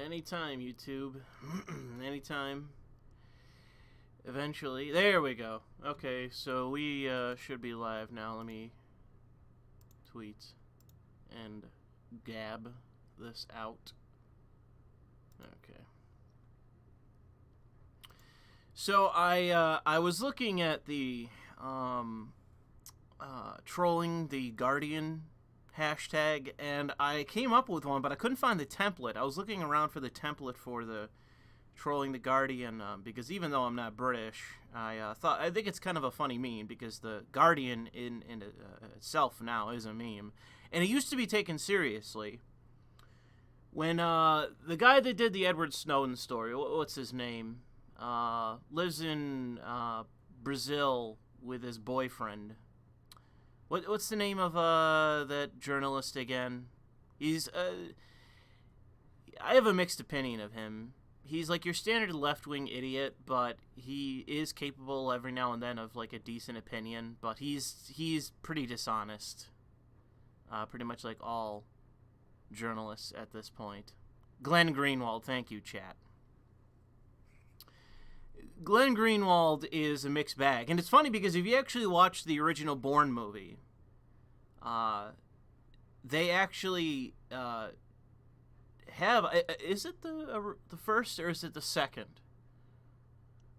Anytime, YouTube. Anytime. Eventually. There we go. Okay, so we should be live now. Let me tweet and gab this out. Okay. So I was looking at the trolling the Guardian hashtag, and I came up with one, but I couldn't find the template. I was looking around for the template for the trolling the Guardian, because even though I'm not British, I think it's kind of a funny meme, because the Guardian in itself now is a meme, and it used to be taken seriously. When the guy that did the Edward Snowden story, what's his name, lives in Brazil with his boyfriend. What's the name of that journalist again? He's I have a mixed opinion of him. He's like your standard left-wing idiot, but he is capable every now and then of like a decent opinion, but he's pretty dishonest. Pretty much like all journalists at this point. Glenn Greenwald, thank you, chat. Glenn Greenwald is a mixed bag, and it's funny because if you actually watch the original Bourne movie, they actually have, is it the first or is it the second?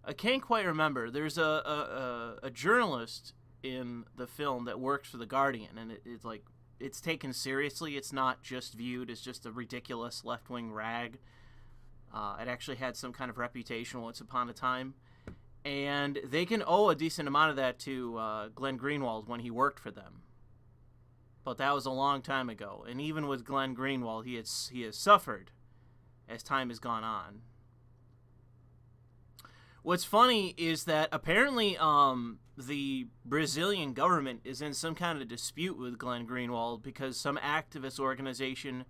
I can't quite remember. There's a journalist in the film that works for the Guardian, and it's like it's taken seriously. It's not just viewed as just a ridiculous left-wing rag. It actually had some kind of reputation once upon a time. And they can owe a decent amount of that to Glenn Greenwald when he worked for them. But that was a long time ago. And even with Glenn Greenwald, he has suffered as time has gone on. What's funny is that apparently the Brazilian government is in some kind of dispute with Glenn Greenwald because some activist organization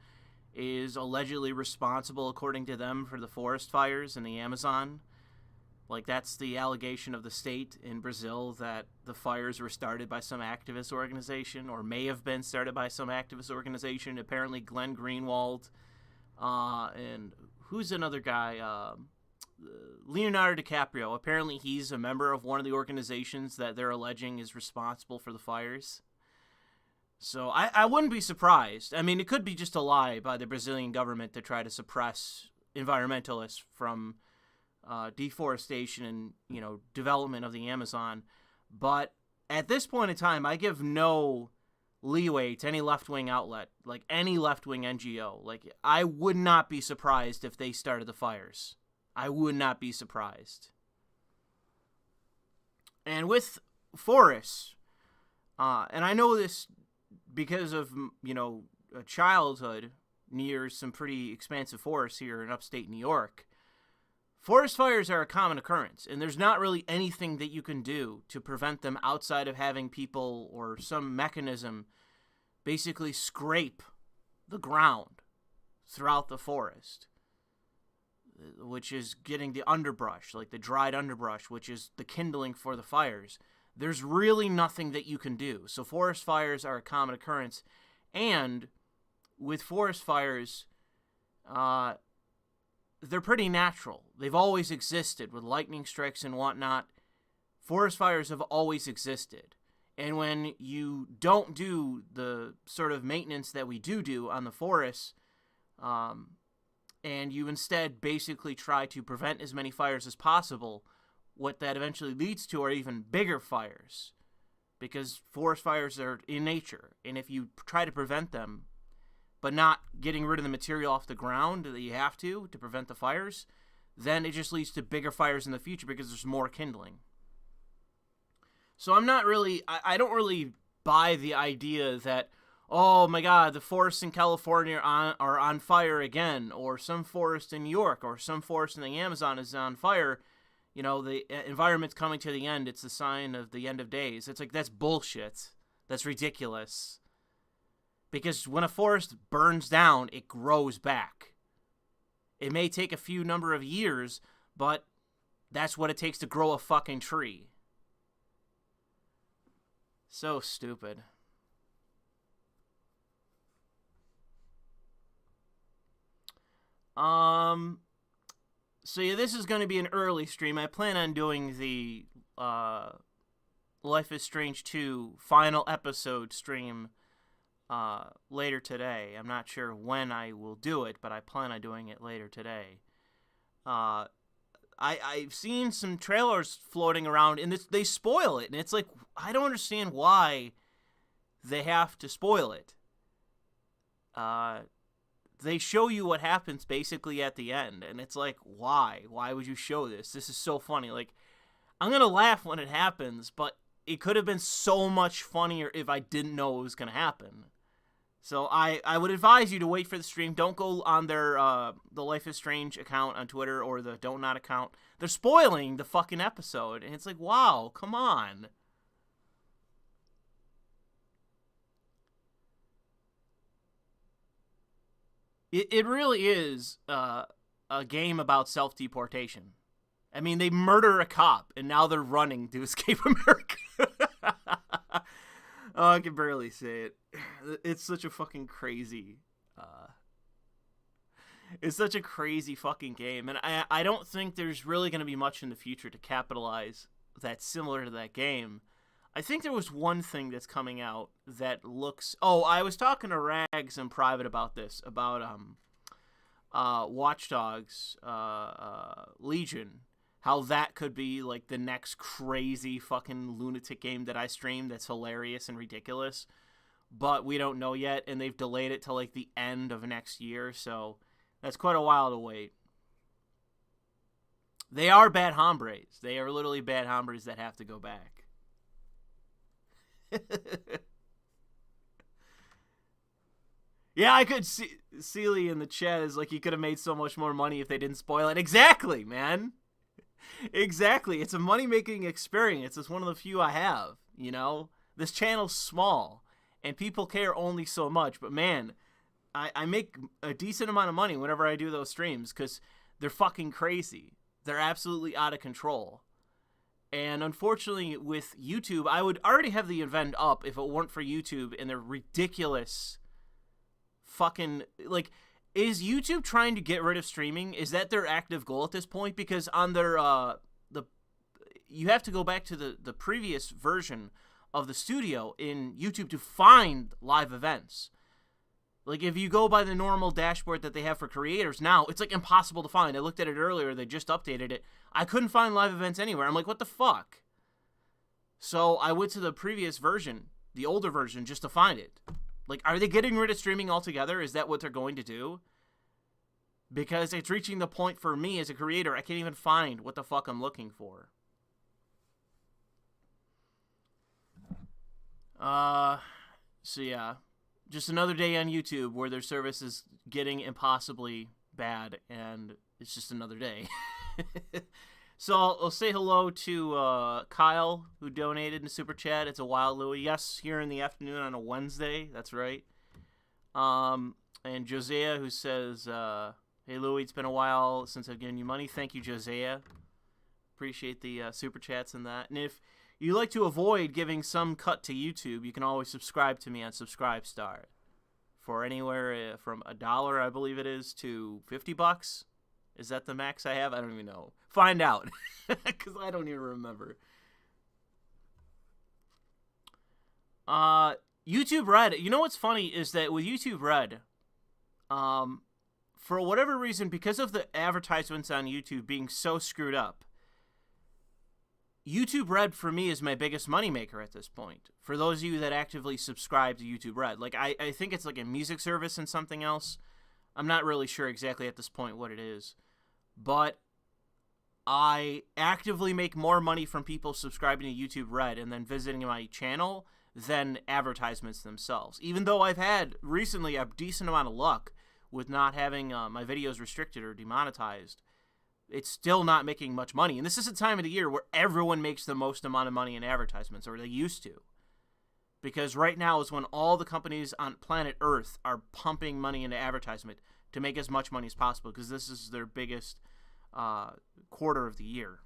is allegedly responsible, according to them, for the forest fires in the Amazon. Like, that's the allegation of the state in Brazil, that the fires were started by some activist organization, or may have been started by some activist organization. Apparently, Glenn Greenwald, and who's another guy? Leonardo DiCaprio. Apparently, he's a member of one of the organizations that they're alleging is responsible for the fires. So I wouldn't be surprised. I mean, it could be just a lie by the Brazilian government to try to suppress environmentalists from deforestation and, development of the Amazon. But at this point in time, I give no leeway to any left-wing outlet, like any left-wing NGO. Like, I would not be surprised if they started the fires. I would not be surprised. And with forests, and I know this because of, a childhood near some pretty expansive forests here in upstate New York, forest fires are a common occurrence, and there's not really anything that you can do to prevent them outside of having people or some mechanism basically scrape the ground throughout the forest, which is getting the underbrush, like the dried underbrush, which is the kindling for the fires. There's really nothing that you can do. So forest fires are a common occurrence. And with forest fires, they're pretty natural. They've always existed with lightning strikes and whatnot. Forest fires have always existed. And when you don't do the sort of maintenance that we do on the forests, and you instead basically try to prevent as many fires as possible, what that eventually leads to are even bigger fires, because forest fires are in nature, and if you try to prevent them but not getting rid of the material off the ground that you have to prevent the fires, then it just leads to bigger fires in the future because there's more kindling. So I don't really buy the idea that, oh my God, the forests in California are on fire again, or some forest in New York, or some forest in the Amazon is on fire. The environment's coming to the end. It's the sign of the end of days. It's like, that's bullshit. That's ridiculous. Because when a forest burns down, it grows back. It may take a few number of years, but that's what it takes to grow a fucking tree. So stupid. So yeah, this is going to be an early stream. I plan on doing the Life is Strange 2 final episode stream later today. I'm not sure when I will do it, but I plan on doing it later today. I've seen some trailers floating around, and they spoil it, and it's like, I don't understand why they have to spoil it. They show you what happens basically at the end, and it's like, why? Why would you show this? This is so funny. Like, I'm gonna laugh when it happens, but it could have been so much funnier if I didn't know it was gonna happen. So I would advise you to wait for the stream. Don't go on their the Life is Strange account on Twitter or the Don't Not account. They're spoiling the fucking episode, and it's like, wow, come on. It really is a game about self-deportation. I mean, they murder a cop, and now they're running to escape America. Oh, I can barely say it. It's such a fucking crazy... it's such a crazy fucking game, and I don't think there's really going to be much in the future to capitalize that's similar to that game. I think there was one thing that's coming out that looks... Oh, I was talking to Rags in private about this, about Watch Dogs Legion, how that could be like the next crazy fucking lunatic game that I stream that's hilarious and ridiculous, but we don't know yet, and they've delayed it till like the end of next year, so that's quite a while to wait. They are bad hombres. They are literally bad hombres that have to go back. Yeah, I could see Sealy in the chat is like, you could have made so much more money if they didn't spoil it. Exactly, man. Exactly. It's a money-making experience. It's one of the few I have, you know? This channel's small, and people care only so much. But, man, I make a decent amount of money whenever I do those streams because they're fucking crazy. They're absolutely out of control. And unfortunately, with YouTube, I would already have the event up if it weren't for YouTube and their ridiculous fucking... Like, is YouTube trying to get rid of streaming? Is that their active goal at this point? Because on their... you have to go back to the previous version of the studio in YouTube to find live events. Like, if you go by the normal dashboard that they have for creators now, it's, like, impossible to find. I looked at it earlier. They just updated it. I couldn't find live events anywhere. I'm like, what the fuck? So I went to the previous version, the older version, just to find it. Like, are they getting rid of streaming altogether? Is that what they're going to do? Because it's reaching the point for me as a creator, I can't even find what the fuck I'm looking for. So yeah. Just another day on YouTube where their service is getting impossibly bad, and it's just another day. So I'll say hello to Kyle, who donated in the Super Chat. It's a while, Louis. Yes, here in the afternoon on a Wednesday. That's right. And Josiah, who says, hey, Louis, it's been a while since I've given you money. Thank you, Josiah. Appreciate the Super Chats and that. And if you like to avoid giving some cut to YouTube, you can always subscribe to me on Subscribestar for anywhere from $1, I believe it is, to $50. Is that the max I have? I don't even know. Find out, because I don't even remember. YouTube Red. You know what's funny is that with YouTube Red, for whatever reason, because of the advertisements on YouTube being so screwed up, YouTube Red for me is my biggest moneymaker at this point. For those of you that actively subscribe to YouTube Red. Like, I think it's like a music service and something else. I'm not really sure exactly at this point what it is. But I actively make more money from people subscribing to YouTube Red and then visiting my channel than advertisements themselves. Even though I've had recently a decent amount of luck with not having my videos restricted or demonetized, it's still not making much money. And this is a time of the year where everyone makes the most amount of money in advertisements, or they used to. Because right now is when all the companies on planet Earth are pumping money into advertisement to make as much money as possible, because this is their biggest quarter of the year.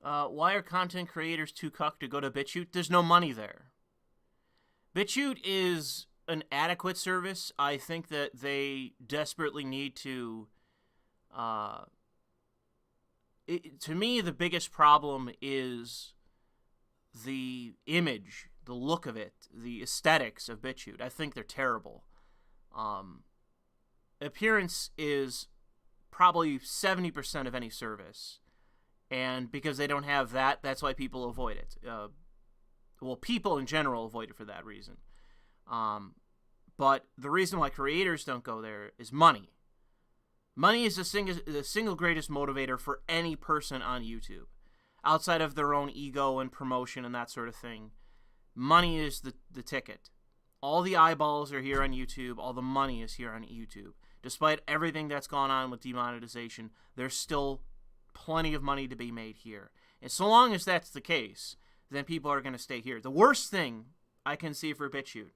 Why are content creators too cucked to go to BitChute? There's no money there. BitChute is an adequate service. I think that they desperately need to... to me, the biggest problem is the image, the look of it, the aesthetics of BitChute. I think they're terrible. Appearance is probably 70% of any service. And because they don't have that, that's why people avoid it. Well, people in general avoid it for that reason. But the reason why creators don't go there is money. Money is the single greatest motivator for any person on YouTube. Outside of their own ego and promotion and that sort of thing, money is the ticket. All the eyeballs are here on YouTube. All the money is here on YouTube. Despite everything that's gone on with demonetization, there's still plenty of money to be made here. And so long as that's the case, then people are going to stay here. The worst thing I can see for BitChute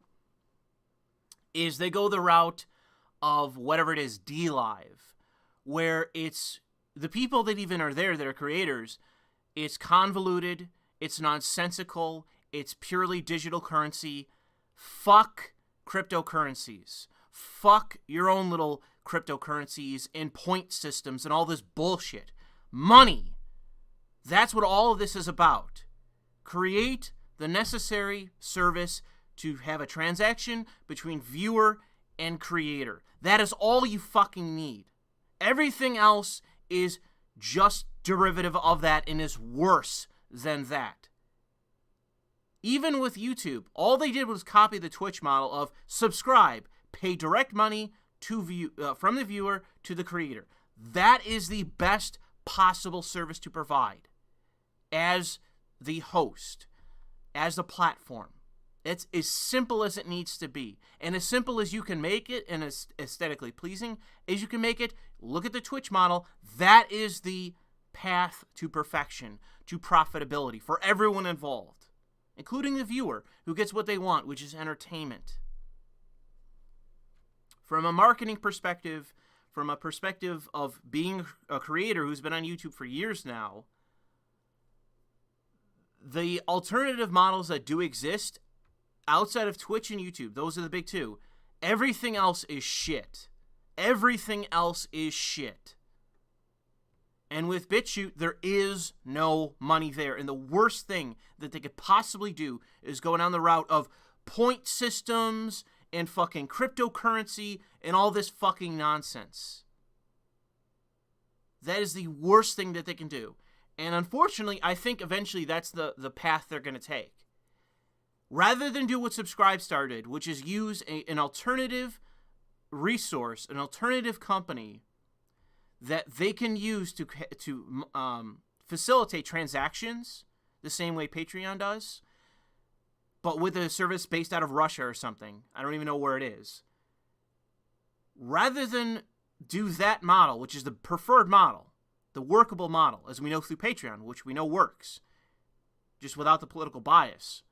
is they go the route of whatever it is, DLive, where it's the people that even are there that are creators, it's convoluted, it's nonsensical, it's purely digital currency. Fuck cryptocurrencies. Fuck your own little cryptocurrencies and point systems and all this bullshit. Money. That's what all of this is about. Create the necessary service to have a transaction between viewer and creator. That is all you fucking need. Everything else is just derivative of that and is worse than that. Even with YouTube, all they did was copy the Twitch model of subscribe, pay direct money to from the viewer to the creator. That is the best possible service to provide as the host, as the platform. It's as simple as it needs to be. And as simple as you can make it and as aesthetically pleasing as you can make it, look at the Twitch model. That is the path to perfection, to profitability for everyone involved, including the viewer who gets what they want, which is entertainment. From a marketing perspective, from a perspective of being a creator who's been on YouTube for years now, the alternative models that do exist outside of Twitch and YouTube, those are the big two. Everything else is shit. Everything else is shit. And with BitChute, there is no money there. And the worst thing that they could possibly do is go down the route of point systems and fucking cryptocurrency and all this fucking nonsense. That is the worst thing that they can do. And unfortunately, I think eventually that's the path they're going to take. Rather than do what Subscribe started, which is use an alternative resource, an alternative company that they can use to facilitate transactions the same way Patreon does, but with a service based out of Russia or something. I don't even know where it is. Rather than do that model, which is the preferred model, the workable model, as we know through Patreon, which we know works, just without the political bias.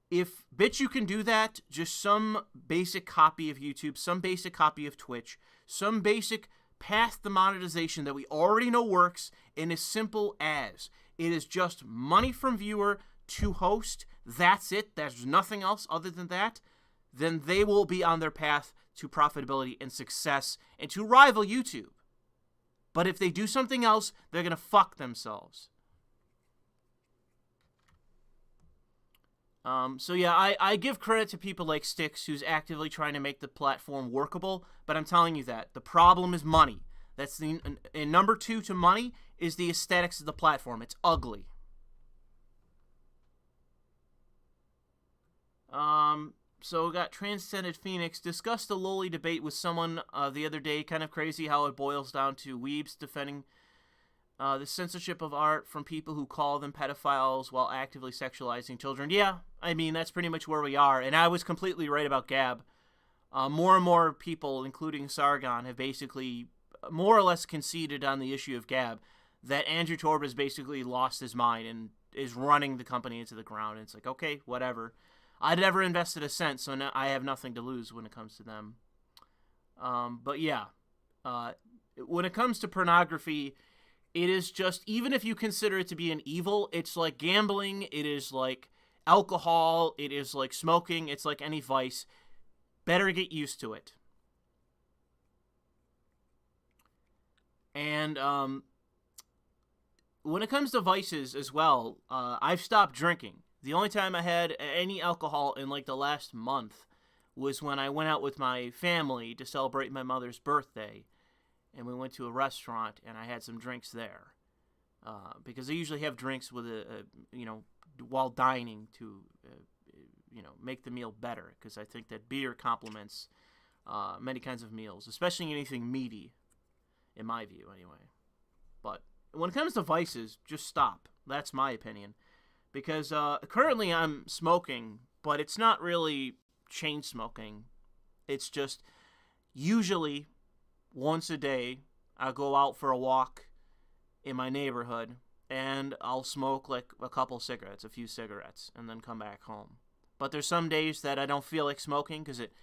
If BitChute can do that, just some basic copy of YouTube, some basic copy of Twitch, some basic path to monetization that we already know works, and as simple as it is just money from viewer to host, that's it, there's nothing else other than that, then they will be on their path to profitability and success and to rival YouTube. But if they do something else, they're going to fuck themselves. So yeah, I give credit to people like Styx, who's actively trying to make the platform workable, but I'm telling you that the problem is money. That's and number two to money is the aesthetics of the platform. It's ugly. So we got Transcended Phoenix discussed the lowly debate with someone the other day. Kind of crazy how it boils down to weebs defending the censorship of art from people who call them pedophiles while actively sexualizing children. Yeah, I mean, that's pretty much where we are. And I was completely right about Gab. More and more people, including Sargon, have basically more or less conceded on the issue of Gab that Andrew Torb has basically lost his mind and is running the company into the ground. And it's like, okay, whatever. I'd never invested a cent, so now I have nothing to lose when it comes to them. But yeah, when it comes to pornography, it is just, even if you consider it to be an evil, it's like gambling, it is like alcohol, it is like smoking, it's like any vice. Better get used to it. And when it comes to vices as well, I've stopped drinking. The only time I had any alcohol in like the last month was when I went out with my family to celebrate my mother's birthday. And we went to a restaurant and I had some drinks there. Because I usually have drinks with while dining to, make the meal better. Because I think that beer complements many kinds of meals, especially anything meaty, in my view, anyway. But when it comes to vices, just stop. That's my opinion. Because currently I'm smoking, but it's not really chain smoking. It's just usually once a day I'll go out for a walk in my neighborhood and I'll smoke like a few cigarettes, and then come back home. But there's some days that I don't feel like smoking because it,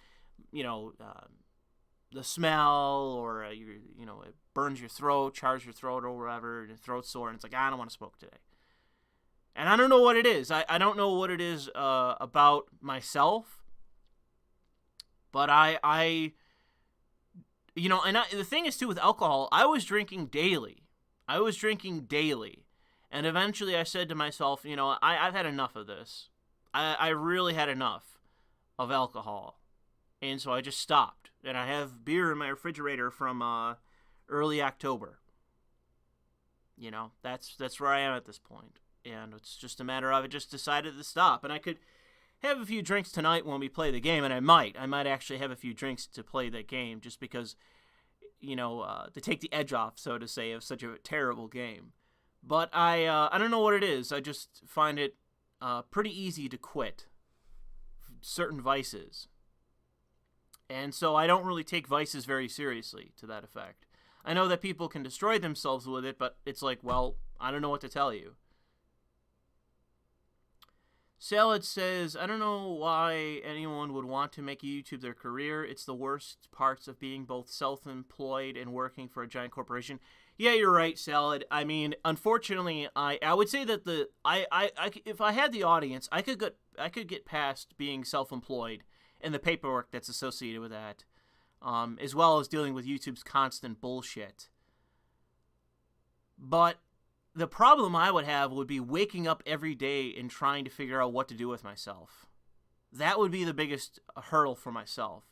the smell or, it burns your throat, chars your throat or whatever, your throat's sore, and it's like, I don't want to smoke today. And I don't know what it is. I don't know what it is about myself, but the thing is, too, with alcohol, I was drinking daily. And eventually I said to myself, I've had enough of this. I really had enough of alcohol. And so I just stopped. And I have beer in my refrigerator from early October. That's where I am at this point. And it's just a matter of I just decided to stop. And I could have a few drinks tonight when we play the game, and I might actually have a few drinks to play that game just because, to take the edge off, so to say, of such a terrible game. But I don't know what it is. I just find it pretty easy to quit certain vices. And so I don't really take vices very seriously to that effect. I know that people can destroy themselves with it, but it's like, well, I don't know what to tell you. Salad says, I don't know why anyone would want to make YouTube their career. It's the worst parts of being both self-employed and working for a giant corporation. Yeah, you're right, Salad. I mean, unfortunately, I would say that if I had the audience, I could get past being self-employed and the paperwork that's associated with that, as well as dealing with YouTube's constant bullshit. But the problem I would have would be waking up every day and trying to figure out what to do with myself. That would be the biggest hurdle for myself,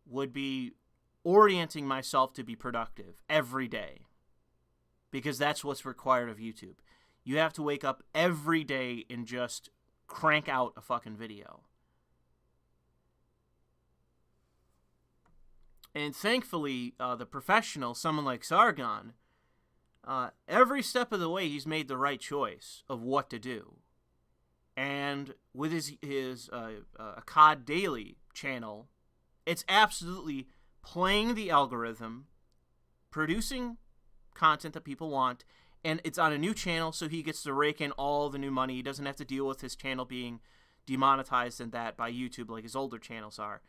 would be orienting myself to be productive every day. Because that's what's required of YouTube. You have to wake up every day and just crank out a fucking video. And thankfully, the professional, someone like Sargon, every step of the way, he's made the right choice of what to do. And with his COD Daily channel, it's absolutely playing the algorithm, producing content that people want, and it's on a new channel, so he gets to rake in all the new money. He doesn't have to deal with his channel being demonetized and that by YouTube like his older channels are.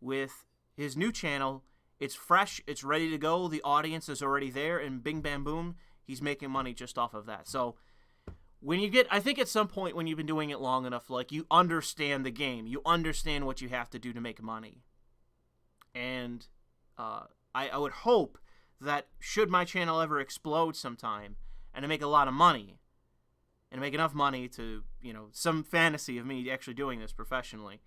With his new channel, it's fresh, it's ready to go, the audience is already there, and bing, bam, boom, he's making money just off of that. So I think at some point when you've been doing it long enough, like, you understand the game. You understand what you have to do to make money. And I would hope that should my channel ever explode sometime and I make a lot of money and make enough money to, some fantasy of me actually doing this professionally,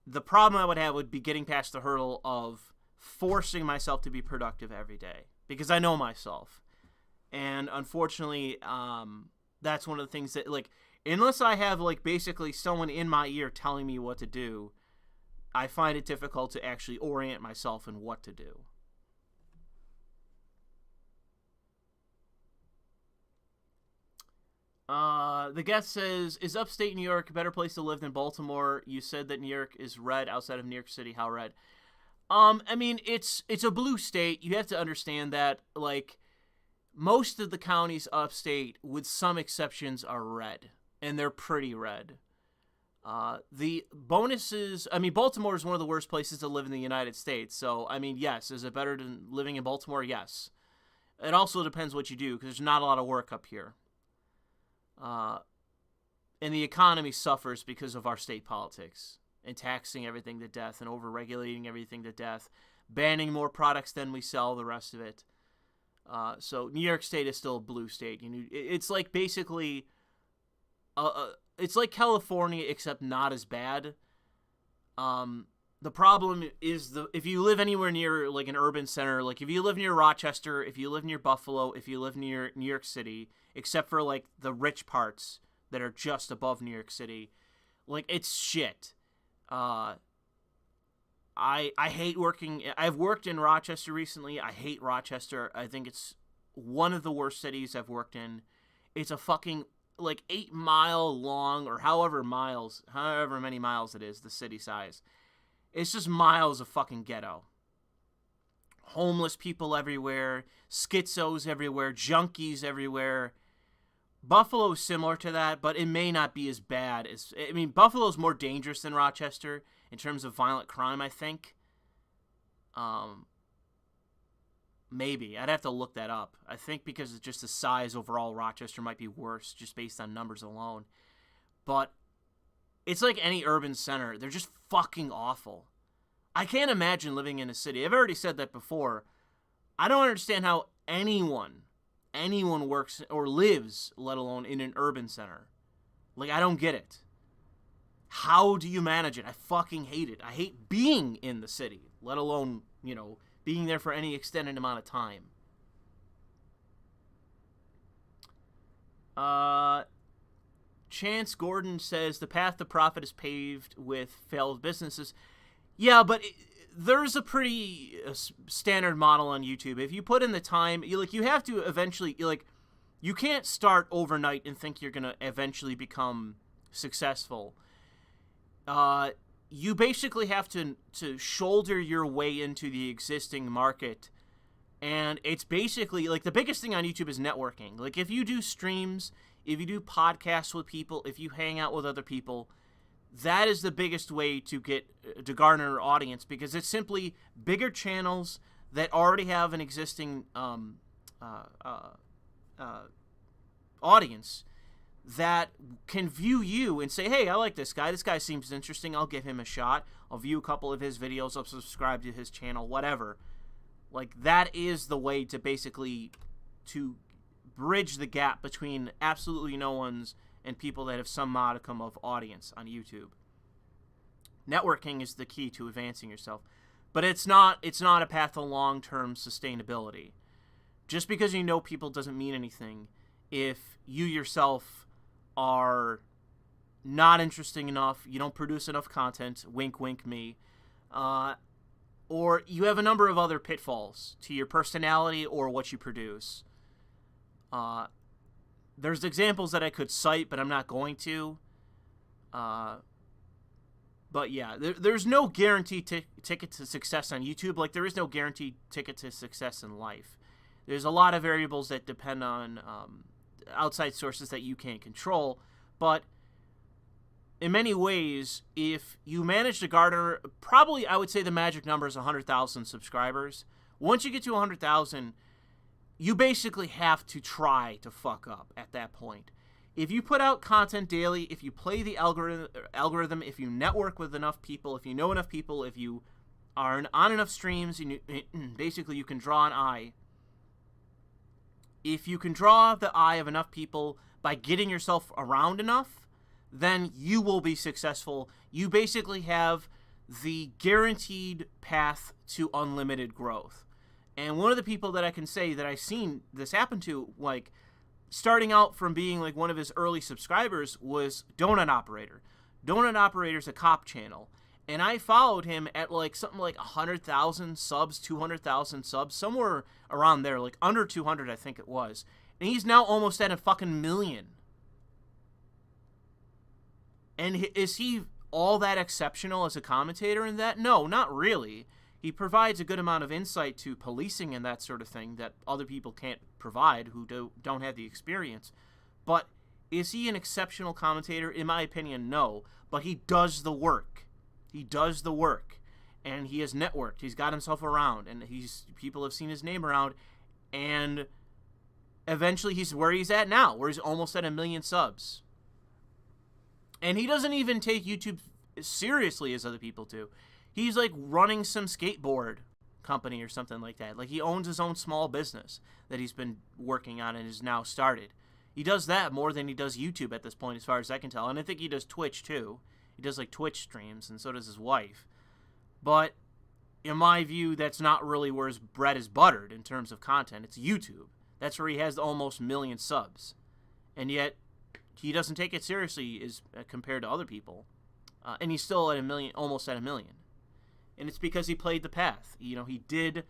the problem I would have would be getting past the hurdle of forcing myself to be productive every day, because I know myself. And unfortunately, that's one of the things that, like, unless I have, like, basically someone in my ear telling me what to do, I find it difficult to actually orient myself in what to do. The guest says, is upstate New York a better place to live than Baltimore? You said that New York is red outside of New York City. How red? I mean, it's a blue state. You have to understand that, like, most of the counties upstate, with some exceptions, are red. And they're pretty red. The bonuses, I mean, Baltimore is one of the worst places to live in the United States. So, I mean, yes. Is it better than living in Baltimore? Yes. It also depends what you do, because there's not a lot of work up here. And the economy suffers because of our state politics and taxing everything to death and over-regulating everything to death, banning more products than we sell, the rest of it. So New York State is still a blue state. It's like basically, it's like California except not as bad. The problem is if you live anywhere near like an urban center, like if you live near Rochester, if you live near Buffalo, if you live near New York City, except for like the rich parts that are just above New York City, like it's shit. I hate working. I've worked in Rochester recently. I hate Rochester. I think it's one of the worst cities I've worked in. It's a fucking like 8 mile long or however many miles it is, the city size. It's just miles of fucking ghetto. Homeless people everywhere, schizos everywhere, junkies everywhere. Buffalo's similar to that, but it may not be as bad as... I mean, Buffalo's more dangerous than Rochester in terms of violent crime, I think. Maybe. I'd have to look that up. I think because of just the size overall, Rochester might be worse just based on numbers alone. But it's like any urban center. They're just fucking awful. I can't imagine living in a city. I've already said that before. I don't understand how anyone works or lives, let alone in an urban center. Like, I don't get it. How do you manage it? I fucking hate it. I hate being in the city, let alone, being there for any extended amount of time. Chance Gordon says the path to profit is paved with failed businesses. Yeah, but there's a pretty standard model on YouTube. If you put in the time, you have to eventually, you can't start overnight and think you're going to eventually become successful. You basically have to shoulder your way into the existing market. And it's basically, the biggest thing on YouTube is networking. Like, if you do streams, if you do podcasts with people, if you hang out with other people, that is the biggest way to garner an audience, because it's simply bigger channels that already have an existing audience that can view you and say, hey, I like this guy. This guy seems interesting. I'll give him a shot. I'll view a couple of his videos. I'll subscribe to his channel, whatever. That is the way to basically to bridge the gap between absolutely no one's and people that have some modicum of audience on YouTube. Networking is the key to advancing yourself. But it's not a path to long-term sustainability. Just because you know people doesn't mean anything if you yourself are not interesting enough, you don't produce enough content, wink, wink me, or you have a number of other pitfalls to your personality or what you produce. There's examples that I could cite, but I'm not going to. But yeah, there's no guaranteed ticket to success on YouTube, like there is no guaranteed ticket to success in life. There's a lot of variables that depend on outside sources that you can't control, but in many ways, if you manage to garner, probably I would say the magic number is 100,000 subscribers. Once you get to 100,000, you basically have to try to fuck up at that point. If you put out content daily, if you play the algorithm, if you network with enough people, if you know enough people, if you are on enough streams, basically you can draw an eye. If you can draw the eye of enough people by getting yourself around enough, then you will be successful. You basically have the guaranteed path to unlimited growth. And one of the people that I can say that I've seen this happen to, starting out from being one of his early subscribers, was Donut Operator. Donut Operator's a cop channel. And I followed him at something like 100,000 subs, 200,000 subs, somewhere around there, under 200 I think it was. And he's now almost at a fucking million. And is he all that exceptional as a commentator in that? No, not really. He provides a good amount of insight to policing and that sort of thing that other people can't provide who don't have the experience. But is he an exceptional commentator? In my opinion, no. But he does the work. He does the work. And he has networked. He's got himself around. And people have seen his name around. And eventually he's where he's at now, where he's almost at 1 million subs. And he doesn't even take YouTube as seriously as other people do. He's like running some skateboard company or something like that. Like he owns his own small business that he's been working on and has now started. He does that more than he does YouTube at this point, as far as I can tell. And I think he does Twitch too. He does like Twitch streams, and so does his wife. But in my view, that's not really where his bread is buttered in terms of content. It's YouTube. That's where he has almost 1 million subs. And yet, he doesn't take it seriously as compared to other people. And he's still at 1 million, almost at 1 million. And it's because he played the path. You know, he did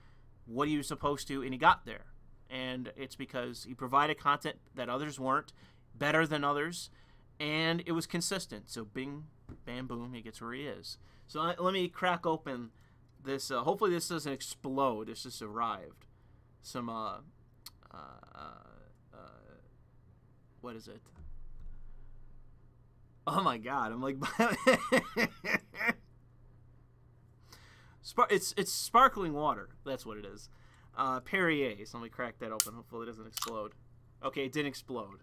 what he was supposed to, and he got there. And it's because he provided content that others weren't, better than others, and it was consistent. So bing, bam, boom, he gets where he is. So let me crack open this. Hopefully this doesn't explode. This just arrived. Some, what is it? Oh my god, I'm like... It's sparkling water. That's what it is. Perrier. So let me crack that open. Hopefully it doesn't explode. Okay, it didn't explode.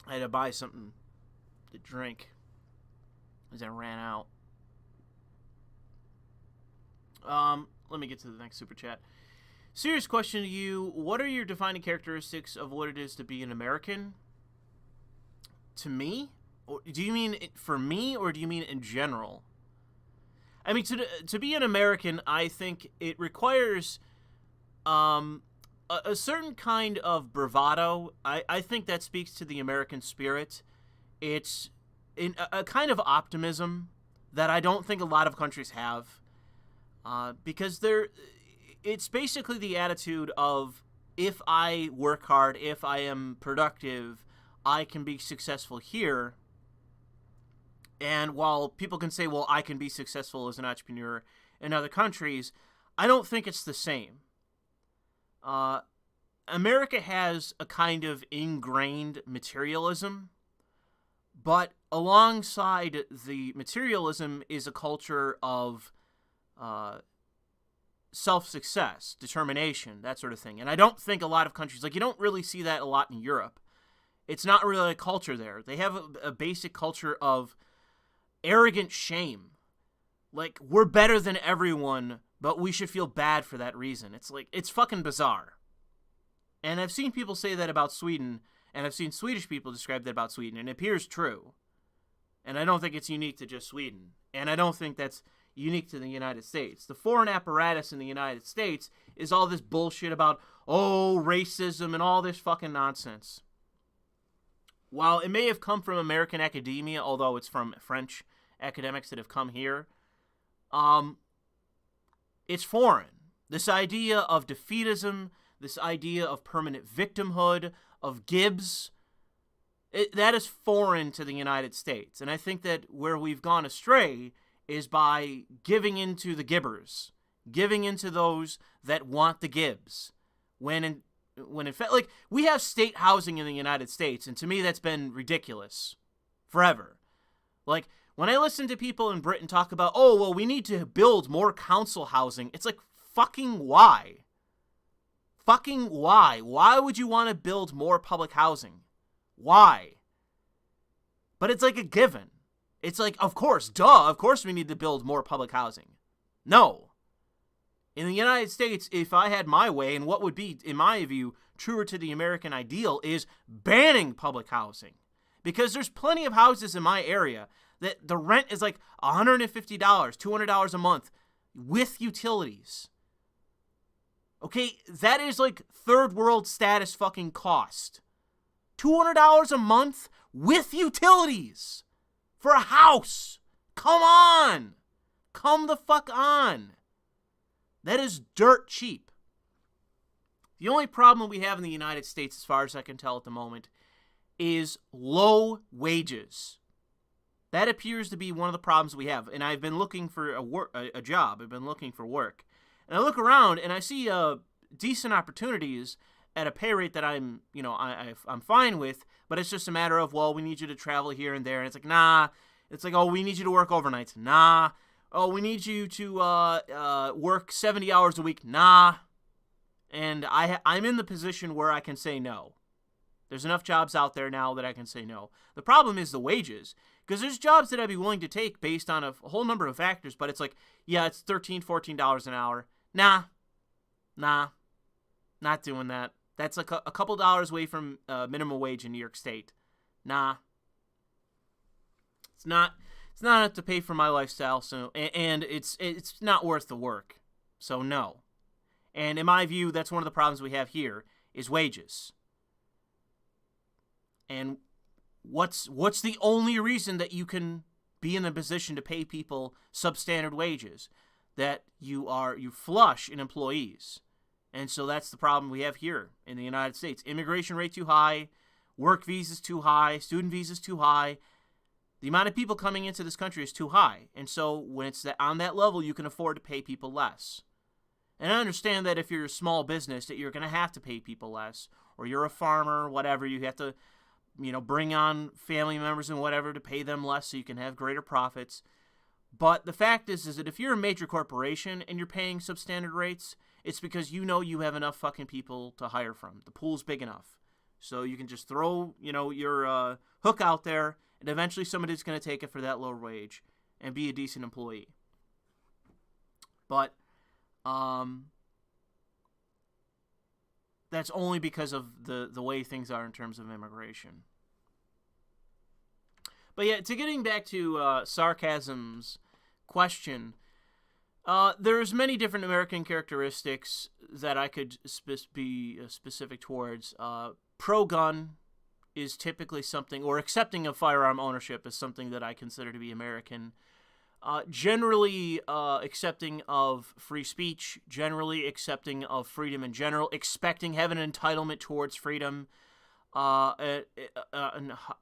I had to buy something to drink as I ran out. Let me get to the next super chat. Serious question to you. What are your defining characteristics of what it is to be an American? To me? Or do you mean for me, or do you mean in general? I mean, to be an American, I think it requires a certain kind of bravado. I think that speaks to the American spirit. It's a kind of optimism that I don't think a lot of countries have, because it's basically the attitude of, if I work hard, if I am productive, I can be successful here. And while people can say, well, I can be successful as an entrepreneur in other countries, I don't think it's the same. America has a kind of ingrained materialism, but alongside the materialism is a culture of self-success, determination, that sort of thing. And I don't think a lot of countries, like, you don't really see that a lot in Europe. It's not really a culture there. They have a basic culture of arrogant shame. Like, we're better than everyone, but we should feel bad for that reason. It's like, it's fucking bizarre. And I've seen people say that about Sweden, and I've seen Swedish people describe that about Sweden, and it appears true. And I don't think it's unique to just Sweden. And I don't think that's unique to the United States. The foreign apparatus in the United States is all this bullshit about, oh, racism and all this fucking nonsense. While it may have come from American academia, although it's from French academics that have come here, it's foreign. This idea of defeatism, this idea of permanent victimhood, of Gibbs, that is foreign to the United States. And I think that where we've gone astray is by giving into the Gibbers, giving into those that want the Gibbs, when in fact, like, we have state housing in the United States, and to me that's been ridiculous forever. Like, when I listen to people in Britain talk about, oh, well, we need to build more council housing, it's like, fucking why? Fucking why? Why would you want to build more public housing? Why? But it's like a given. It's like, of course, duh, of course we need to build more public housing. No. In the United States, if I had my way, and what would be, in my view, truer to the American ideal, is banning public housing. Because there's plenty of houses in my area that the rent is like $150, $200 a month with utilities. Okay, that is like third world status fucking cost. $200 a month with utilities for a house. Come on. Come the fuck on. That is dirt cheap. The only problem we have in the United States, as far as I can tell at the moment, is low wages. That appears to be one of the problems we have. And I've been looking for a job. I've been looking for work. And I look around and I see decent opportunities at a pay rate that I'm fine with. But it's just a matter of, well, we need you to travel here and there. And it's like, nah. It's like, oh, we need you to work overnights. Nah. Oh, we need you to work 70 hours a week. Nah. And I'm in the position where I can say no. There's enough jobs out there now that I can say no. The problem is the wages, because there's jobs that I'd be willing to take based on a whole number of factors, but it's like, yeah, it's $13, $14 an hour. Nah, not doing that. That's like a couple dollars away from minimum wage in New York State. Nah. It's not enough to pay for my lifestyle, so and it's not worth the work. So no. And in my view, that's one of the problems we have here is wages. And what's the only reason that you can be in a position to pay people substandard wages? That you flush in employees. And so that's the problem we have here in the United States. Immigration rate too high, work visas too high, student visas too high. The amount of people coming into this country is too high. And so when it's on that level, you can afford to pay people less. And I understand that if you're a small business, that you're going to have to pay people less. Or you're a farmer, whatever, you have to, bring on family members and whatever to pay them less so you can have greater profits. But the fact is that if you're a major corporation and you're paying substandard rates, it's because you have enough fucking people to hire from. The pool's big enough. So you can just throw, your hook out there, and eventually somebody's going to take it for that low wage and be a decent employee. But that's only because of the way things are in terms of immigration. But yeah, to getting back to Sarcasm's question, there's many different American characteristics that I could be specific towards. Pro-gun is typically something, or accepting of firearm ownership is something that I consider to be American. Generally accepting of free speech, generally accepting of freedom in general, expecting having an entitlement towards freedom, a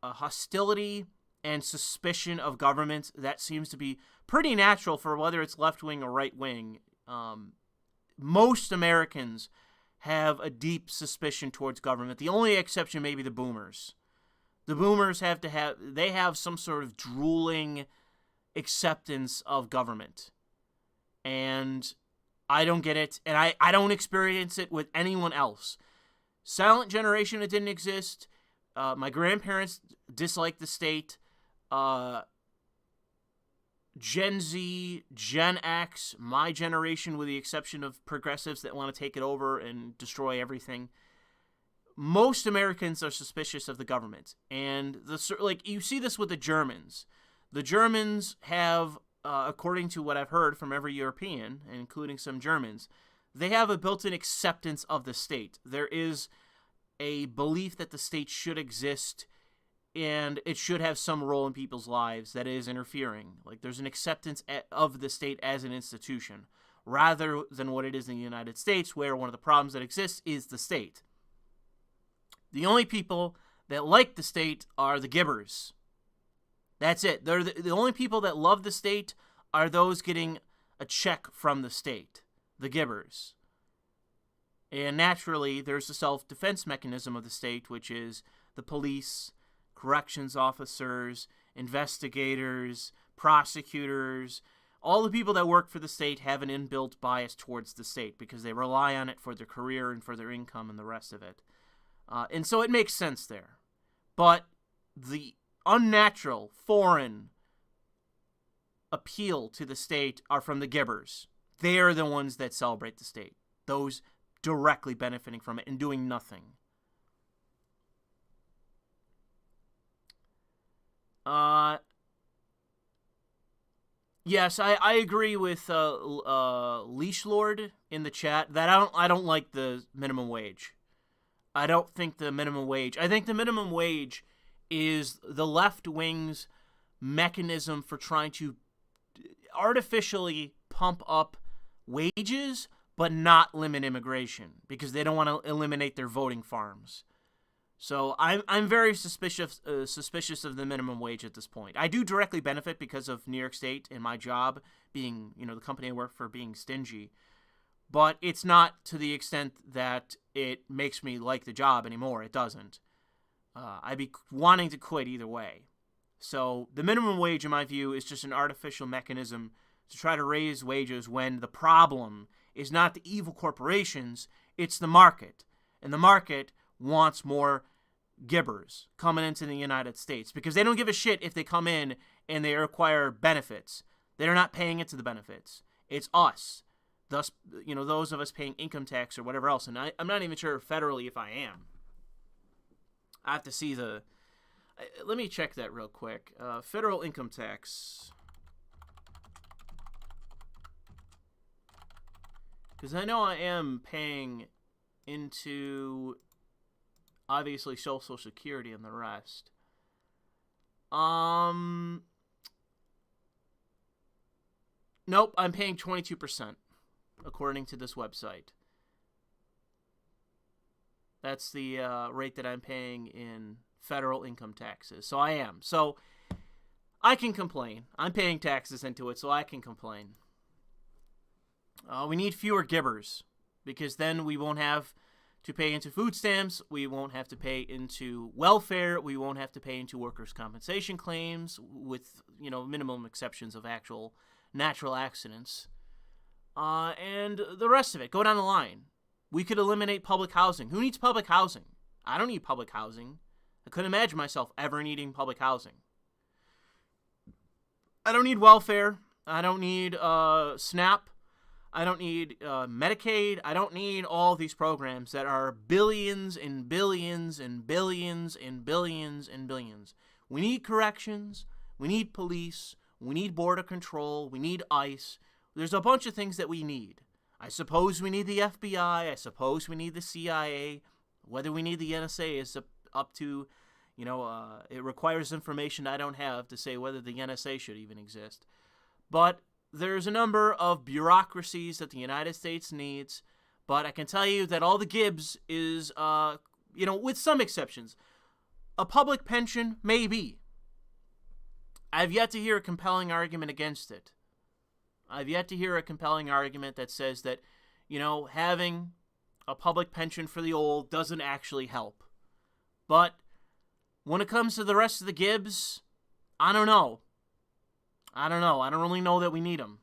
hostility and suspicion of government that seems to be pretty natural for whether it's left-wing or right-wing. Most Americans have a deep suspicion towards government. The only exception may be the boomers. The boomers have some sort of drooling acceptance of government. And I don't get it, and I don't experience it with anyone else. Silent generation, it didn't exist. My grandparents disliked the state. Gen Z, Gen X, my generation, with the exception of progressives that want to take it over and destroy everything. Most Americans are suspicious of the government. And you see this with the Germans. The Germans have, according to what I've heard from every European, including some Germans, they have a built-in acceptance of the state. There is a belief that the state should exist and it should have some role in people's lives that is interfering. Like, there's an acceptance of the state as an institution, rather than what it is in the United States, where one of the problems that exists is the state. The only people that like the state are the gibbers. That's it. They're the only people that love the state are those getting a check from the state, the gibbers. And naturally, there's the self-defense mechanism of the state, which is the police, corrections officers, investigators, prosecutors. All the people that work for the state have an inbuilt bias towards the state because they rely on it for their career and for their income and the rest of it. And so it makes sense there. But the unnatural, foreign appeal to the state are from the gibbers. They are the ones that celebrate the state. Those directly benefiting from it and doing nothing. Yes, I agree with Leash Lord in the chat that I don't like the minimum wage. I don't think the minimum wage. I think the minimum wage is the left wing's mechanism for trying to artificially pump up wages, but not limit immigration because they don't want to eliminate their voting farms. So I'm very suspicious of the minimum wage at this point. I do directly benefit because of New York State and my job being, the company I work for being stingy. But it's not to the extent that it makes me like the job anymore. It doesn't. I'd be wanting to quit either way. So the minimum wage, in my view, is just an artificial mechanism to try to raise wages when the problem is not the evil corporations, it's the market. And the market wants more gibbers coming into the United States, because they don't give a shit if they come in and they require benefits. They're not paying into the benefits. It's us. Thus, those of us paying income tax or whatever else. And I'm not even sure federally if I am. I have to see let me check that real quick. Federal income tax. Because I know I am paying into, obviously, Social Security and the rest. Nope, I'm paying 22%, according to this website. That's the rate that I'm paying in federal income taxes. So I am. So I can complain. I'm paying taxes into it, so I can complain. We need fewer gibbers, because then we won't have to pay into food stamps. We won't have to pay into welfare. We won't have to pay into workers' compensation claims, with minimum exceptions of actual natural accidents. And the rest of it. Go down the line. We could eliminate public housing. Who needs public housing? I don't need public housing. I couldn't imagine myself ever needing public housing. I don't need welfare. I don't need SNAP. I don't need Medicaid. I don't need all these programs that are billions and billions and billions and billions and billions. We need corrections. We need police. We need border control. We need ICE. There's a bunch of things that we need. I suppose we need the FBI. I suppose we need the CIA. Whether we need the NSA is up to, it requires information I don't have to say whether the NSA should even exist. But there's a number of bureaucracies that the United States needs. But I can tell you that all the Gibbs is, with some exceptions. A public pension, maybe. I've yet to hear a compelling argument against it. I've yet to hear a compelling argument that says that, having a public pension for the old doesn't actually help. But when it comes to the rest of the Gibbs, I don't know. I don't really know that we need them.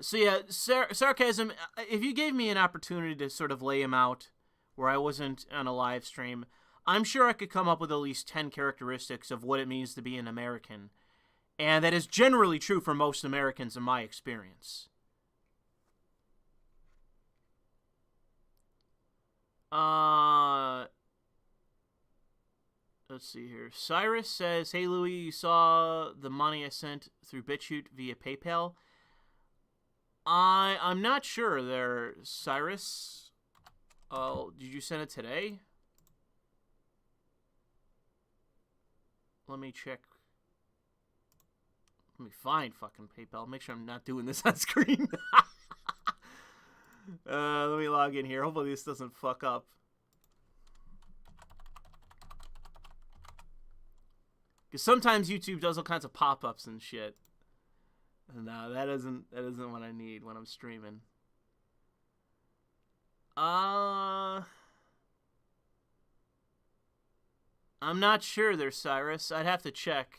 Sarcasm, if you gave me an opportunity to sort of lay him out where I wasn't on a live stream, I'm sure I could come up with at least 10 characteristics of what it means to be an American. And that is generally true for most Americans in my experience. Let's see here. Cyrus says, "Hey Louis, you saw the money I sent through BitChute via PayPal?" I'm not sure there, Cyrus. Oh, did you send it today? Let me check. Let me find fucking PayPal. Make sure I'm not doing this on screen. Let me log in here. Hopefully this doesn't fuck up. Because sometimes YouTube does all kinds of pop-ups and shit. No, that isn't what I need when I'm streaming. I'm not sure there, Cyrus. I'd have to check.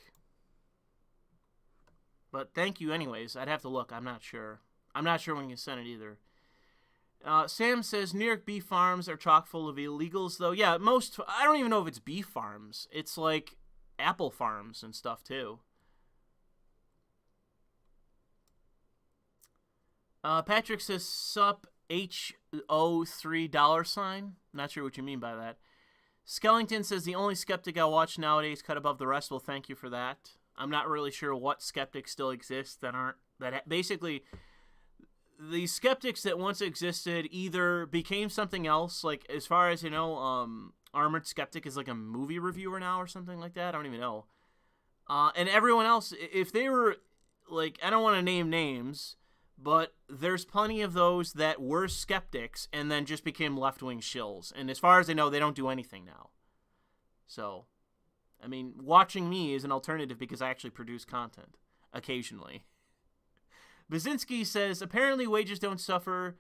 But thank you anyways. I'd have to look. I'm not sure. I'm not sure when you sent it either. Sam says, New York beef farms are chock full of illegals, though. Yeah, I don't even know if it's beef farms. It's like apple farms and stuff, too. Patrick says, sup, HO3$. Not sure what you mean by that. Skellington says, the only skeptic I watch nowadays cut above the rest. Well, thank you for that. I'm not really sure what skeptics still exist basically, the skeptics that once existed either became something else, like, as far as, Armored Skeptic is like a movie reviewer now or something like that. I don't even know. And everyone else, if they were, like, I don't want to name names, but there's plenty of those that were skeptics and then just became left-wing shills. And as far as I know, they don't do anything now. So, I mean, watching me is an alternative because I actually produce content occasionally. Baczynski says, apparently wages don't suffer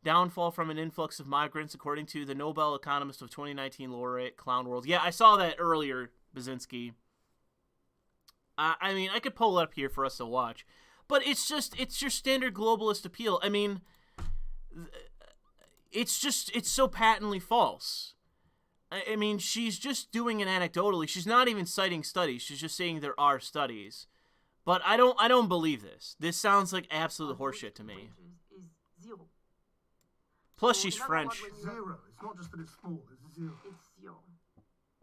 downfall from an influx of migrants, according to the Nobel Economist of 2019 laureate Clown World. Yeah, I saw that earlier, Baczynski. I mean, I could pull it up here for us to watch. But it's your standard globalist appeal. I mean, it's so patently false. I mean, she's just doing it anecdotally. She's not even citing studies. She's just saying there are studies. But I don't believe this. This sounds like absolute horseshit to me. Is zero. Plus, she's French. Zero. It's not just that it's small. It's zero. It's zero.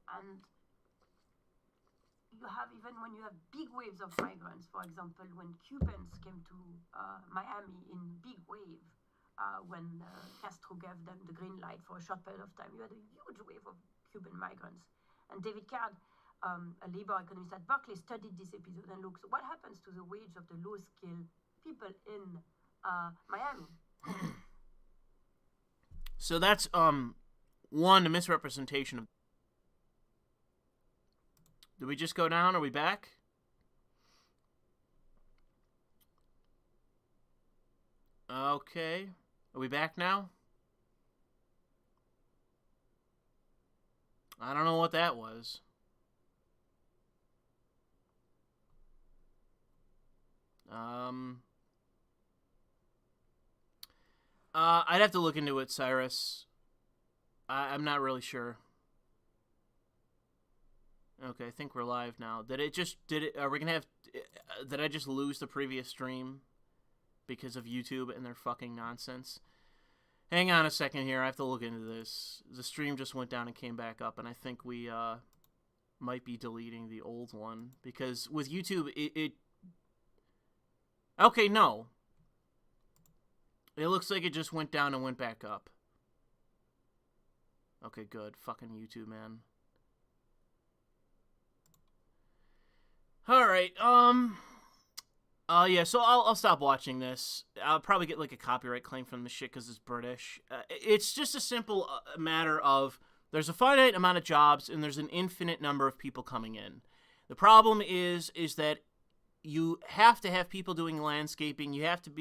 And you have, even when you have big waves of migrants, for example, when Cubans came to Miami in big wave, when Castro gave them the green light for a short period of time, you had a huge wave of Cuban migrants. And David Card, a labor economist at Berkeley, studied this episode and looked what happens to the wage of the low-skilled people in Miami. So that's one, a misrepresentation of. Did we just go down? Are we back? Okay. Are we back now? I don't know what that was. I'd have to look into it, Cyrus. I'm not really sure. Okay, I think we're live now. Are we gonna have, did I just lose the previous stream because of YouTube and their fucking nonsense? Hang on a second here, I have to look into this. The stream just went down and came back up, and I think we, might be deleting the old one, because with YouTube, okay, no. It looks like it just went down and went back up. Okay, good. Fucking YouTube, man. Alright, yeah, so I'll stop watching this. I'll probably get, like, a copyright claim from this shit because it's British. It's just a simple matter of there's a finite amount of jobs and there's an infinite number of people coming in. The problem is that you have to have people doing landscaping. You have to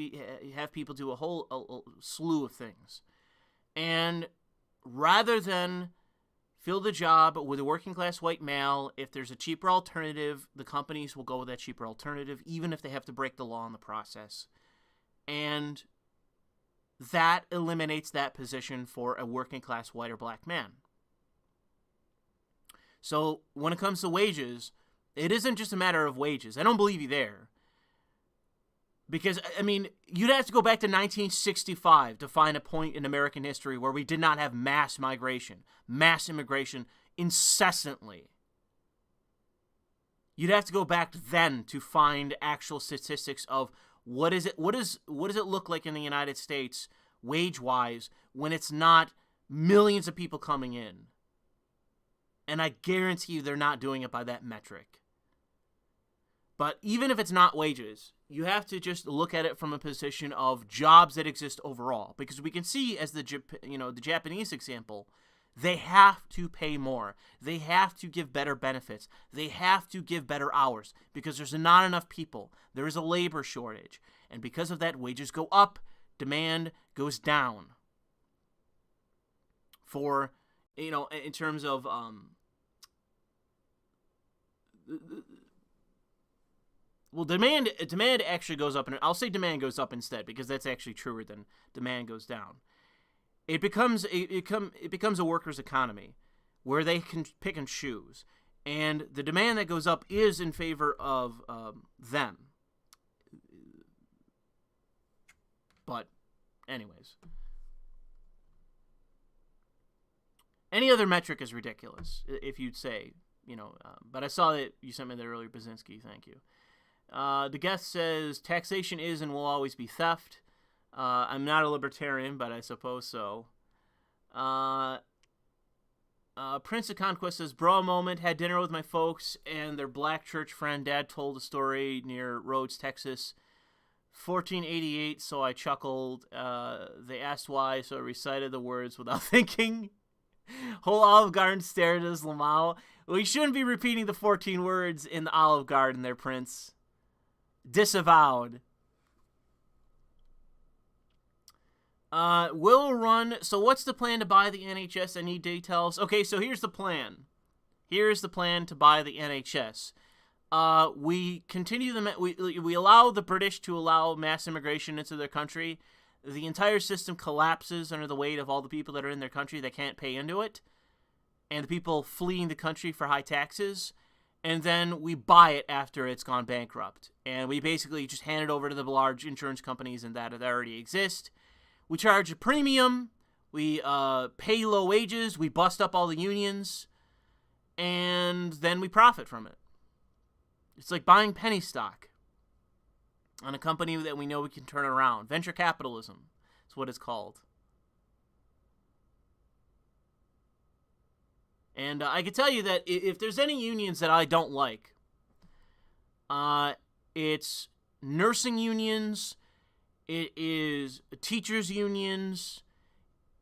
have people do a whole slew of things. And rather than fill the job with a working-class white male, if there's a cheaper alternative, the companies will go with that cheaper alternative, even if they have to break the law in the process. And that eliminates that position for a working-class white or black man. So when it comes to wages, it isn't just a matter of wages. I don't believe you there. Because, I mean, you'd have to go back to 1965 to find a point in American history where we did not have mass migration, mass immigration incessantly. You'd have to go back then to find actual statistics of what does it look like in the United States wage-wise when it's not millions of people coming in. And I guarantee you they're not doing it by that metric. But even if it's not wages, you have to just look at it from a position of jobs that exist overall. Because we can see, as the Japanese example, they have to pay more. They have to give better benefits. They have to give better hours because there's not enough people. There is a labor shortage. And because of that, wages go up, demand goes down. For, in terms of well, demand actually goes up, and I'll say demand goes up instead because that's actually truer than demand goes down. It becomes a workers' economy where they can pick and choose, and the demand that goes up is in favor of them. But, anyways, any other metric is ridiculous. If you'd say, but I saw that you sent me that earlier, Basinski. Thank you. The guest says, taxation is and will always be theft. I'm not a libertarian, but I suppose so. Prince of Conquest says, bro, moment, had dinner with my folks and their black church friend. Dad told a story near Rhodes, Texas. 1488, so I chuckled. They asked why, so I recited the words without thinking. Whole Olive Garden stared at his Lamau. We shouldn't be repeating the 14 words in the Olive Garden there, Prince. Disavowed. Will run. So what's the plan to buy the NHS? I need details. Okay, so here's the plan. Here's the plan to buy the NHS. We continue we allow the British to allow mass immigration into their country. the entire system collapses under the weight of all the people that are in their country that can't pay into it, and the people fleeing the country for high taxes, and then we buy it after it's gone bankrupt. And we basically just hand it over to the large insurance companies and that already exist. We charge a premium, we pay low wages, we bust up all the unions, and then we profit from it. It's like buying penny stock on a company that we know we can turn around. Venture capitalism is what it's called. And I can tell you that if there's any unions that I don't like, it's nursing unions, it is teachers unions,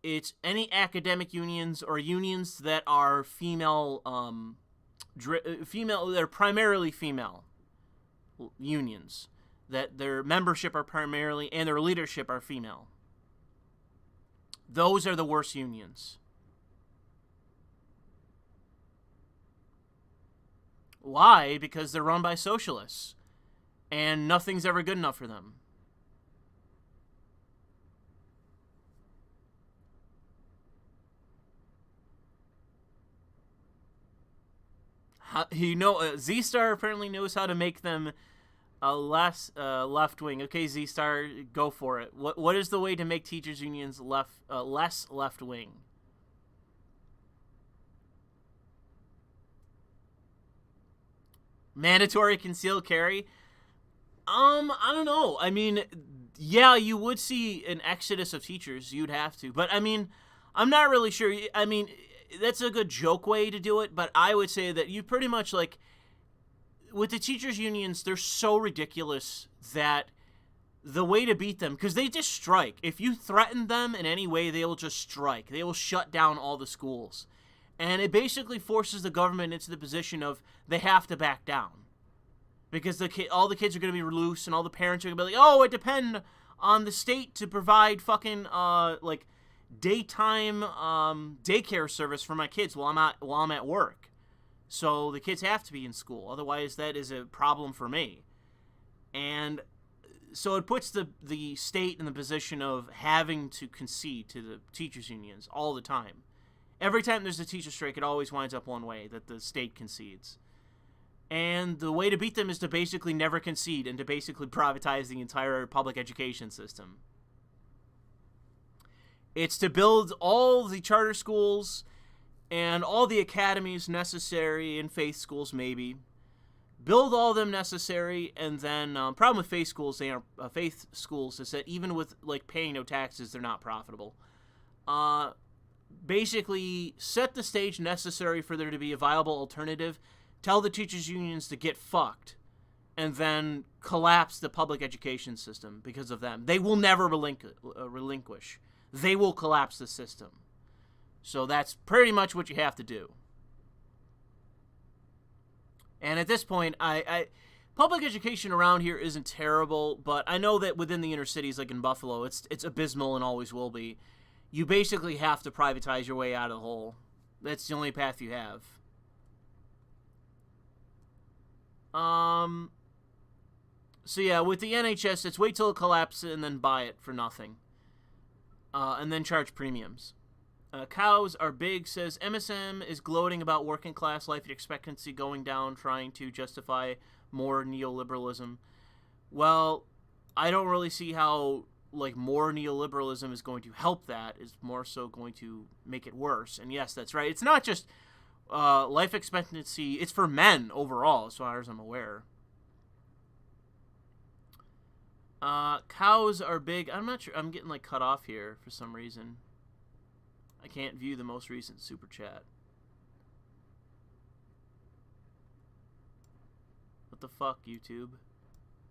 it's any academic unions or unions that are female, they're primarily female unions, that their membership are primarily, and their leadership are female. Those are the worst unions. Why? Because they're run by socialists, and nothing's ever good enough for them. Z-Star apparently knows how to make them less left-wing. Okay, Z-Star, go for it. What is the way to make teachers' unions less left-wing? Mandatory concealed carry? I don't know. I mean, yeah, you would see an exodus of teachers. You'd have to. But, I mean, I'm not really sure. I mean, that's a good joke way to do it, but I would say that you pretty much, like, with the teachers' unions, they're so ridiculous that the way to beat them, because they just strike. If you threaten them in any way, they will just strike. They will shut down all the schools. And it basically forces the government into the position of they have to back down. Because all the kids are going to be loose, and all the parents are going to be like, oh, I depend on the state to provide fucking, like, daytime daycare service for my kids while I'm at work. So the kids have to be in school. Otherwise, that is a problem for me. And so it puts the state in the position of having to concede to the teachers' unions all the time. Every time there's a teacher strike, it always winds up one way, that the state concedes. And the way to beat them is to basically never concede and to basically privatize the entire public education system. It's to build all the charter schools and all the academies necessary, and faith schools maybe. Build all of them necessary, and then problem with faith schools, faith schools is that even with like paying no taxes, they're not profitable. Basically, set the stage necessary for there to be a viable alternative. Tell the teachers' unions to get fucked, and then collapse the public education system because of them. They will never relinquish. They will collapse the system. So that's pretty much what you have to do. And at this point, public education around here isn't terrible, but I know that within the inner cities, like in Buffalo, it's abysmal and always will be. You basically have to privatize your way out of the hole. That's the only path you have. So yeah, with the NHS, it's wait till it collapses and then buy it for nothing. And then charge premiums. Cows are big, says MSM is gloating about working class life expectancy going down, trying to justify more neoliberalism. Well, I don't really see how like more neoliberalism is going to help that. It's more so going to make it worse. And yes, that's right. It's not just life expectancy. It's for men overall, as far as I'm aware. Cows are big. I'm not sure. I'm getting like cut off here for some reason. I can't view the most recent super chat. What the fuck, YouTube?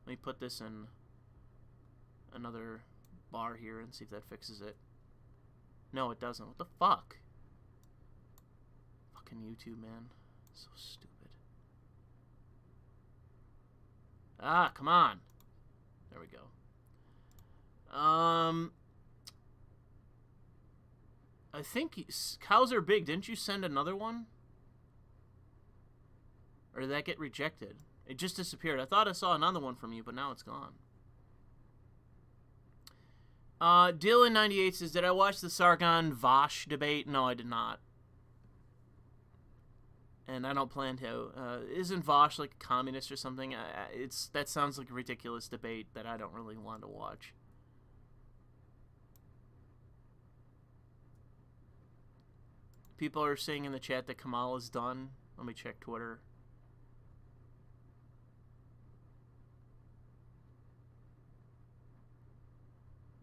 Let me put this in another bar here and see if that fixes it. No, it doesn't. What the fuck? Fucking YouTube, man. So stupid. Ah, come on. There we go. I think cows are big. Didn't you send another one? Or did that get rejected? It just disappeared. I thought I saw another one from you, but now it's gone. Dylan98 says, did I watch the Sargon-Vosh debate? No, I did not. And I don't plan to. Isn't Vosh like a communist or something? That sounds like a ridiculous debate that I don't really want to watch. People are saying in the chat that Kamala's done. Let me check Twitter.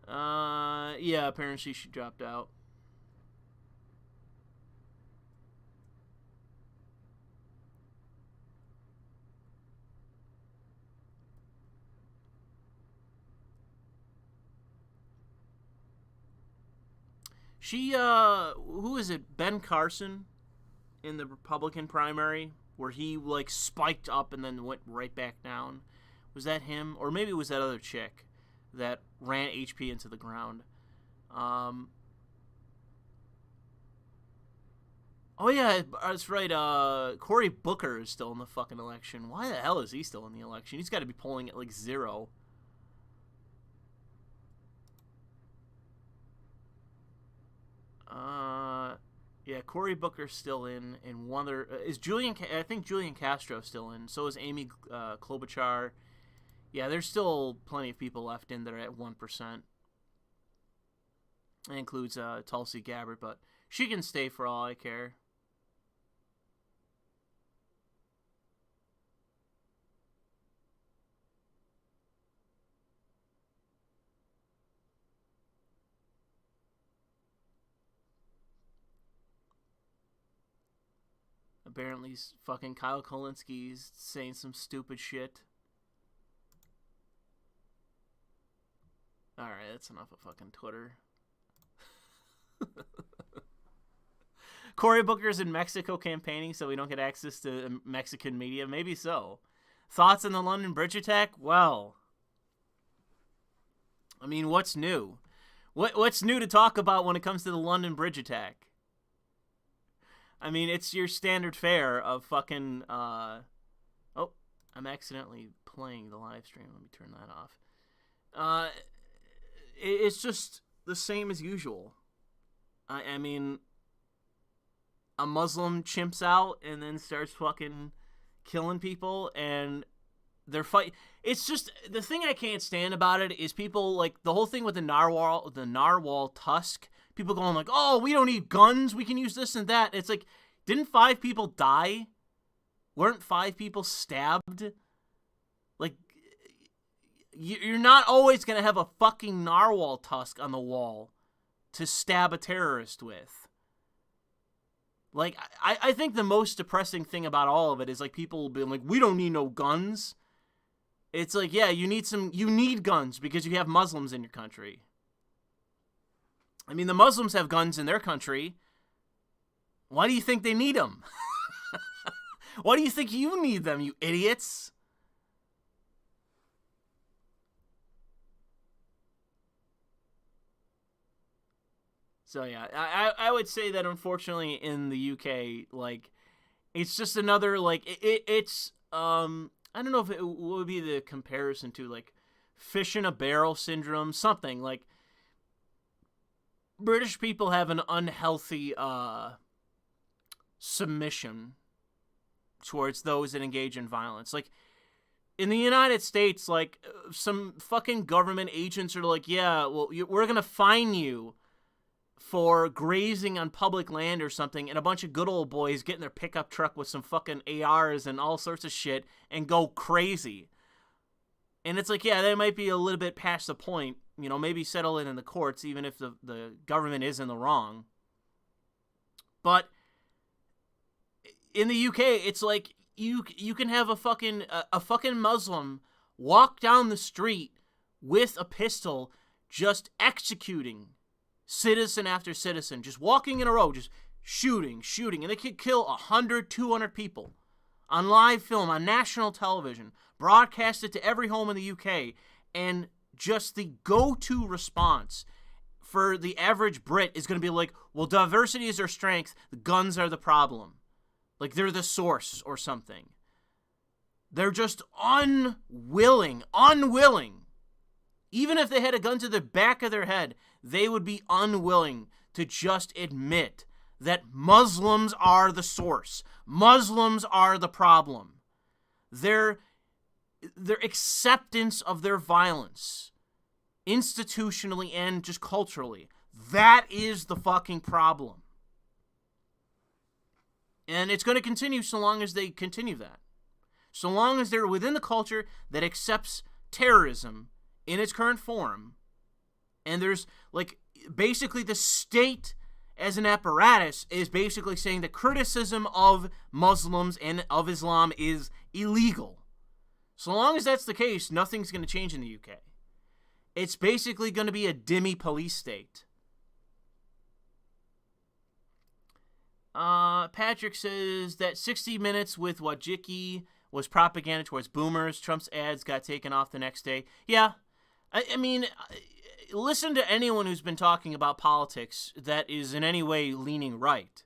Yeah, apparently she dropped out. She, who is it? Ben Carson in the Republican primary, where he, like, spiked up and then went right back down. Was that him? Or maybe it was that other chick that ran HP into the ground. Oh, yeah, that's right. Cory Booker is still in the fucking election. Why the hell is he still in the election? He's got to be polling at, like, 0. Yeah, Cory Booker's still in, and one other is Julian. I think Julian Castro's still in. So is Amy Klobuchar. Yeah, there's still plenty of people left in there at 1%. That includes Tulsi Gabbard, but she can stay for all I care. Apparently, fucking Kyle Kulinski's saying some stupid shit. Alright, that's enough of fucking Twitter. Cory Booker's in Mexico campaigning so we don't get access to Mexican media. Maybe so. Thoughts on the London Bridge attack? Well, I mean, what's new? What's new to talk about when it comes to the London Bridge attack? I mean, it's your standard fare of fucking, oh, I'm accidentally playing the live stream. Let me turn that off. It's just the same as usual. I mean, a Muslim chimps out and then starts fucking killing people, and they're fighting. It's just, the thing I can't stand about it is people, like, the whole thing with the narwhal tusk, people going like, oh, we don't need guns, we can use this and that. It's like, didn't 5 people die? Weren't 5 people stabbed? Like, you're not always going to have a fucking narwhal tusk on the wall to stab a terrorist with. Like, I think the most depressing thing about all of it is, like, people being like, we don't need no guns. It's like, yeah, you need guns because you have Muslims in your country. I mean, the Muslims have guns in their country. Why do you think they need them? Why do you think you need them, you idiots? So, yeah, I would say that, unfortunately, in the UK, like, it's just another, like, it's, I don't know if it would be the comparison to, like, fish in a barrel syndrome, something, like, British people have an unhealthy, submission towards those that engage in violence. Like, in the United States, like, some fucking government agents are like, yeah, well, we're gonna fine you for grazing on public land or something, and a bunch of good old boys get in their pickup truck with some fucking ARs and all sorts of shit and go crazy. And it's like, yeah, they might be a little bit past the point, you know, maybe settle it in the courts, even if the government is in the wrong. But in the UK, it's like, you can have a fucking Muslim walk down the street with a pistol, just executing citizen after citizen, just walking in a row, just shooting, and they could kill 100, 200 people on live film, on national television, broadcast it to every home in the UK, and just the go-to response for the average Brit is going to be like, well, diversity is our strength, the guns are the problem. Like, they're the source or something. They're just unwilling Even if they had a gun to the back of their head, they would be unwilling to just admit that Muslims are the source. Muslims are the problem. Their acceptance of their violence, institutionally and just culturally, that is the fucking problem. And it's going to continue so long as they continue that. So long as they're within the culture that accepts terrorism in its current form, and there's, like, basically the state as an apparatus is basically saying that criticism of Muslims and of Islam is illegal. So long as that's the case, nothing's going to change in the UK. It's basically going to be a dhimmi police state. Patrick says that 60 Minutes with Wajcicki was propaganda towards boomers. Trump's ads got taken off the next day. Yeah, I mean, listen to anyone who's been talking about politics that is in any way leaning right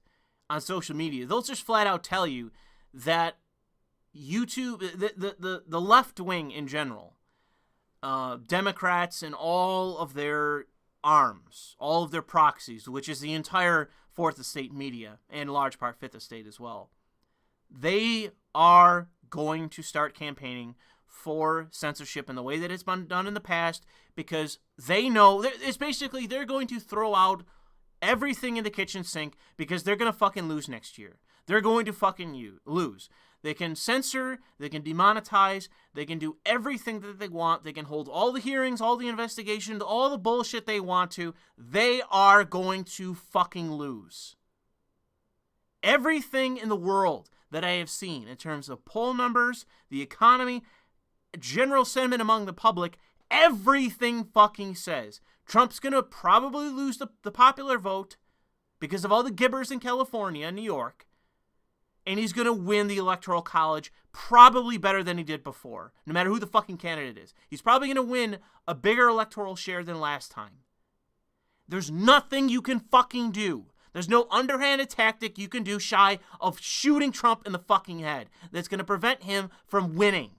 on social media. They'll just flat out tell you that YouTube, the left wing in general, Democrats and all of their arms, all of their proxies, which is the entire Fourth Estate media and large part Fifth Estate as well, they are going to start campaigning for censorship in the way that it's been done in the past, because they know it's basically they're going to throw out everything in the kitchen sink because they're going to fucking lose next year. They're going to fucking lose. They can censor, they can demonetize, they can do everything that they want, they can hold all the hearings, all the investigations, all the bullshit they want to. They are going to fucking lose. Everything in the world that I have seen in terms of poll numbers, the economy, general sentiment among the public, everything fucking says Trump's going to probably lose the popular vote because of all the gibbers in California and New York. And he's going to win the Electoral College probably better than he did before, no matter who the fucking candidate is. He's probably going to win a bigger electoral share than last time. There's nothing you can fucking do. There's no underhanded tactic you can do shy of shooting Trump in the fucking head that's going to prevent him from winning.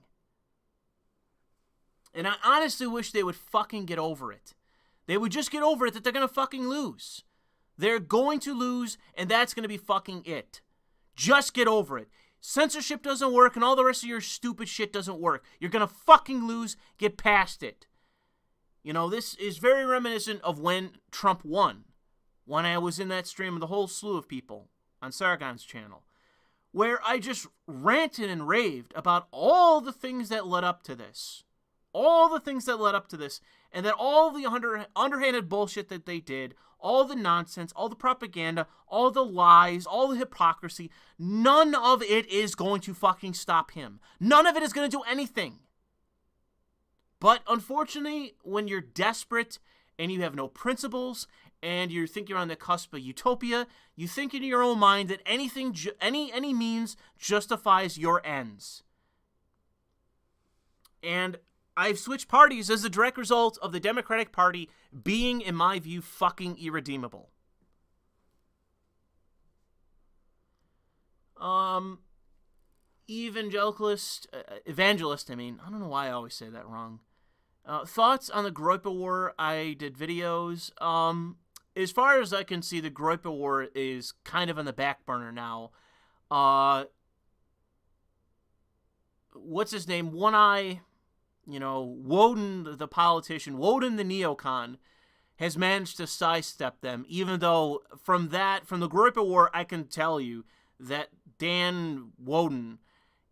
And I honestly wish they would fucking get over it. They would just get over it that they're going to fucking lose. They're going to lose, and that's going to be fucking it. Just get over it. Censorship doesn't work, and all the rest of your stupid shit doesn't work. You're going to fucking lose. Get past it. You know, this is very reminiscent of when Trump won. When I was in that stream with a whole slew of people on Sargon's channel, where I just ranted and raved about all the things that led up to this. All the things that led up to this, and that all the underhanded bullshit that they did, all the nonsense, all the propaganda, all the lies, all the hypocrisy, none of it is going to fucking stop him. None of it is going to do anything. But unfortunately, when you're desperate and you have no principles and you think you're on the cusp of utopia, you think in your own mind that anything, any means justifies your ends. And I've switched parties as a direct result of the Democratic Party being, in my view, fucking irredeemable. Evangelist, I mean. I don't know why I always say that wrong. Thoughts on the Groipa War? I did videos. As far as I can see, the Groipa War is kind of on the back burner now. What's his name? One Eye, Woden, the politician, Woden the neocon, has managed to sidestep them, even though from the Groipa War, I can tell you that Dan Woden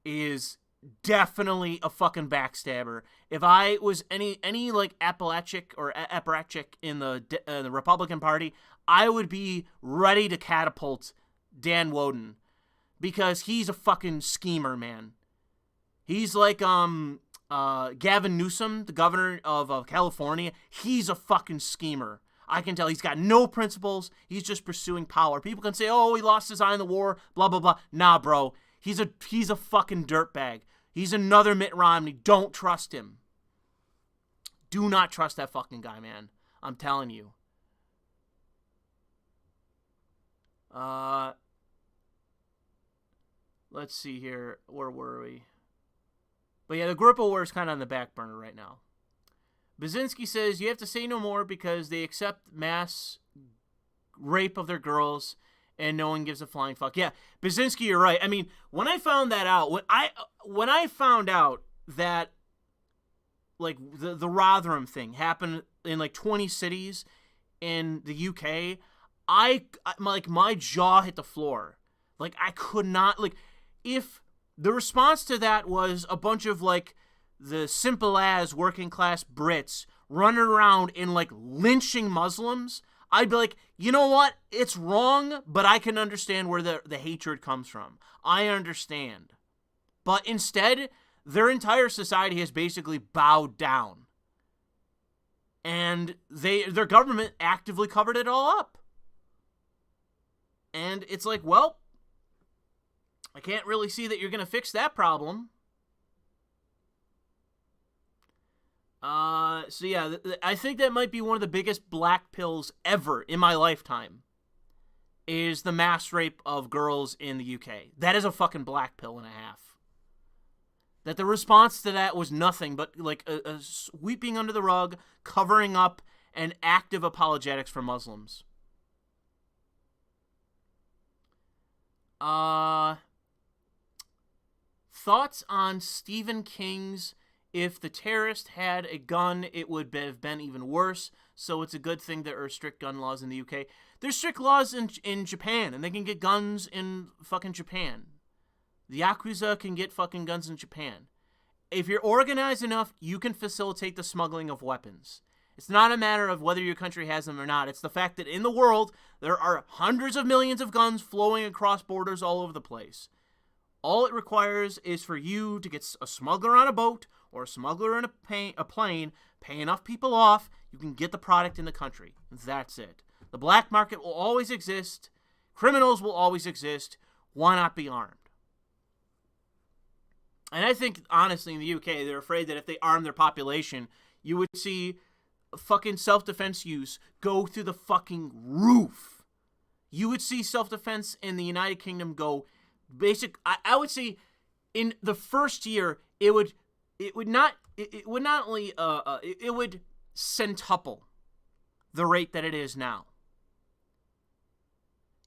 is definitely a fucking backstabber. If I was any like apparatchik in the Republican Party, I would be ready to catapult Dan Woden, because he's a fucking schemer, man. He's like Gavin Newsom, the governor of California. He's a fucking schemer. I can tell he's got no principles. He's just pursuing power. People can say, oh, he lost his eye in the war, blah, blah, blah. Nah, bro. He's a fucking dirtbag. He's another Mitt Romney. Don't trust him. Do not trust that fucking guy, man. I'm telling you. Let's see here. Where were we? But yeah, the Groipa War is kind of on the back burner right now. Baczynski says you have to say no more because they accept mass rape of their girls and no one gives a flying fuck. Yeah, Baczynski, you're right. I mean, when I found that out, when I found out that like the Rotherham thing happened in like 20 cities in the UK, my jaw hit the floor. Like I could not, like, if the response to that was a bunch of like the simple as working class Brits running around and like lynching Muslims, I'd be like, you know what? It's wrong, but I can understand where the hatred comes from. I understand. But instead, their entire society has basically bowed down. And their government actively covered it all up. And it's like, well, I can't really see that you're going to fix that problem. So yeah, I think that might be one of the biggest black pills ever in my lifetime, is the mass rape of girls in the UK. That is a fucking black pill and a half. That the response to that was nothing but like a sweeping under the rug, covering up, and active apologetics for Muslims. Thoughts on Stephen King's "If the terrorist had a gun, it would have been even worse, so it's a good thing there are strict gun laws in the UK." There's strict laws in Japan, and they can get guns in fucking Japan. The Yakuza can get fucking guns in Japan. If you're organized enough, you can facilitate the smuggling of weapons. It's not a matter of whether your country has them or not. It's the fact that in the world, there are hundreds of millions of guns flowing across borders all over the place. All it requires is for you to get a smuggler on a boat or a smuggler in a plane, pay enough people off, you can get the product in the country. That's it. The black market will always exist. Criminals will always exist. Why not be armed? And I think, honestly, in the UK, they're afraid that if they arm their population, you would see fucking self-defense use go through the fucking roof. You would see self-defense in the United Kingdom go basic. I would say in the first year, it would centuple the rate that it is now.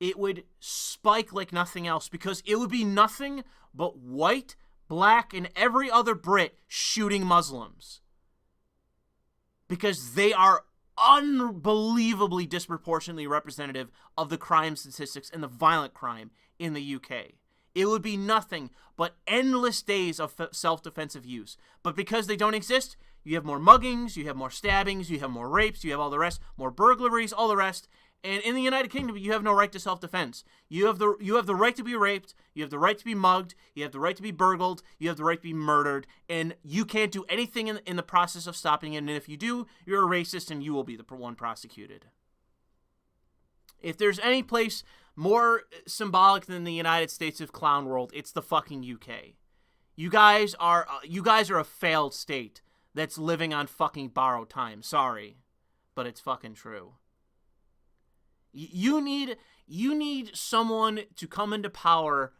It would spike like nothing else because it would be nothing but white, black, and every other Brit shooting Muslims. Because they are unbelievably disproportionately representative of the crime statistics and the violent crime in the UK. It would be nothing but endless days of self-defensive use. But because they don't exist, you have more muggings, you have more stabbings, you have more rapes, you have all the rest, more burglaries, all the rest. And in the United Kingdom, you have no right to self-defense. You have the right to be raped, you have the right to be mugged, you have the right to be burgled, you have the right to be murdered, and you can't do anything in the process of stopping it. And if you do, you're a racist and you will be the one prosecuted. If there's any place more symbolic than the United States of Clown World, it's the fucking UK. You guys are a failed state that's living on fucking borrowed time. Sorry, but it's fucking true. You need someone to come into power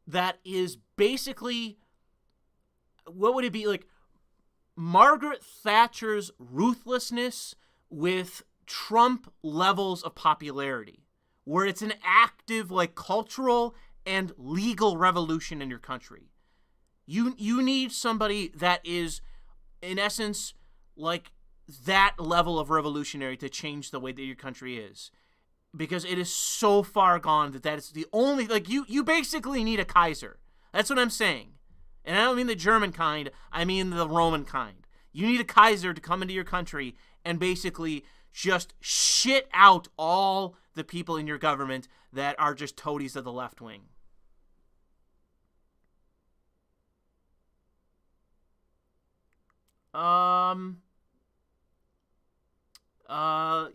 that is basically, what would it be, like Margaret Thatcher's ruthlessness with Trump levels of popularity, where it's an active, like, cultural and legal revolution in your country. You need somebody that is, in essence, like that level of revolutionary to change the way that your country is. Because it is so far gone that is the only, like, you basically need a Kaiser. That's what I'm saying. And I don't mean the German kind, I mean the Roman kind. You need a Kaiser to come into your country and basically just shit out all the people in your government that are just toadies of the left wing.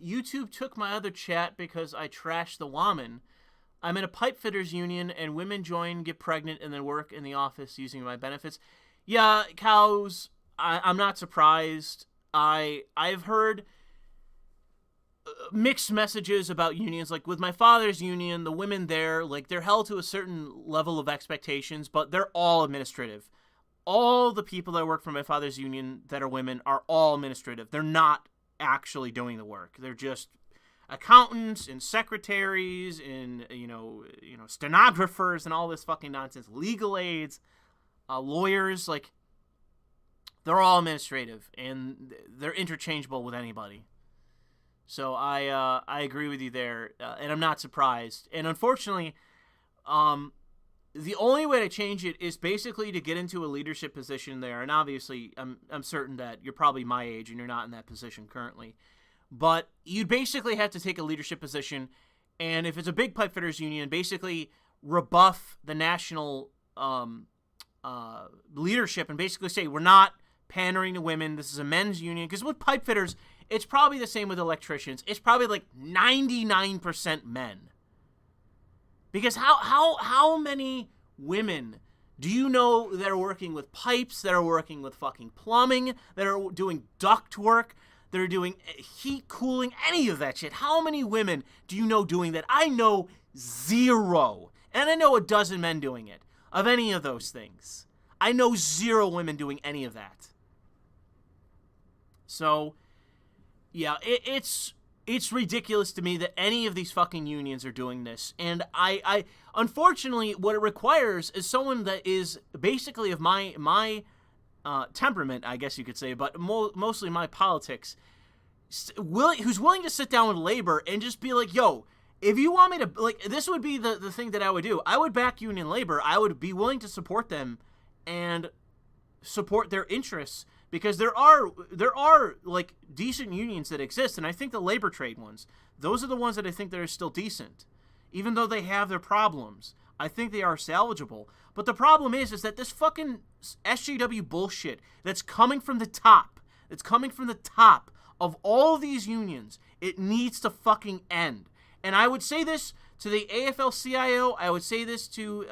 YouTube took my other chat because I trashed the woman. I'm in a pipe fitters union and women join, get pregnant, and then work in the office using my benefits. Yeah, cows, I'm not surprised. I've heard mixed messages about unions. Like with my father's union, the women there, like, they're held to a certain level of expectations, but they're all administrative. all the people that work for my father's union that are women are all administrative. They're not actually doing the work. They're just accountants and secretaries and stenographers and all this fucking nonsense. Legal aides, lawyers, like they're all administrative and they're interchangeable with anybody. So I agree with you there, and I'm not surprised. And unfortunately, the only way to change it is basically to get into a leadership position there. And obviously, I'm certain that you're probably my age and you're not in that position currently. But you'd basically have to take a leadership position, and if it's a big pipefitters union, basically rebuff the national leadership and basically say, we're not pandering to women. This is a men's union. Because with pipefitters, it's probably the same with electricians. It's probably like 99% men. Because how many women do you know that are working with pipes, that are working with fucking plumbing, that are doing duct work, that are doing heat cooling, any of that shit? How many women do you know doing that? I know 0. And I know a dozen men doing it, of any of those things. I know 0 women doing any of that. So, yeah, it's ridiculous to me that any of these fucking unions are doing this. And I unfortunately, what it requires is someone that is basically of my temperament, I guess you could say, but mostly my politics, who's willing to sit down with labor and just be like, yo, if you want me to, like, this would be the thing that I would do. I would back union labor. I would be willing to support them and support their interests. Because there are like decent unions that exist, and I think the labor trade ones, those are the ones that I think that are still decent. Even though they have their problems, I think they are salvageable. But the problem is that this fucking SJW bullshit that's coming from the top, of all these unions, it needs to fucking end. And I would say this to the AFL-CIO, I would say this to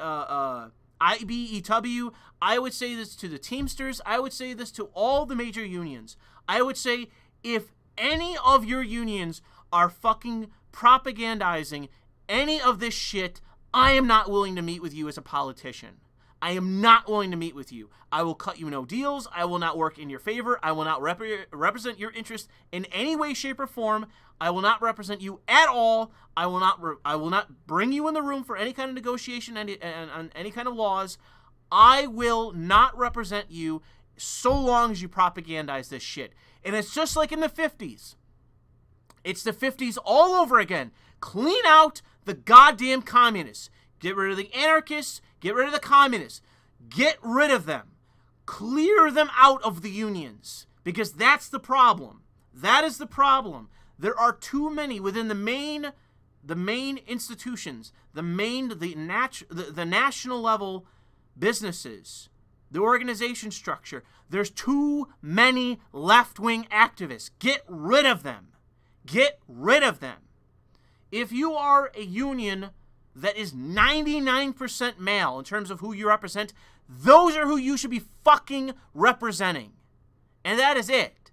IBEW, I would say this to the Teamsters, I would say this to all the major unions. I would say, if any of your unions are fucking propagandizing any of this shit, I am not willing to meet with you as a politician. I am not willing to meet with you. I will cut you no deals. I will not work in your favor. I will not represent your interest in any way, shape, or form. I will not represent you at all. I will not bring you in the room for any kind of negotiation and any kind of laws. I will not represent you so long as you propagandize this shit. And it's just like in the 50s. It's the 50s all over again. Clean out the goddamn communists. Get rid of the anarchists. Get rid of the communists. Get rid of them. Clear them out of the unions. Because that's the problem. That is the problem. There are too many within the main institutions, the national level businesses, the organization structure. There's too many left-wing activists. Get rid of them. Get rid of them. If you are a union that is 99% male in terms of who you represent, those are who you should be fucking representing. And that is it.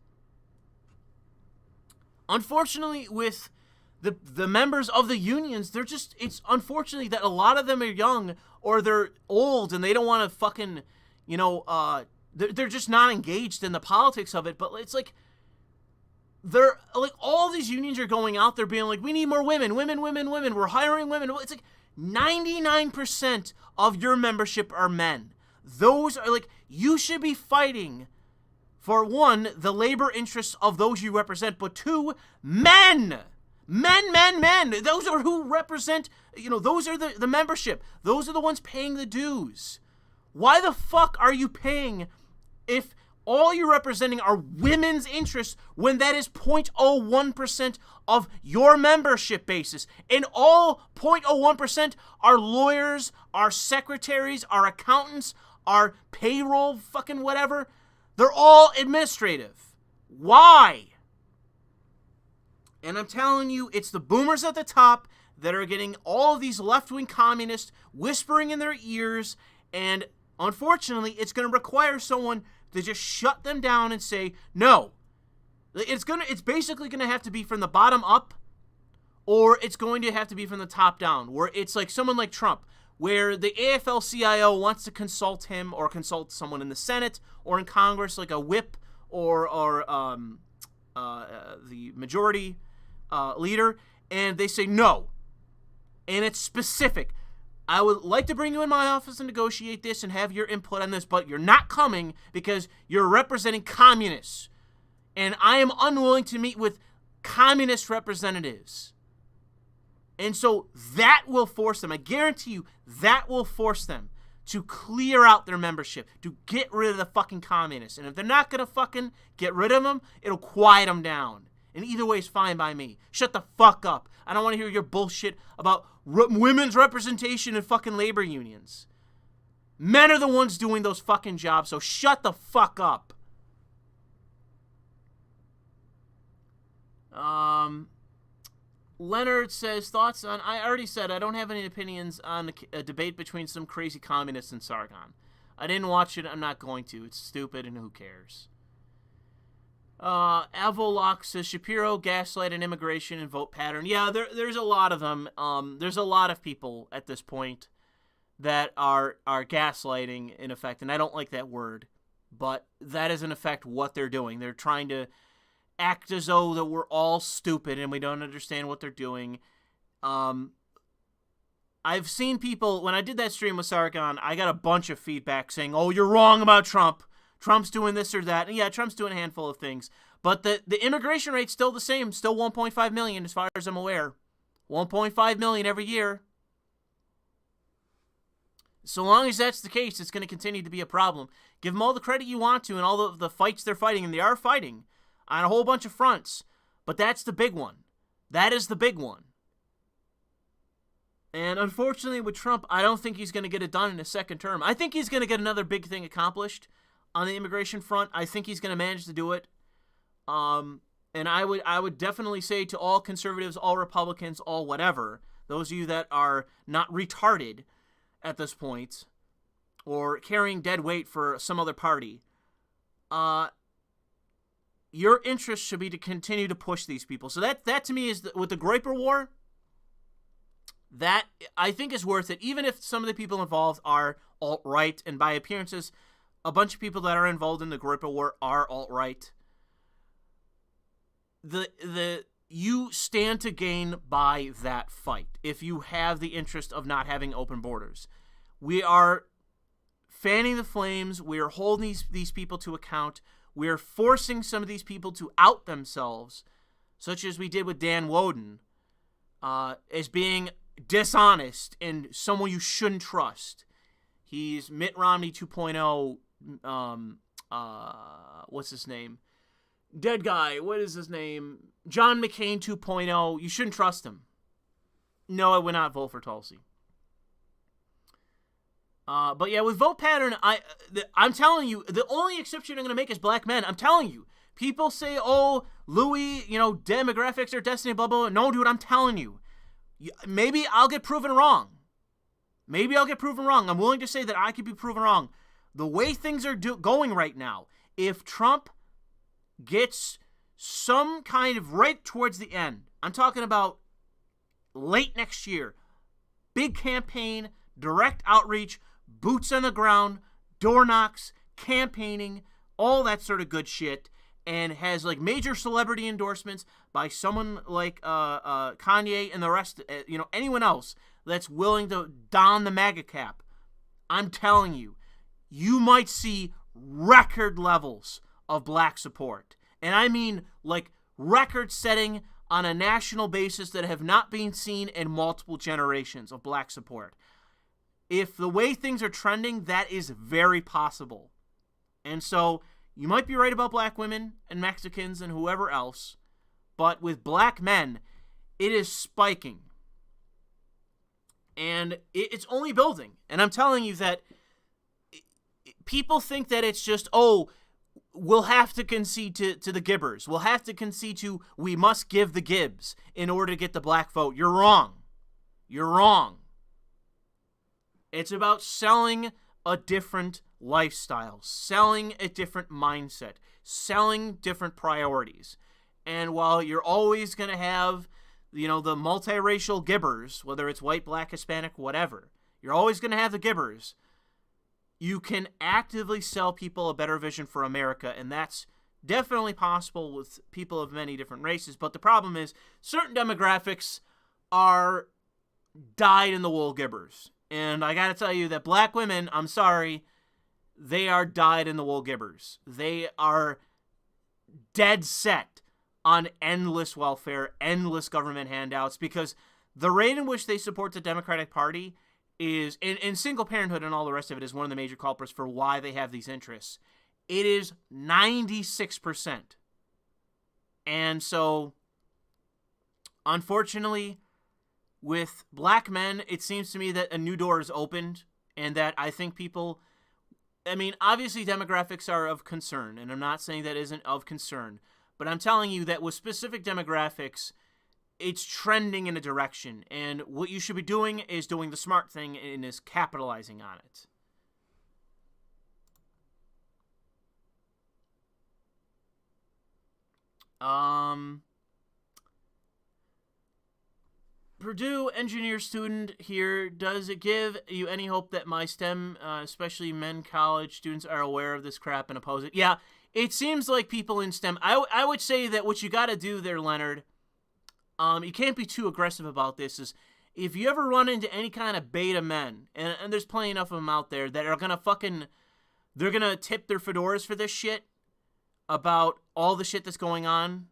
Unfortunately, with the members of the unions, it's unfortunately that a lot of them are young or they're old and they don't want to fucking, they're just not engaged in the politics of it. But it's like, they're like, all these unions are going out there being like, we need more women, we're hiring women. It's like 99% of your membership are men. Those are like, you should be fighting for, one, the labor interests of those you represent, but two, men. Men. Those are who represent, those are the membership. Those are the ones paying the dues. Why the fuck are you paying if all you're representing are women's interests when that is 0.01% of your membership basis? And all 0.01% are lawyers, are secretaries, are accountants, are payroll, fucking whatever. They're all administrative. Why? And I'm telling you, it's the boomers at the top that are getting all of these left-wing communists whispering in their ears, and unfortunately, it's going to require someone to just shut them down and say, no. It's basically going to have to be from the bottom up, or it's going to have to be from the top down, where it's like someone like Trump. where the AFL-CIO wants to consult him or consult someone in the Senate or in Congress, like a whip or the majority leader, and they say no. And it's specific. I would like to bring you in my office and negotiate this and have your input on this, but you're not coming because you're representing communists. And I am unwilling to meet with communist representatives. And so that will force them, I guarantee you, that will force them to clear out their membership, to get rid of the fucking communists. And if they're not going to fucking get rid of them, it'll quiet them down. And either way is fine by me. Shut the fuck up. I don't want to hear your bullshit about women's representation in fucking labor unions. Men are the ones doing those fucking jobs, so shut the fuck up. Leonard says, thoughts on... I already said I don't have any opinions on a debate between some crazy communists and Sargon. I didn't watch it. I'm not going to. It's stupid and who cares? Avolock says, Shapiro, gaslight, and immigration and vote pattern. Yeah, there's a lot of them. There's a lot of people at this point that are gaslighting, in effect. And I don't like that word. But that is, in effect, what they're doing. They're trying to act as though that we're all stupid and we don't understand what they're doing. I've seen people, when I did that stream with Sargon, I got a bunch of feedback saying, oh, you're wrong about Trump. Trump's doing this or that. And yeah, Trump's doing a handful of things. But the immigration rate's still the same, still 1.5 million as far as I'm aware. 1.5 million every year. So long as that's the case, it's going to continue to be a problem. Give them all the credit you want to and all the fights they're fighting, and they are fighting on a whole bunch of fronts. But that's the big one. That is the big one. And unfortunately with Trump, I don't think he's going to get it done in his second term. I think he's going to get another big thing accomplished on the immigration front. I think he's going to manage to do it. And I would definitely say to all conservatives, all Republicans, all whatever, those of you that are not retarded at this point or carrying dead weight for some other party, your interest should be to continue to push these people. So that to me is, with the Groyper War, that I think is worth it, even if some of the people involved are alt-right, and by appearances, a bunch of people that are involved in the Groyper War are alt-right. You stand to gain by that fight if you have the interest of not having open borders. We are fanning the flames. We are holding these people to account. We are forcing some of these people to out themselves, such as we did with Dan Woden, as being dishonest and someone you shouldn't trust. He's Mitt Romney 2.0. What's his name? Dead guy. What is his name? John McCain 2.0. You shouldn't trust him. No, I would not vote for Tulsi. But yeah, with vote pattern, I'm telling you, the only exception I'm going to make is black men. I'm telling you. People say, oh, Louis, demographics are destiny, blah, blah, blah. No, dude, I'm telling you. Maybe I'll get proven wrong. I'm willing to say that I could be proven wrong. The way things are going right now, if Trump gets some kind of right towards the end, I'm talking about late next year, big campaign, direct outreach, boots on the ground, door knocks, campaigning, all that sort of good shit, and has like major celebrity endorsements by someone like Kanye and the rest, anyone else that's willing to don the MAGA cap, I'm telling you, you might see record levels of black support. And I mean like record-setting on a national basis that have not been seen in multiple generations of black support. If the way things are trending, that is very possible. And so you might be right about black women and Mexicans and whoever else, but with black men, it is spiking. And it's only building. And I'm telling you that people think that it's just, oh, we'll have to concede to the Gibbers. We'll have to concede to, we must give the Gibbs in order to get the black vote. You're wrong. You're wrong. It's about selling a different lifestyle, selling a different mindset, selling different priorities. And while you're always going to have, the multiracial Gibbers, whether it's white, black, Hispanic, whatever, You're always going to have the gibbers. You can actively sell people a better vision for America, and that's definitely possible with people of many different races. But the problem is certain demographics are dyed-in-the-wool gibbers. And I got to tell you that black women, I'm sorry, they are dyed-in-the-wool gibbers. They are dead set on endless welfare, endless government handouts, because the rate in which they support the Democratic Party is, in single parenthood and all the rest of it, is one of the major culprits for why they have these interests. It is 96%. And so, unfortunately, with black men, it seems to me that a new door is opened, and that I think people, I mean, obviously demographics are of concern, and I'm not saying that isn't of concern, but I'm telling you that with specific demographics, it's trending in a direction, and what you should be doing is doing the smart thing and is capitalizing on it. Purdue engineer student here, does it give you any hope that my STEM, especially men college students, are aware of this crap and oppose it? Yeah, it seems like people in STEM, I would say that what you got to do there, Leonard, you can't be too aggressive about this, is if you ever run into any kind of beta men, and there's plenty enough of them out there that are going to they're going to tip their fedoras for this shit about all the shit that's going on,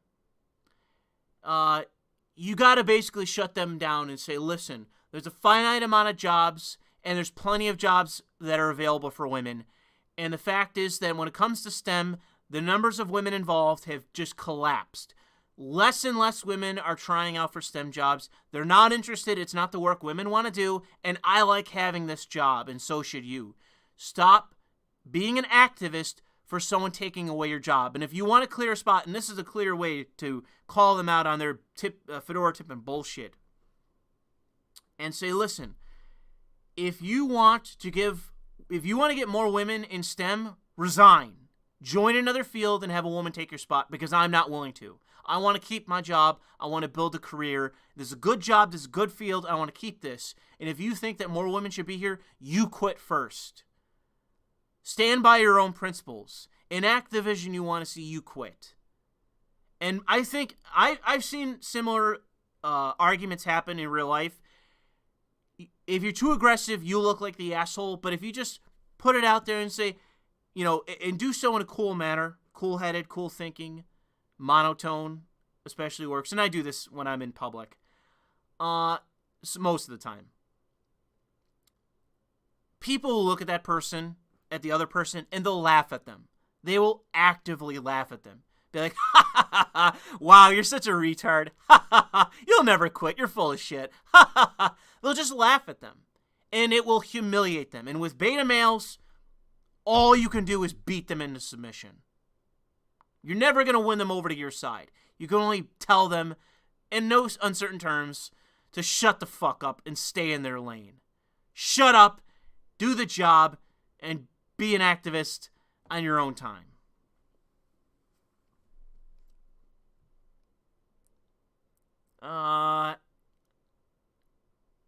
you got to basically shut them down and say, listen, there's a finite amount of jobs, and there's plenty of jobs that are available for women. And the fact is that when it comes to STEM, the numbers of women involved have just collapsed. Less and less women are trying out for STEM jobs. They're not interested. It's not the work women want to do, and I like having this job, and so should you. Stop being an activist for someone taking away your job. And if you want a clear spot, and this is a clear way to call them out on their fedora tip and bullshit, and say, listen, if you want to get more women in STEM, resign. Join another field and have a woman take your spot, because I'm not willing to. I want to keep my job. I want to build a career. This is a good job. This is a good field. I want to keep this. And if you think that more women should be here, you quit first. Stand by your own principles. Enact the vision you want to see, you quit. And I think I've seen similar arguments happen in real life. If you're too aggressive, you look like the asshole. But if you just put it out there and say, you know, and do so in a cool manner, cool-headed, cool thinking, monotone especially works. And I do this when I'm in public. Most of the time. People will look at that person, at the other person, and they'll laugh at them. They will actively laugh at them. Be like, ha ha ha ha, wow, you're such a retard. Ha ha ha, you'll never quit. You're full of shit. Ha ha ha. They'll just laugh at them. And it will humiliate them. And with beta males, all you can do is beat them into submission. You're never going to win them over to your side. You can only tell them, in no uncertain terms, to shut the fuck up and stay in their lane. Shut up, do the job, and be an activist on your own time.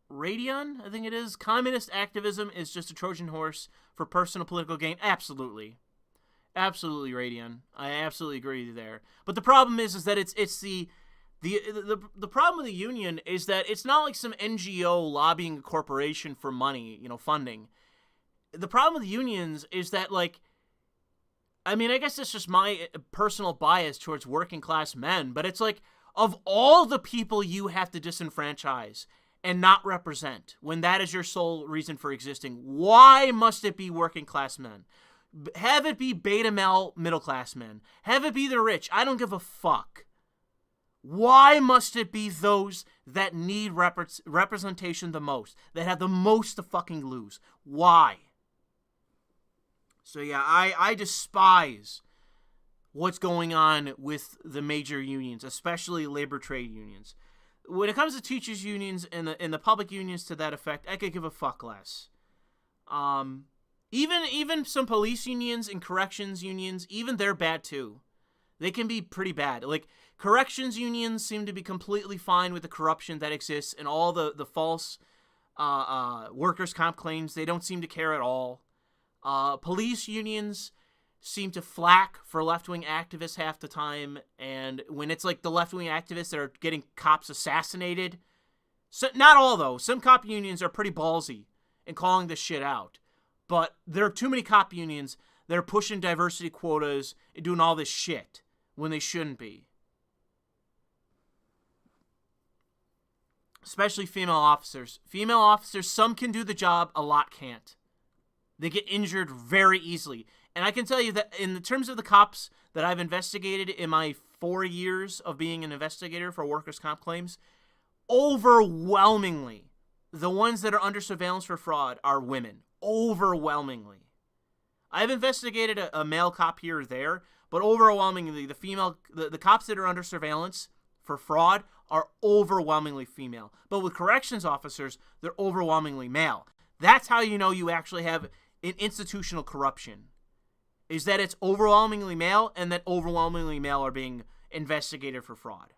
Radion, I think it is. Communist activism is just a Trojan horse for personal political gain. Absolutely. Absolutely, Radion. I absolutely agree with you there. But the problem is that it's the problem with the union is that it's not like some NGO lobbying a corporation for money, funding. The problem with the unions is that, I mean, I guess it's just my personal bias towards working class men, but it's like, of all the people you have to disenfranchise and not represent, when that is your sole reason for existing, why must it be working class men? Have it be beta male middle class men. Have it be the rich. I don't give a fuck. Why must it be those that need representation the most, that have the most to fucking lose? Why? So yeah, I despise what's going on with the major unions, especially labor trade unions. When it comes to teachers unions and the public unions to that effect, I could give a fuck less. Even some police unions and corrections unions, even they're bad too. They can be pretty bad. Corrections unions seem to be completely fine with the corruption that exists and all the false workers' comp claims. They don't seem to care at all. Police unions seem to flack for left-wing activists half the time, and when it's like the left-wing activists that are getting cops assassinated, so, not all though, some cop unions are pretty ballsy in calling this shit out, but there are too many cop unions that are pushing diversity quotas and doing all this shit when they shouldn't be. Especially female officers. Female officers, some can do the job, a lot can't. They get injured very easily. And I can tell you that in the terms of the cops that I've investigated in my 4 years of being an investigator for workers' comp claims, overwhelmingly, the ones that are under surveillance for fraud are women. Overwhelmingly. I've investigated a male cop here or there, but overwhelmingly, the cops that are under surveillance for fraud are overwhelmingly female. But with corrections officers, they're overwhelmingly male. That's how you know you actually have an institutional corruption. Is that it's overwhelmingly male, and that overwhelmingly male are being investigated for fraud.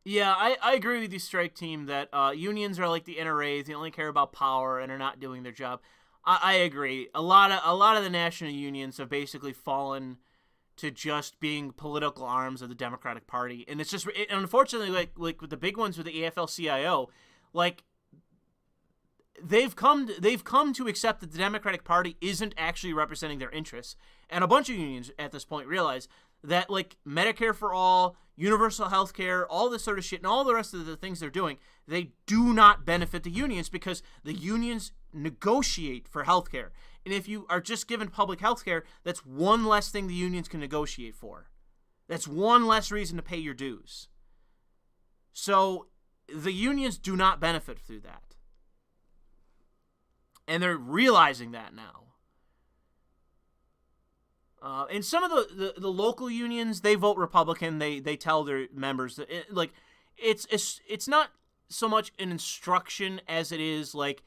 Yeah, I agree with you, Strike Team, that unions are like the NRAs. They only care about power and are not doing their job. I agree. A lot of the national unions have basically fallen to just being political arms of the Democratic Party, and it's just unfortunately like with the big ones with the AFL-CIO, like they've come to accept that the Democratic Party isn't actually representing their interests, and a bunch of unions at this point realize that like Medicare for all, universal health care, all this sort of shit, and all the rest of the things they're doing, they do not benefit the unions because the unions negotiate for health care. And if you are just given public health care, that's one less thing the unions can negotiate for. That's one less reason to pay your dues. So the unions do not benefit through that. And they're realizing that now. And some of the local unions, they vote Republican. They tell their members that it's not so much an instruction as it is like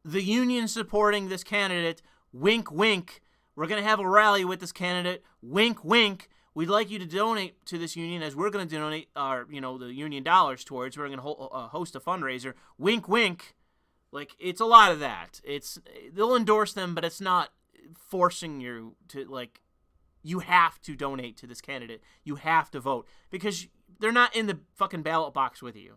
the union supporting this candidate. Wink, wink. We're gonna have a rally with this candidate. Wink, wink. We'd like you to donate to this union as we're gonna donate our the union dollars towards. We're gonna host a fundraiser. Wink, wink. Like it's a lot of that. They'll endorse them, but it's not forcing you to like you have to donate to this candidate. You have to vote because they're not in the fucking ballot box with you,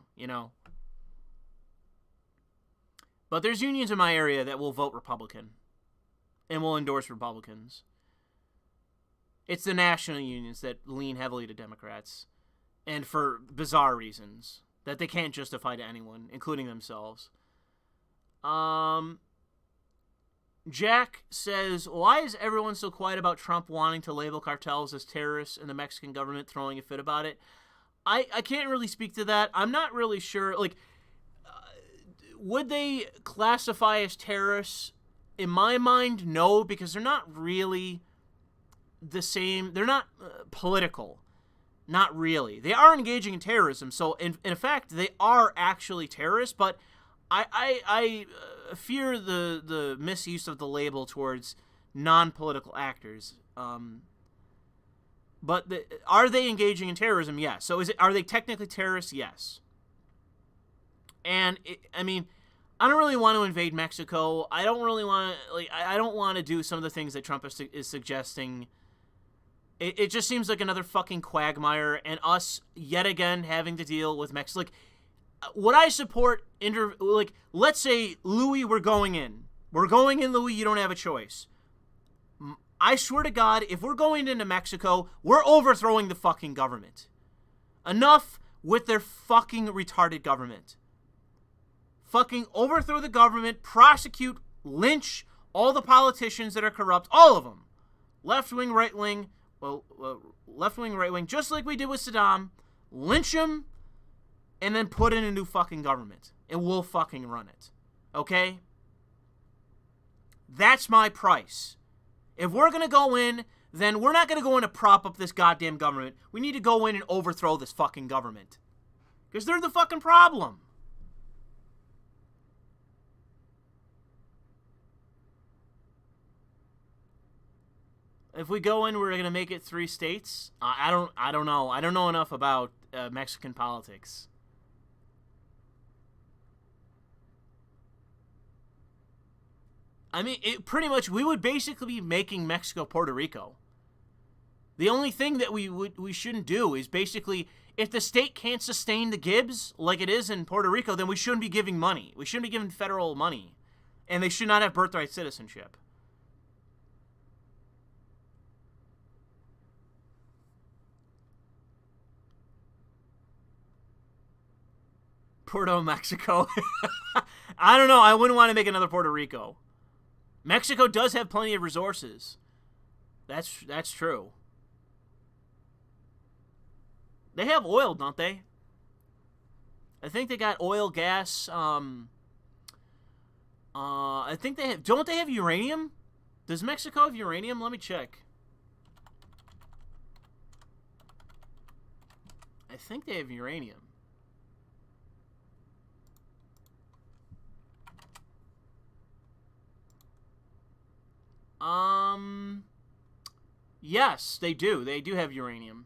But there's unions in my area that will vote Republican and will endorse Republicans. It's the national unions that lean heavily to Democrats and for bizarre reasons that they can't justify to anyone, including themselves. Jack says, why is everyone so quiet about Trump wanting to label cartels as terrorists and the Mexican government throwing a fit about it? I can't really speak to that. I'm not really sure. Like, would they classify as terrorists? In my mind, no, because they're not really the same. They're not political. Not really. They are engaging in terrorism. So, in effect, they are actually terrorists, but I fear the misuse of the label towards non-political actors. But are they engaging in terrorism? Yes. So are they technically terrorists? Yes. And I don't really want to invade Mexico. I don't really want to I don't want to do some of the things that Trump is suggesting. It just seems like another fucking quagmire, and us yet again having to deal with Mexico. Like, would I support let's say, Louis, we're going in, Louis, you don't have a choice. I swear to God, if we're going into Mexico, we're overthrowing the fucking government. Enough with their fucking retarded government. Fucking overthrow the government, prosecute, lynch all the politicians that are corrupt, all of them. Left-wing, right-wing, left-wing, right-wing, just like we did with Saddam. Lynch them, and then put in a new fucking government. And we'll fucking run it. Okay? That's my price. If we're going to go in, then we're not going to go in to prop up this goddamn government. We need to go in and overthrow this fucking government. Because they're the fucking problem. If we go in, we're gonna make it 3 states. I don't know. I don't know enough about Mexican politics. I mean, pretty much we would basically be making Mexico Puerto Rico. The only thing that we shouldn't do is basically, if the state can't sustain the Gibbs like it is in Puerto Rico, then we shouldn't be giving money. We shouldn't be giving federal money, and they should not have birthright citizenship. Puerto Mexico. I don't know. I wouldn't want to make another Puerto Rico. Mexico does have plenty of resources. That's true. They have oil, don't they? I think they got oil, gas. I think they have. Don't they have uranium? Does Mexico have uranium? Let me check. I think they have uranium. Yes, they do. They do have uranium.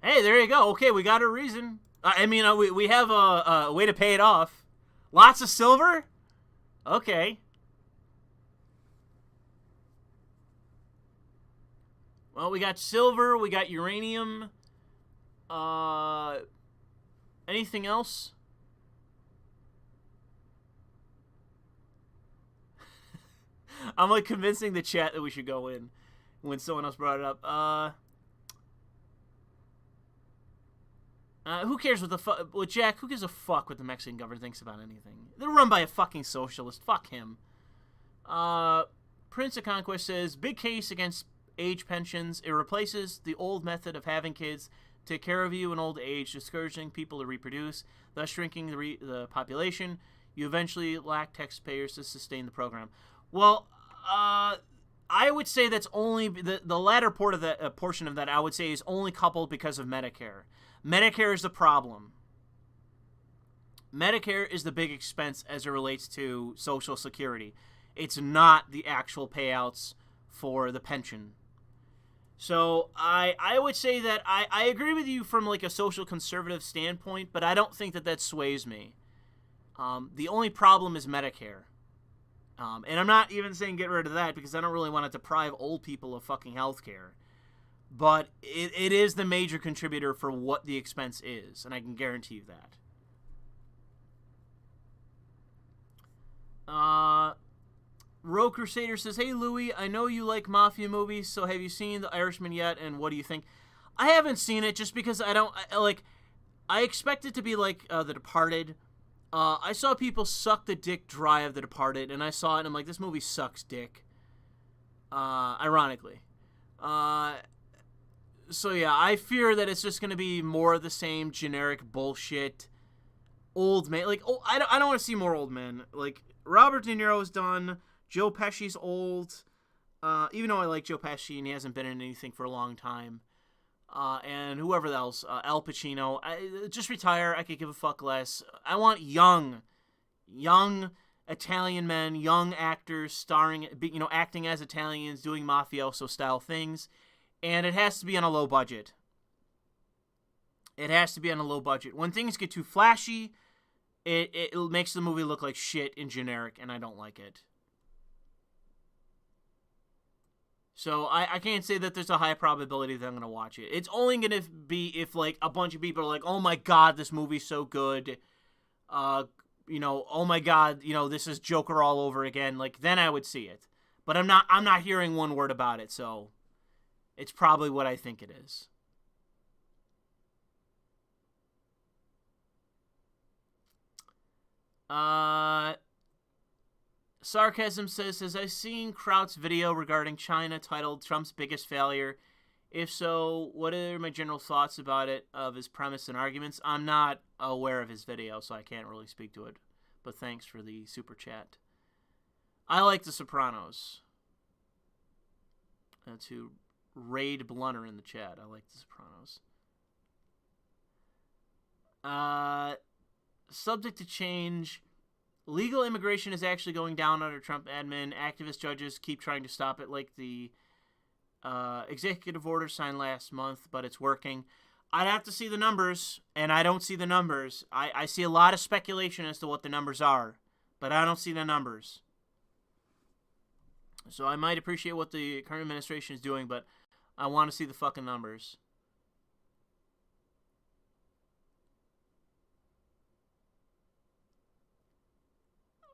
Hey, there you go. Okay, we got a reason. I mean, we have a way to pay it off. Lots of silver? Okay. Well, we got silver. We got uranium. Anything else? I'm like convincing the chat that we should go in when someone else brought it up. Who cares what the fuck? Well, Jack, who gives a fuck what the Mexican government thinks about anything? They're run by a fucking socialist. Fuck him. Prince of Conquest says, big case against age pensions. It replaces the old method of having kids take care of you in old age, discouraging people to reproduce, thus shrinking the population. You eventually lack taxpayers to sustain the program. Well, I would say that's only the latter portion of that. I would say is only coupled because of Medicare. Medicare is the problem. Medicare is the big expense as it relates to Social Security. It's not the actual payouts for the pension. So I would say that I agree with you from like a social conservative standpoint, but I don't think that sways me. The only problem is Medicare. And I'm not even saying get rid of that because I don't really want to deprive old people of fucking health care. But it is the major contributor for what the expense is, and I can guarantee you that. Roe Crusader says, hey, Louis, I know you like mafia movies, so have you seen The Irishman yet, and what do you think? I haven't seen it just because I expect it to be like The Departed. I saw people suck the dick dry of The Departed, and I saw it, and I'm like, this movie sucks dick. Ironically. So yeah, I fear that it's just going to be more of the same generic bullshit. Old man. Like, I don't want to see more old men. Like, Robert De Niro's done. Joe Pesci's old. Even though I like Joe Pesci and he hasn't been in anything for a long time. And whoever else. Al Pacino. Just retire. I could give a fuck less. I want young Italian men, young actors starring, acting as Italians, doing mafioso style things. And it has to be on a low budget. It has to be on a low budget. When things get too flashy, it makes the movie look like shit and generic, and I don't like it. So I can't say that there's a high probability that I'm going to watch it. It's only going to be if, like, a bunch of people are like, oh my god, this movie's so good. Oh my god, this is Joker all over again. Like, then I would see it. But I'm not hearing one word about it, so it's probably what I think it is. Sarcasm says, has I seen Kraut's video regarding China titled Trump's Biggest Failure? If so, what are my general thoughts about it, of his premise and arguments? I'm not aware of his video, so I can't really speak to it. But thanks for the super chat. I like The Sopranos. To Raid Blunter in the chat. I like The Sopranos. Subject to change. Legal immigration is actually going down under Trump admin. Activist judges keep trying to stop it, like the executive order signed last month, but it's working. I'd have to see the numbers, and I don't see the numbers. I see a lot of speculation as to what the numbers are, but I don't see the numbers. So I might appreciate what the current administration is doing, but I want to see the fucking numbers.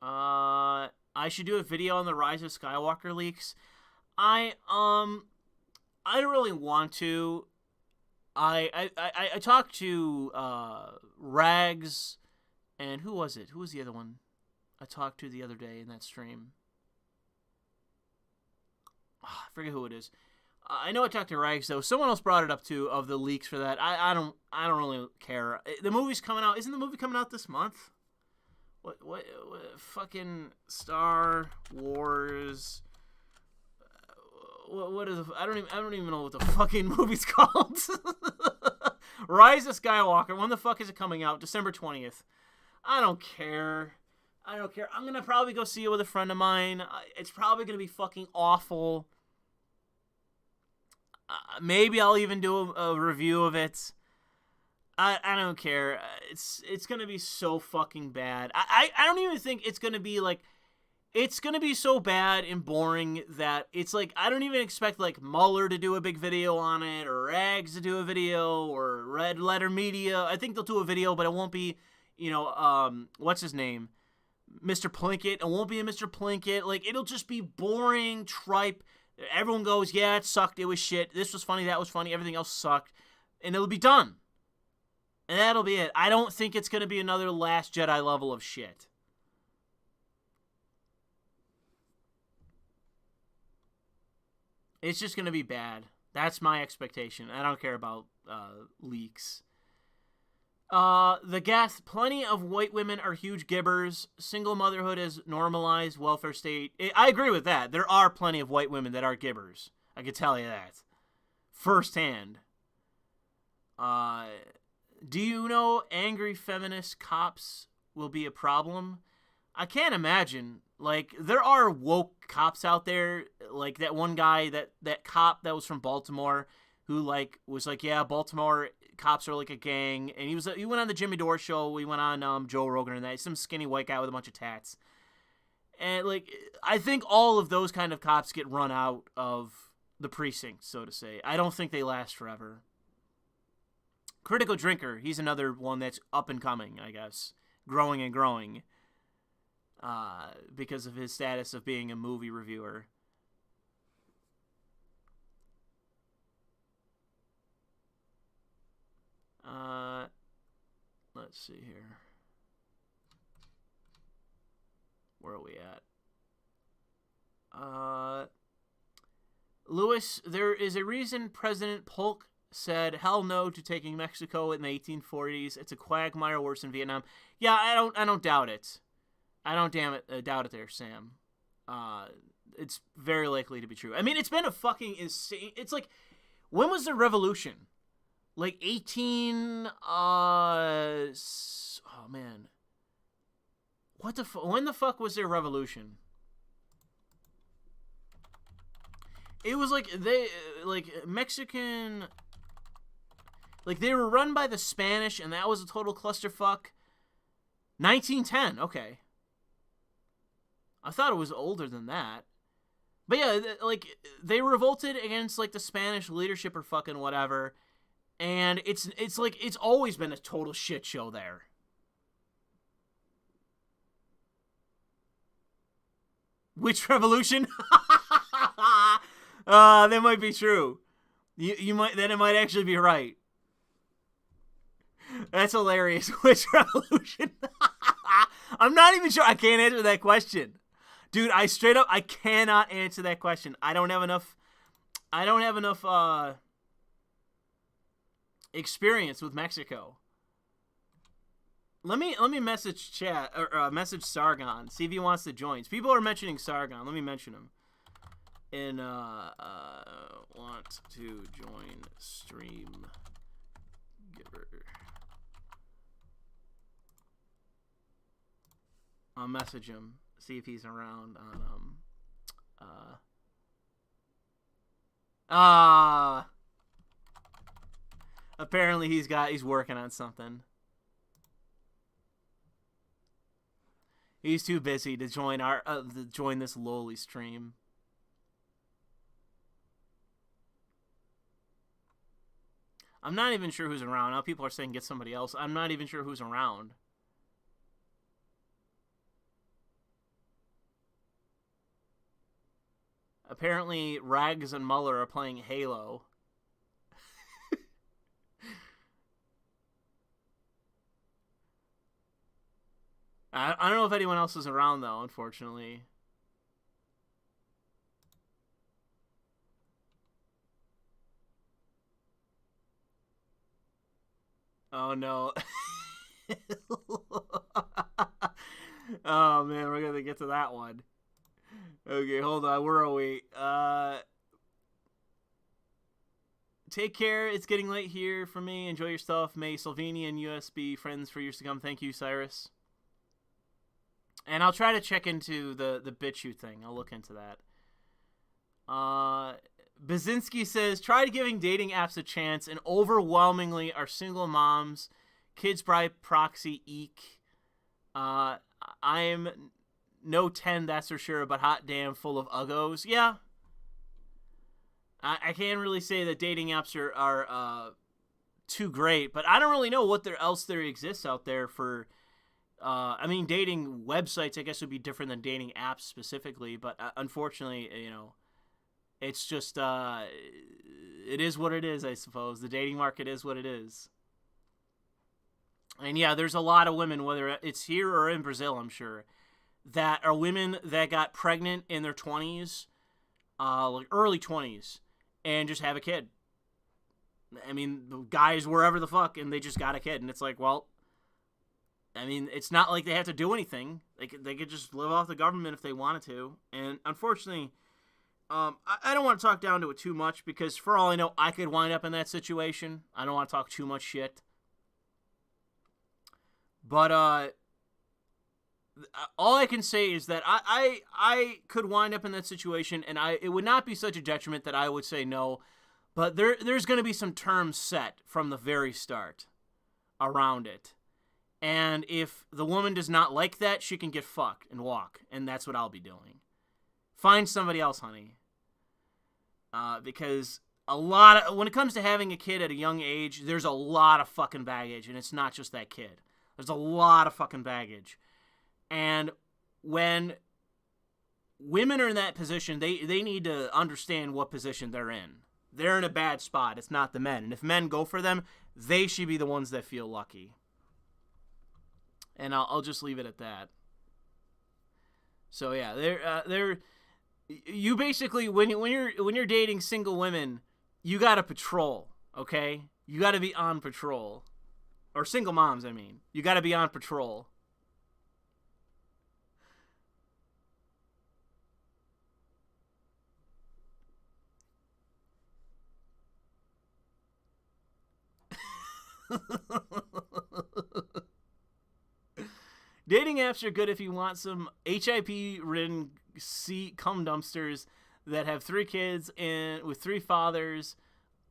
I should do a video on the Rise of Skywalker leaks. I don't really want to. I talked to Rags, and who was it? Who was the other one I talked to the other day in that stream? I forget who it is. I know I talked to Rags though. Someone else brought it up too, of the leaks for that. I don't really care. The movie's coming out. Isn't the movie coming out this month? What fucking Star Wars? What is? I don't even know what the fucking movie's called. Rise of Skywalker. When the fuck is it coming out? December 20th. I don't care. I'm gonna probably go see it with a friend of mine. It's probably gonna be fucking awful. Maybe I'll even do a review of it. I don't care. It's gonna be so fucking bad. I don't even think it's gonna be like. It's gonna be so bad and boring that it's like I don't even expect like Mueller to do a big video on it, or Rags to do a video, or Red Letter Media. I think they'll do a video, but it won't be, what's his name, Mr. Plinkett. It won't be a Mr. Plinkett. Like it'll just be boring tripe. Everyone goes, yeah, it sucked. It was shit. This was funny. That was funny. Everything else sucked, and it'll be done. And that'll be it. I don't think it's gonna be another Last Jedi level of shit. It's just going to be bad. That's my expectation. I don't care about leaks. The guest, plenty of white women are huge gibbers. Single motherhood is normalized. Welfare state. I agree with that. There are plenty of white women that are gibbers. I can tell you that. Firsthand. Do you know angry feminist cops will be a problem? I can't imagine. Like, there are woke cops out there, like that one guy, that cop that was from Baltimore, who, like, was like, yeah, Baltimore cops are like a gang, and he went on the Jimmy Dore show, he went on Joe Rogan and that, some skinny white guy with a bunch of tats, and, like, I think all of those kind of cops get run out of the precinct, so to say. I don't think they last forever. Critical Drinker, he's another one that's up and coming, I guess, growing and growing. Because of his status of being a movie reviewer. Let's see here. Where are we at? Louis, there is a reason President Polk said hell no to taking Mexico in the 1840s. It's a quagmire worse than Vietnam. Yeah, I don't doubt it. I don't doubt it there, Sam. It's very likely to be true. I mean, it's been a fucking insane... It's like, when was the revolution? Like 18... oh, man. When the fuck was their revolution? It was like, Mexican... Like, they were run by the Spanish, and that was a total clusterfuck. 1910, okay. I thought it was older than that. But yeah, like, they revolted against, like, the Spanish leadership or fucking whatever. And it's like, it's always been a total shit show there. Which revolution? That might be true. Then it might actually be right. That's hilarious. Which revolution? I'm not even sure. I can't answer that question. Dude, I cannot answer that question. I don't have enough experience with Mexico. Let me message chat or message Sargon, see if he wants to join. People are mentioning Sargon. Let me mention him. And want to join stream giver. I'll message him, see if he's around on apparently he's working on something. He's too busy to join join this lowly stream. I'm not even sure who's around. Now people are saying get somebody else. I'm not even sure who's around. Apparently, Rags and Muller are playing Halo. I don't know if anyone else is around, though, unfortunately. Oh, no. Oh, man, we're going to get to that one. Okay, hold on. Where are we? Take care. It's getting late here for me. Enjoy your stuff. May Slovenia and US be friends for years to come. Thank you, Cyrus. And I'll try to check into the BitChute thing. I'll look into that. Bazinski says, try giving dating apps a chance, and overwhelmingly are single moms. Kids by proxy, eek. I'm no 10, that's for sure, but hot damn full of uggos. Yeah. I can't really say that dating apps are too great, but I don't really know what else there exists out there for... I mean, dating websites, I guess, would be different than dating apps specifically, but unfortunately, you know, it's just, it is what it is, I suppose. The dating market is what it is. And yeah, there's a lot of women, whether it's here or in Brazil, I'm sure, that are women that got pregnant in their 20s, like early 20s, and just have a kid. I mean, the guys wherever the fuck, and they just got a kid, and it's like, well, I mean, it's not like they have to do anything. They could just live off the government if they wanted to. And unfortunately, I don't want to talk down to it too much because for all I know, I could wind up in that situation. I don't want to talk too much shit. But all I can say is that I could wind up in that situation, and it would not be such a detriment that I would say no. But there's going to be some terms set from the very start around it. And if the woman does not like that, she can get fucked and walk. And that's what I'll be doing. Find somebody else, honey. Because when it comes to having a kid at a young age, there's a lot of fucking baggage. And it's not just that kid. There's a lot of fucking baggage. And when women are in that position, they need to understand what position they're in. They're in a bad spot. It's not the men. And if men go for them, they should be the ones that feel lucky. And I'll just leave it at that. So yeah, you basically when you're dating single women, you gotta patrol, okay? You gotta be on patrol, or single moms. I mean, you gotta be on patrol. Dating apps are good if you want some HIP-ridden cum dumpsters that have 3 kids with 3 fathers,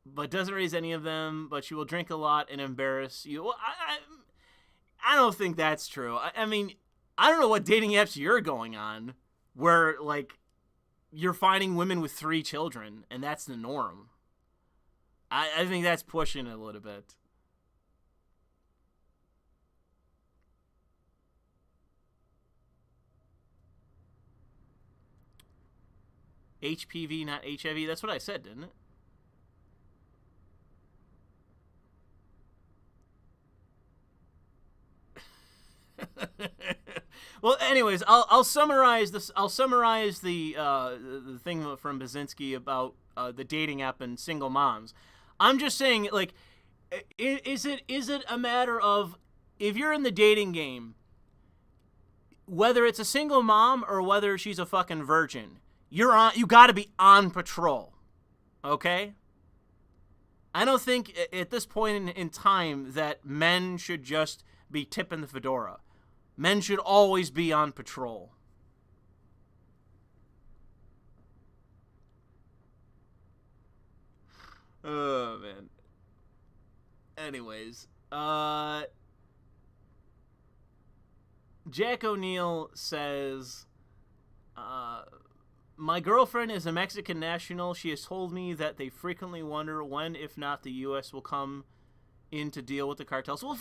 but doesn't raise any of them, but she will drink a lot and embarrass you. Well, I don't think that's true. I mean, I don't know what dating apps you're going on where, like, you're finding women with 3 children, and that's the norm. I think that's pushing it a little bit. HPV, not HIV. That's what I said, didn't it? Well, anyways, I'll summarize this. I'll summarize the thing from Bazinski about the dating app and single moms. I'm just saying, like, is it a matter of if you're in the dating game, whether it's a single mom or whether she's a fucking virgin, you got to be on patrol, okay? I don't think at this point in time that men should just be tipping the fedora. Men should always be on patrol. Oh, man. Anyways, Jack O'Neill says, my girlfriend is a Mexican national. She has told me that they frequently wonder when, if not, the U.S. will come in to deal with the cartels. Well,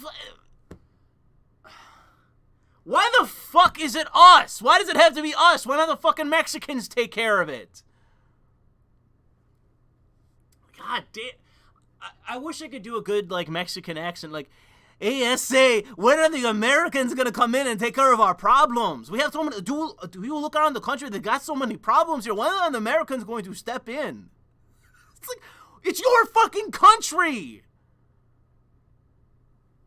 why the fuck is it us? Why does it have to be us? Why don't the fucking Mexicans take care of it? God damn. I wish I could do a good, like, Mexican accent, like, ASA, when are the Americans gonna come in and take care of our problems? We have so many, do you look around the country, they got so many problems here, when are the Americans going to step in? It's like, it's your fucking country!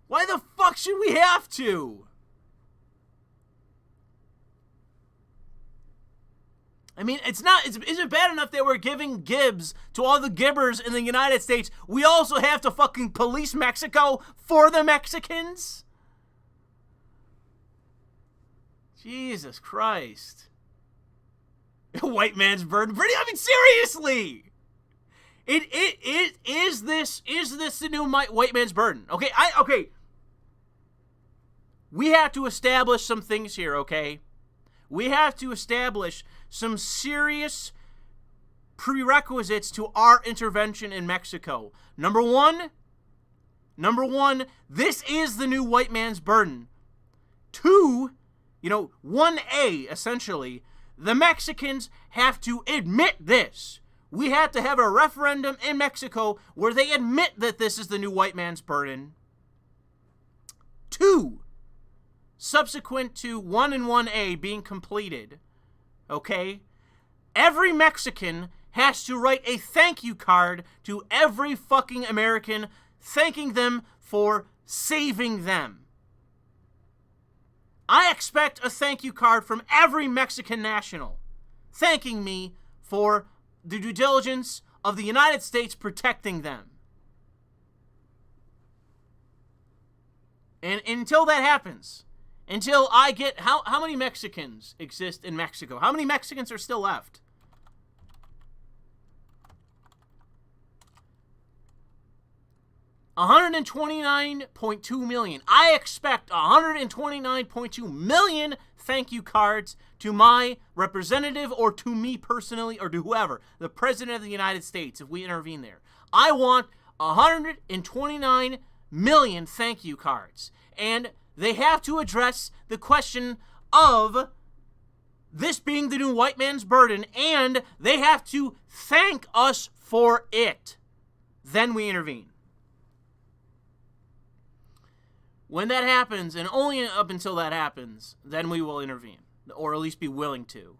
Why the fuck should we have to? I mean, is it bad enough that we're giving gibs to all the gibbers in the United States? We also have to fucking police Mexico for the Mexicans? Jesus Christ. White man's burden. I mean, seriously! Is this the new white man's burden? Okay, okay. We have to establish some things here, okay? We have to establish some serious prerequisites to our intervention in Mexico. Number one, this is the new white man's burden. 2, 1A, essentially, the Mexicans have to admit this. We have to have a referendum in Mexico where they admit that this is the new white man's burden. 2, subsequent to 1 and 1A being completed, okay, every Mexican has to write a thank you card to every fucking American, thanking them for saving them. I expect a thank you card from every Mexican national, thanking me for the due diligence of the United States protecting them. And until that happens, until I get... How many Mexicans exist in Mexico? How many Mexicans are still left? $129.2 million. I expect 129.2 million thank you cards to my representative or to me personally or to whoever, the President of the United States, if we intervene there. I want 129 million thank you cards. And they have to address the question of this being the new white man's burden, and they have to thank us for it. Then we intervene. When that happens, and only up until that happens, then we will intervene, or at least be willing to.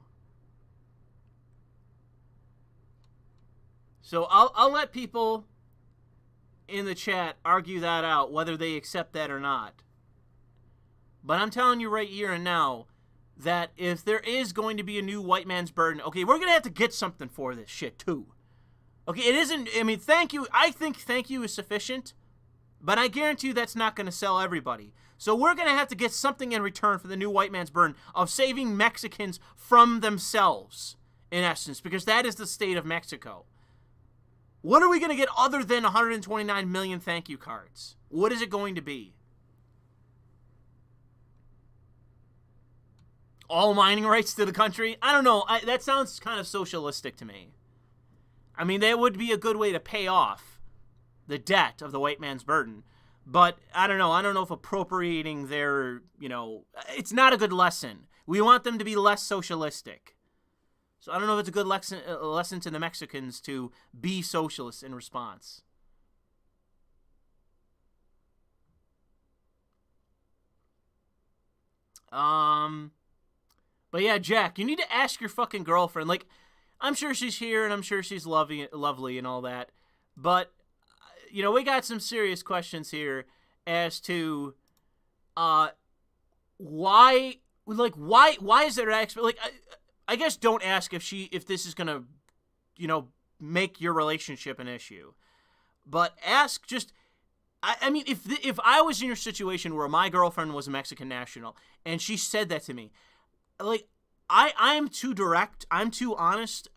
So I'll let people in the chat argue that out, whether they accept that or not. But I'm telling you right here and now that if there is going to be a new white man's burden, okay, we're going to have to get something for this shit too. Okay, it isn't, I mean, thank you, I think thank you is sufficient, but I guarantee you that's not going to sell everybody. So we're going to have to get something in return for the new white man's burden of saving Mexicans from themselves, in essence, because that is the state of Mexico. What are we going to get other than 129 million thank you cards? What is it going to be? All mining rights to the country? I don't know. That sounds kind of socialistic to me. I mean, that would be a good way to pay off the debt of the white man's burden. But I don't know. I don't know if appropriating their, it's not a good lesson. We want them to be less socialistic. So I don't know if it's a good lesson to the Mexicans to be socialists in response. But yeah, Jack, you need to ask your fucking girlfriend. Like, I'm sure she's here and I'm sure she's lovely and all that. But, we got some serious questions here as to why is there an like, I guess don't ask if this is gonna, make your relationship an issue. But ask just, I mean, if I was in your situation where my girlfriend was a Mexican national and she said that to me, like, I'm too direct, I'm too honest.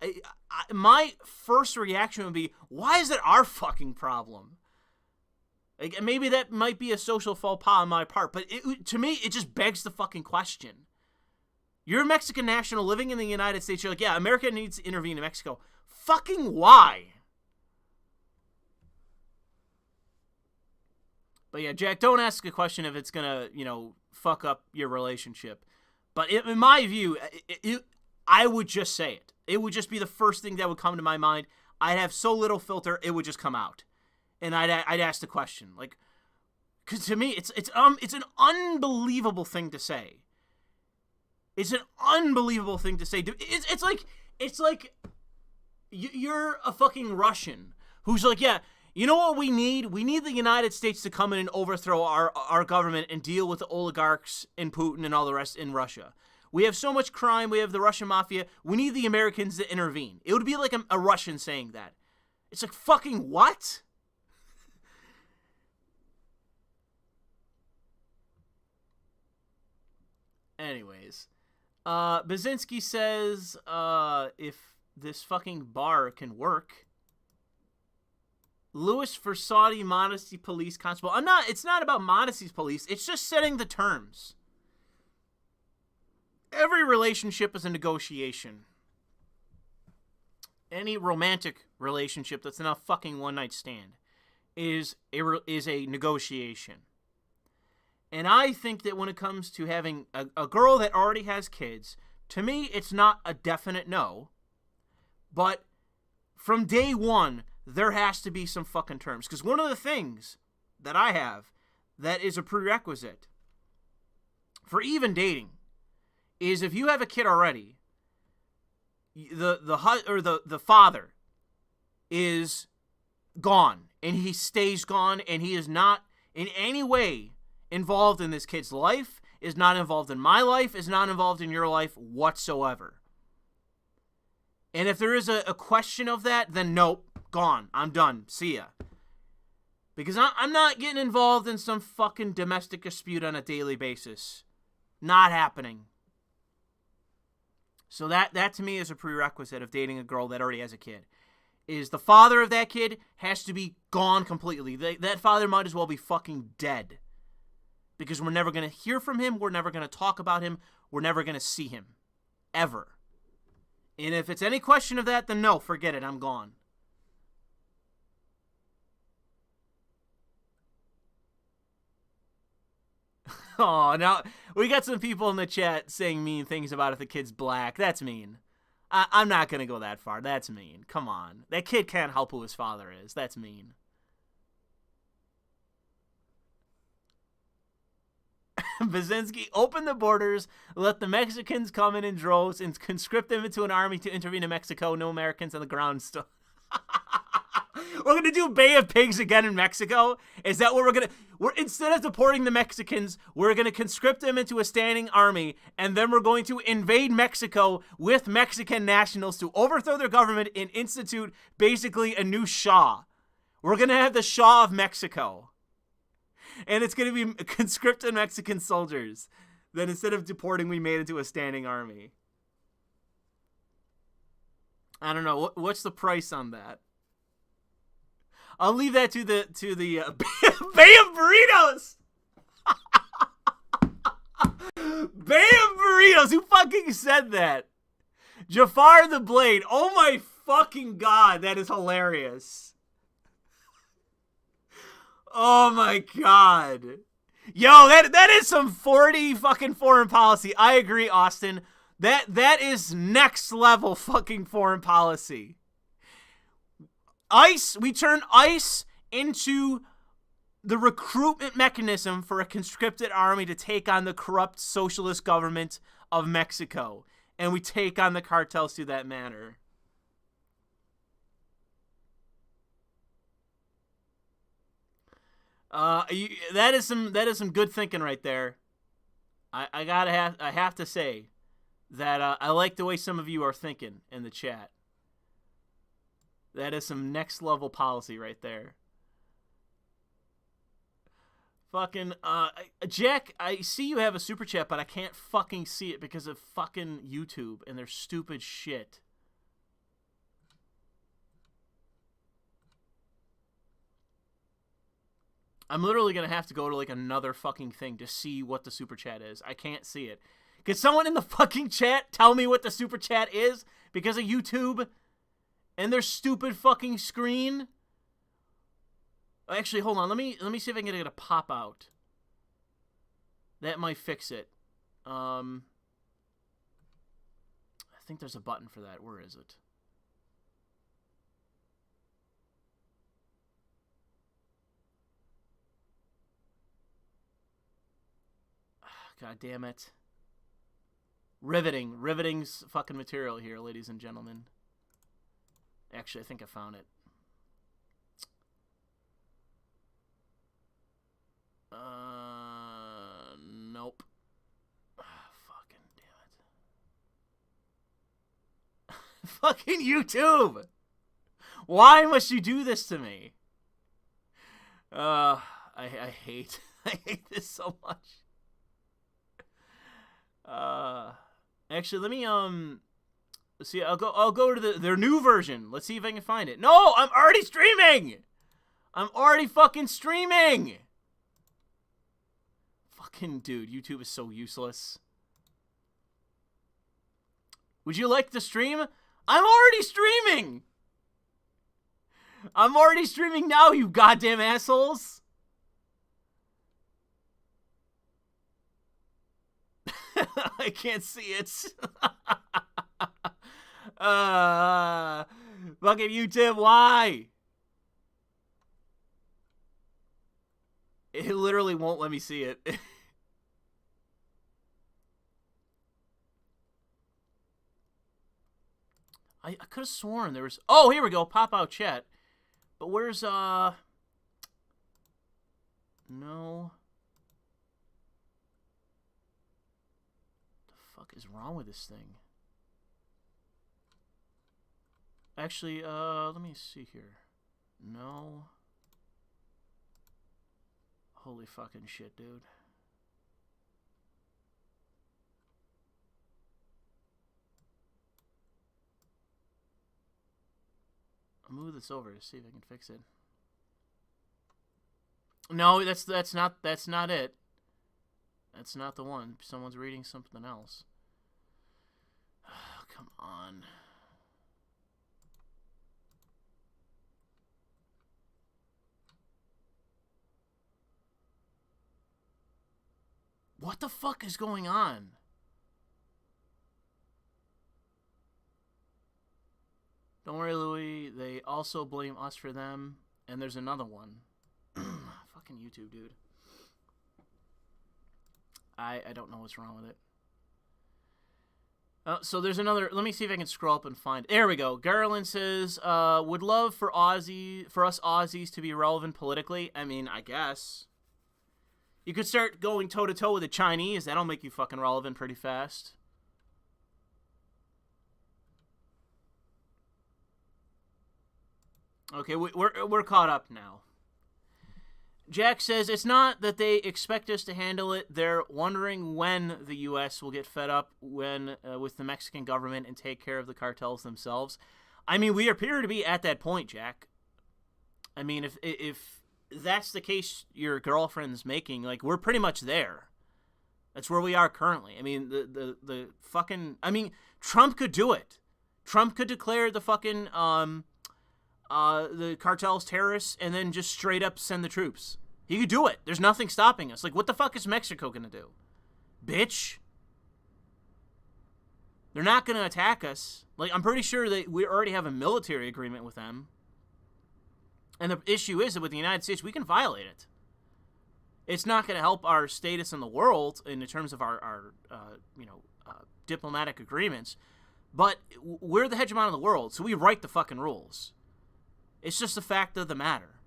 My first reaction would be, why is that our fucking problem? Like, maybe that might be a social faux pas on my part, but to me, it just begs the fucking question. You're a Mexican national living in the United States. You're like, yeah, America needs to intervene in Mexico. Fucking why? But yeah, Jack, don't ask a question if it's gonna, fuck up your relationship. But in my view, I would just say it. It would just be the first thing that would come to my mind. I'd have so little filter, it would just come out, and I'd ask the question, like, because to me, it's an unbelievable thing to say. It's an unbelievable thing to say. It's like you're a fucking Russian who's like, yeah. You know what we need? We need the United States to come in and overthrow our government and deal with the oligarchs and Putin and all the rest in Russia. We have so much crime. We have the Russian mafia. We need the Americans to intervene. It would be like a Russian saying that. It's like, fucking what? Anyways. Baczynski says, if this fucking bar can work... Louis for Saudi modesty police constable. It's not about modesty police. It's just setting the terms. Every relationship is a negotiation. Any romantic relationship that's not a fucking one-night stand is a negotiation. And I think that when it comes to having a girl that already has kids, to me, it's not a definite no. But from day one, there has to be some fucking terms. Because one of the things that I have that is a prerequisite for even dating is if you have a kid already, the father is gone and he stays gone and he is not in any way involved in this kid's life, is not involved in my life, is not involved in your life whatsoever. And if there is a question of that, then nope. Gone. I'm done. See ya. Because I'm not getting involved in some fucking domestic dispute on a daily basis. Not happening. So that to me is a prerequisite of dating a girl that already has a kid. Is the father of that kid has to be gone completely. That father might as well be fucking dead. Because we're never going to hear from him. We're never going to talk about him. We're never going to see him. Ever. And if it's any question of that, then no, forget it. I'm gone. Oh, now we got some people in the chat saying mean things about if the kid's black. That's mean. I'm not going to go that far. That's mean. Come on. That kid can't help who his father is. That's mean. Baczynski, open the borders, let the Mexicans come in droves, and conscript them into an army to intervene in Mexico. No Americans on the ground still. We're going to do Bay of Pigs again in Mexico? Is that what we're going to... Instead of deporting the Mexicans, we're going to conscript them into a standing army, and then we're going to invade Mexico with Mexican nationals to overthrow their government and institute basically a new Shah. We're going to have the Shah of Mexico. And it's going to be conscripted Mexican soldiers that instead of deporting, we made into a standing army. I don't know. What's the price on that? I'll leave that to the Bay of Burritos. Bay of Burritos. Who fucking said that? Jafar the Blade. Oh my fucking god, that is hilarious. Oh my god. Yo, that is some 40 fucking foreign policy. I agree, Austin. That is next level fucking foreign policy. ICE, we turn ICE into the recruitment mechanism for a conscripted army to take on the corrupt socialist government of Mexico. And we take on the cartels through that manner. That is some good thinking right there. I have to say that I like the way some of you are thinking in the chat. That is some next level policy right there. Fucking, Jack, I see you have a super chat, but I can't fucking see it because of fucking YouTube and their stupid shit. I'm literally gonna have to go to, like, another fucking thing to see what the super chat is. I can't see it. Could someone in the fucking chat tell me what the super chat is because of YouTube and their stupid fucking screen? Actually, hold on. Let me see if I can get it to pop out. That might fix it. I think there's a button for that. Where is it? God damn it. Riveting's fucking material here, ladies and gentlemen. Actually, I think I found it. Nope. Fucking damn it. Fucking YouTube! Why must you do this to me? I hate this so much. Actually, let me see. I'll go to their new version. Let's see if I can find it. No, I'm already streaming. I'm already fucking streaming. Fucking dude, YouTube is so useless. Would you like to stream? I'm already streaming. I'm already streaming now, you goddamn assholes. I can't see it. Fucking YouTube, why? It literally won't let me see it. I could have sworn there was... Oh, here we go. Pop out chat. But where's, No. What the fuck is wrong with this thing? Actually, let me see here. No. Holy fucking shit, dude. I'll move this over to see if I can fix it. No, that's not it. That's not the one. Someone's reading something else. Oh, come on. What the fuck is going on? Don't worry, Louis. They also blame us for them. And there's another one. Fucking YouTube, dude. I don't know what's wrong with it. So there's another... Let me see if I can scroll up and find... There we go. Garland says, would love for us Aussies to be relevant politically. I mean, I guess. You could start going toe-to-toe with the Chinese. That'll make you fucking relevant pretty fast. Okay, we're caught up now. Jack says, it's not that they expect us to handle it. They're wondering when the U.S. will get fed up with the Mexican government and take care of the cartels themselves. I mean, we appear to be at that point, Jack. I mean, if that's the case your girlfriend's making, like, we're pretty much there. That's where we are currently. I mean, the fucking... I mean, Trump could do it. Trump could declare the fucking... the cartels terrorists and then just straight up send the troops. He could do it. There's nothing stopping us. Like, what the fuck is Mexico gonna do? Bitch. They're not gonna attack us. Like, I'm pretty sure that we already have a military agreement with them. And the issue is that with the United States, we can violate it. It's not gonna help our status in the world in terms of our diplomatic agreements. But we're the hegemon of the world, so we write the fucking rules. It's just the fact of the matter.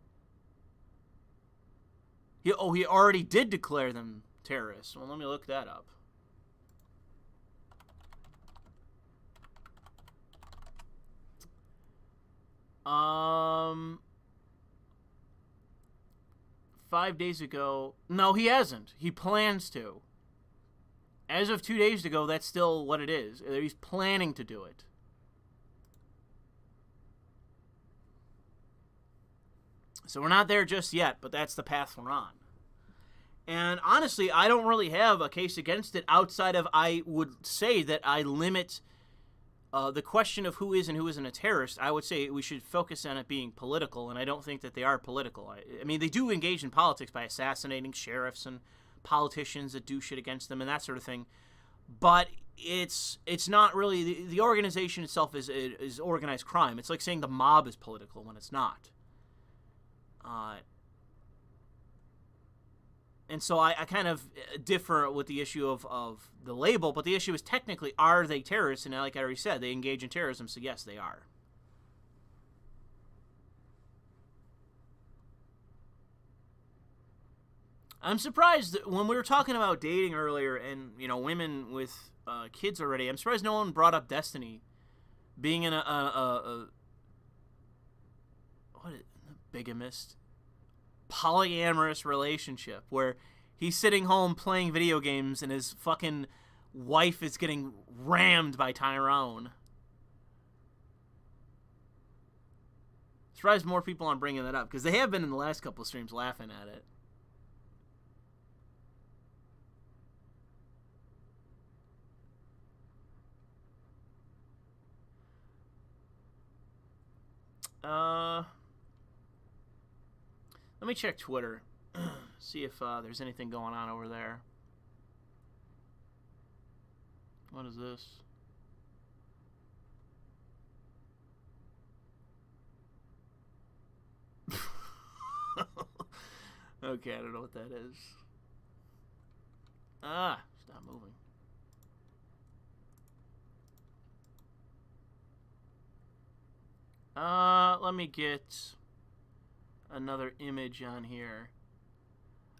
He already did declare them terrorists. Well, let me look that up. 5 days ago. No, he hasn't. He plans to. As of 2 days ago, that's still what it is. He's planning to do it. So we're not there just yet, but that's the path we're on. And honestly, I don't really have a case against it outside of I would say that I limit the question of who is and who isn't a terrorist. I would say we should focus on it being political, and I don't think that they are political. I mean, they do engage in politics by assassinating sheriffs and politicians that do shit against them and that sort of thing. But it's not really, the organization itself is organized crime. It's like saying the mob is political when it's not. And so I kind of differ with the issue of the label, but the issue is technically, are they terrorists? And like I already said, they engage in terrorism, so yes, they are. I'm surprised that when we were talking about dating earlier and, you know, women with kids already, I'm surprised no one brought up Destiny being in a bigamist, polyamorous relationship where he's sitting home playing video games and his fucking wife is getting rammed by Tyrone. Surprised more people aren't bringing that up, because they have been in the last couple of streams laughing at it. Let me check Twitter. See if there's anything going on over there. What is this? Okay, I don't know what that is. Stop moving. Let me get another image on here.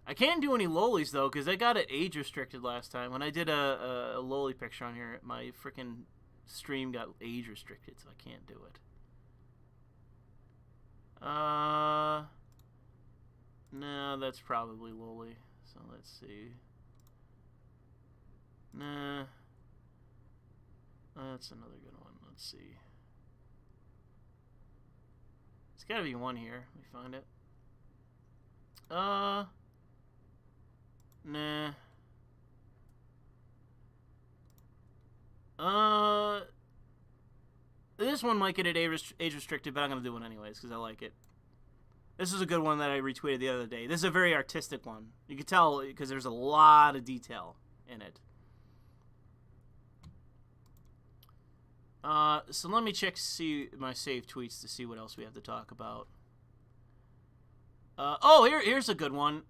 I can't do any lolis though, because I got it age restricted last time. When I did a loli picture on here, my freaking stream got age restricted, so I can't do it. No, that's probably loli. So let's see. Nah. That's another good one. Let's see. There's gotta be one here. Let me find it. Nah. This one might get it age restricted, but I'm gonna do one anyways because I like it. This is a good one that I retweeted the other day. This is a very artistic one. You can tell because there's a lot of detail in it. So let me check see my saved tweets to see what else we have to talk about. Here's a good one.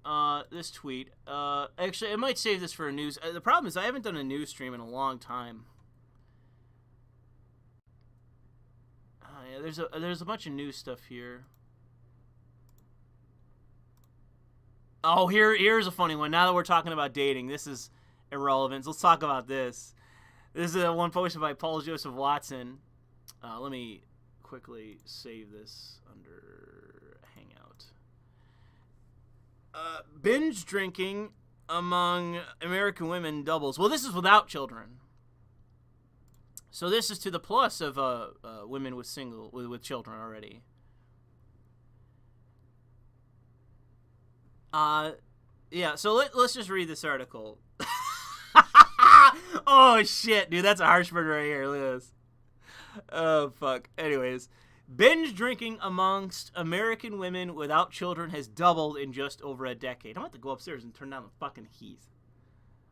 This tweet. Actually, I might save this for a news. The problem is I haven't done a news stream in a long time. Yeah, there's a bunch of news stuff here. Oh, here's a funny one. Now that we're talking about dating, this is irrelevant. Let's talk about this. This is one posted by Paul Joseph Watson. Let me quickly save this under Hangout. Binge drinking among American women doubles. Well, this is without children. So this is to the plus of women with children already. Yeah, so let's just read this article. Oh, shit, dude, that's a harsh word right here. Look at this. Oh, fuck. Anyways, binge drinking amongst American women without children has doubled in just over a decade. I'm going to have to go upstairs and turn down the fucking heat.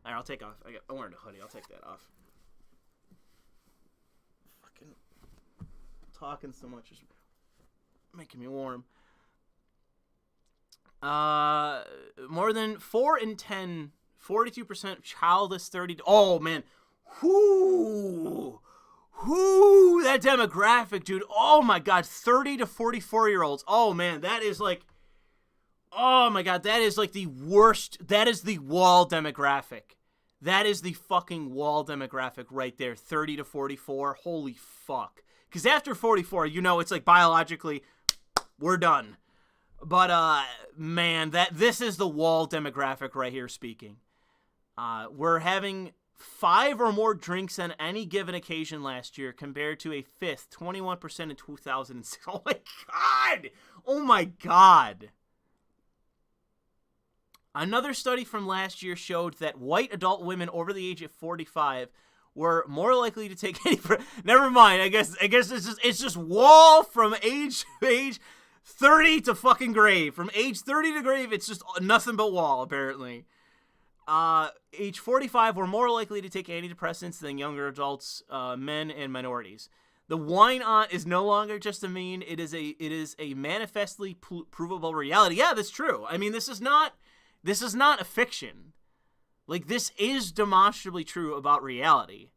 All right, I'll take off. I'm wearing a hoodie. I'll take that off. Fucking talking so much is making me warm. More than 4 in 10, 42% childless 30. Oh man, whoo, that demographic, dude. Oh my god, 30 to 44-year-olds. Oh man, that is like, oh my god, that is like the worst. That is the wall demographic. That is the fucking wall demographic right there. 30 to 44. Holy fuck. Because after 44, you know, it's like biologically, we're done. But man, this is the wall demographic right here speaking. We're having 5 or more drinks on any given occasion last year, compared to a fifth, 21% in 2006. Oh my god! Oh my god! Another study from last year showed that white adult women over the age of 45 were more likely to take any. Never mind. I guess it's just wall from age 30 to fucking grave. From age 30 to grave, it's just nothing but wall, apparently. Age 45 were more likely to take antidepressants than younger adults, men, and minorities. The wine on is no longer just a meme. It is a manifestly provable reality. Yeah, that's true. I mean, this is not a fiction. Like, this is demonstrably true about reality.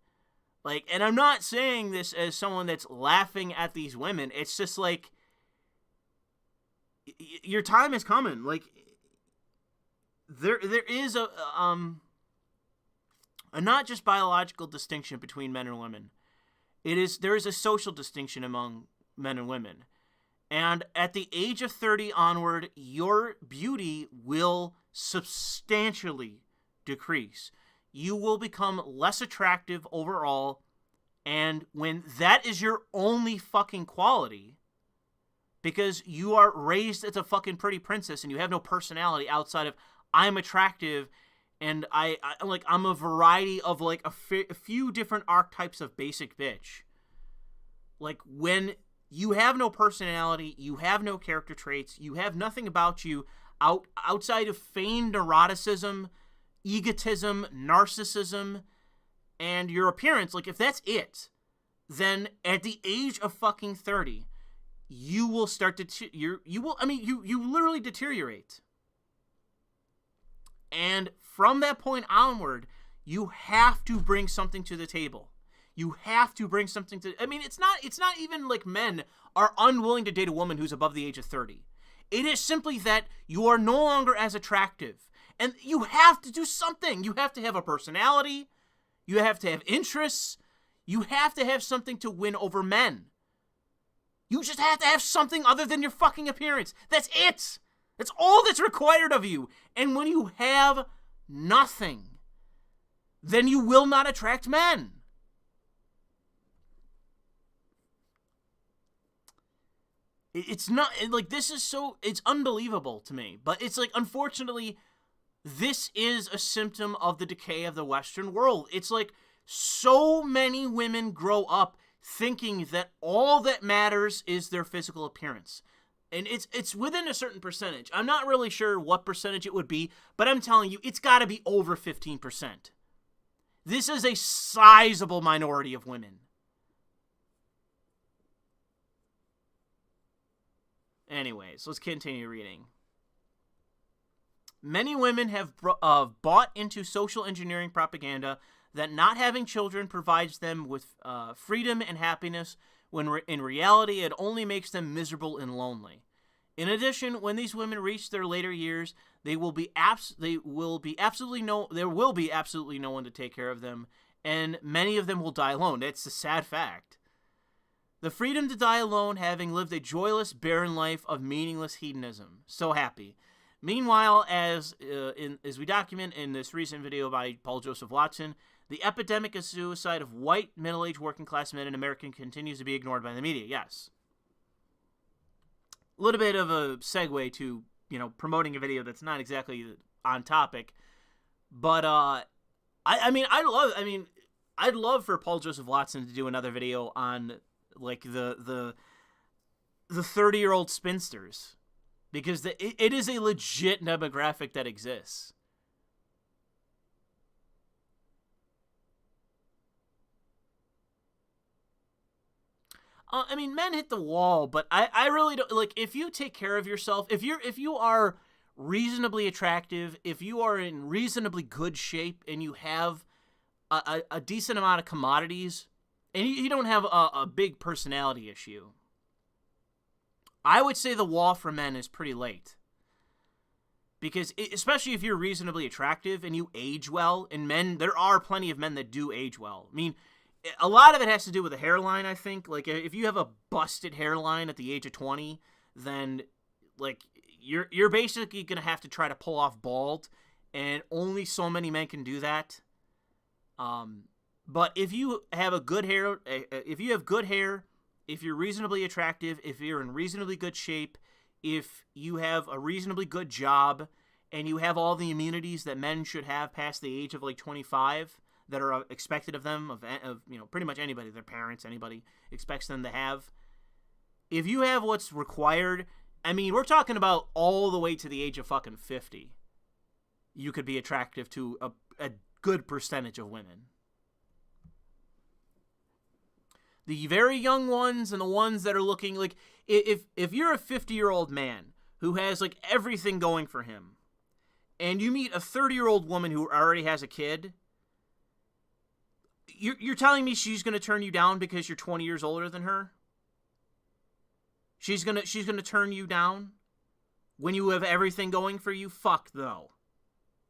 Like, and I'm not saying this as someone that's laughing at these women. It's just like, your time is coming. Like, there is a not just biological distinction between men and women. There is a social distinction among men and women. And at the age of 30 onward, your beauty will substantially decrease. You will become less attractive overall, and when that is your only fucking quality, because you are raised as a fucking pretty princess and you have no personality outside of I'm attractive and I'm a variety of like a few different archetypes of basic bitch. Like, when you have no personality, you have no character traits, you have nothing about you outside of feigned neuroticism, egotism, narcissism, and your appearance, like, if that's it, then at the age of fucking 30, you will start to, you literally deteriorate. And from that point onward, you have to bring something to the table. You have to bring something to, I mean, it's not even like men are unwilling to date a woman who's above the age of 30. It is simply that you are no longer as attractive. And you have to do something. You have to have a personality. You have to have interests. You have to have something to win over men. You just have to have something other than your fucking appearance. That's it. That's all that's required of you. And when you have nothing, then you will not attract men. It's not, like, this is so, it's unbelievable to me. But it's like, unfortunately, this is a symptom of the decay of the Western world. It's like, so many women grow up thinking that all that matters is their physical appearance. And it's within a certain percentage. I'm not really sure what percentage it would be, but I'm telling you, it's got to be over 15%. This is a sizable minority of women. Anyways, let's continue reading. Many women have bought into social engineering propaganda that not having children provides them with freedom and happiness, when in reality it only makes them miserable and lonely. In addition, when these women reach their later years, there will be absolutely no one to take care of them, and many of them will die alone. That's a sad fact. The freedom to die alone, having lived a joyless, barren life of meaningless hedonism. So happy. Meanwhile, as we document in this recent video by Paul Joseph Watson, the epidemic of suicide of white, middle-aged, working-class men in America continues to be ignored by the media. Yes. A little bit of a segue to, promoting a video that's not exactly on topic. But, I'd love for Paul Joseph Watson to do another video on, like, the 30-year-old spinsters. Because it is a legit demographic that exists. Men hit the wall, but I really don't, like, if you take care of yourself, if you are reasonably attractive, if you are in reasonably good shape, and you have a decent amount of commodities, and you don't have a big personality issue, I would say the wall for men is pretty late. Because, especially if you're reasonably attractive and you age well, and men, there are plenty of men that do age well. I mean, a lot of it has to do with the hairline, I think. Like, if you have a busted hairline at the age of 20, then, like, you're basically gonna have to try to pull off bald, and only so many men can do that. But if you have good hair, if you're reasonably attractive, if you're in reasonably good shape, if you have a reasonably good job, and you have all the immunities that men should have past the age of like 25 that are expected of them, of pretty much anybody, their parents, anybody expects them to have. If you have what's required, I mean, we're talking about all the way to the age of fucking 50. You could be attractive to a good percentage of women. The very young ones and the ones that are looking like, if you're a 50-year-old man who has like everything going for him, and you meet a 30-year-old woman who already has a kid, you're telling me she's going to turn you down because you're 20 years older than her? She's gonna turn you down when you have everything going for you? Fuck no.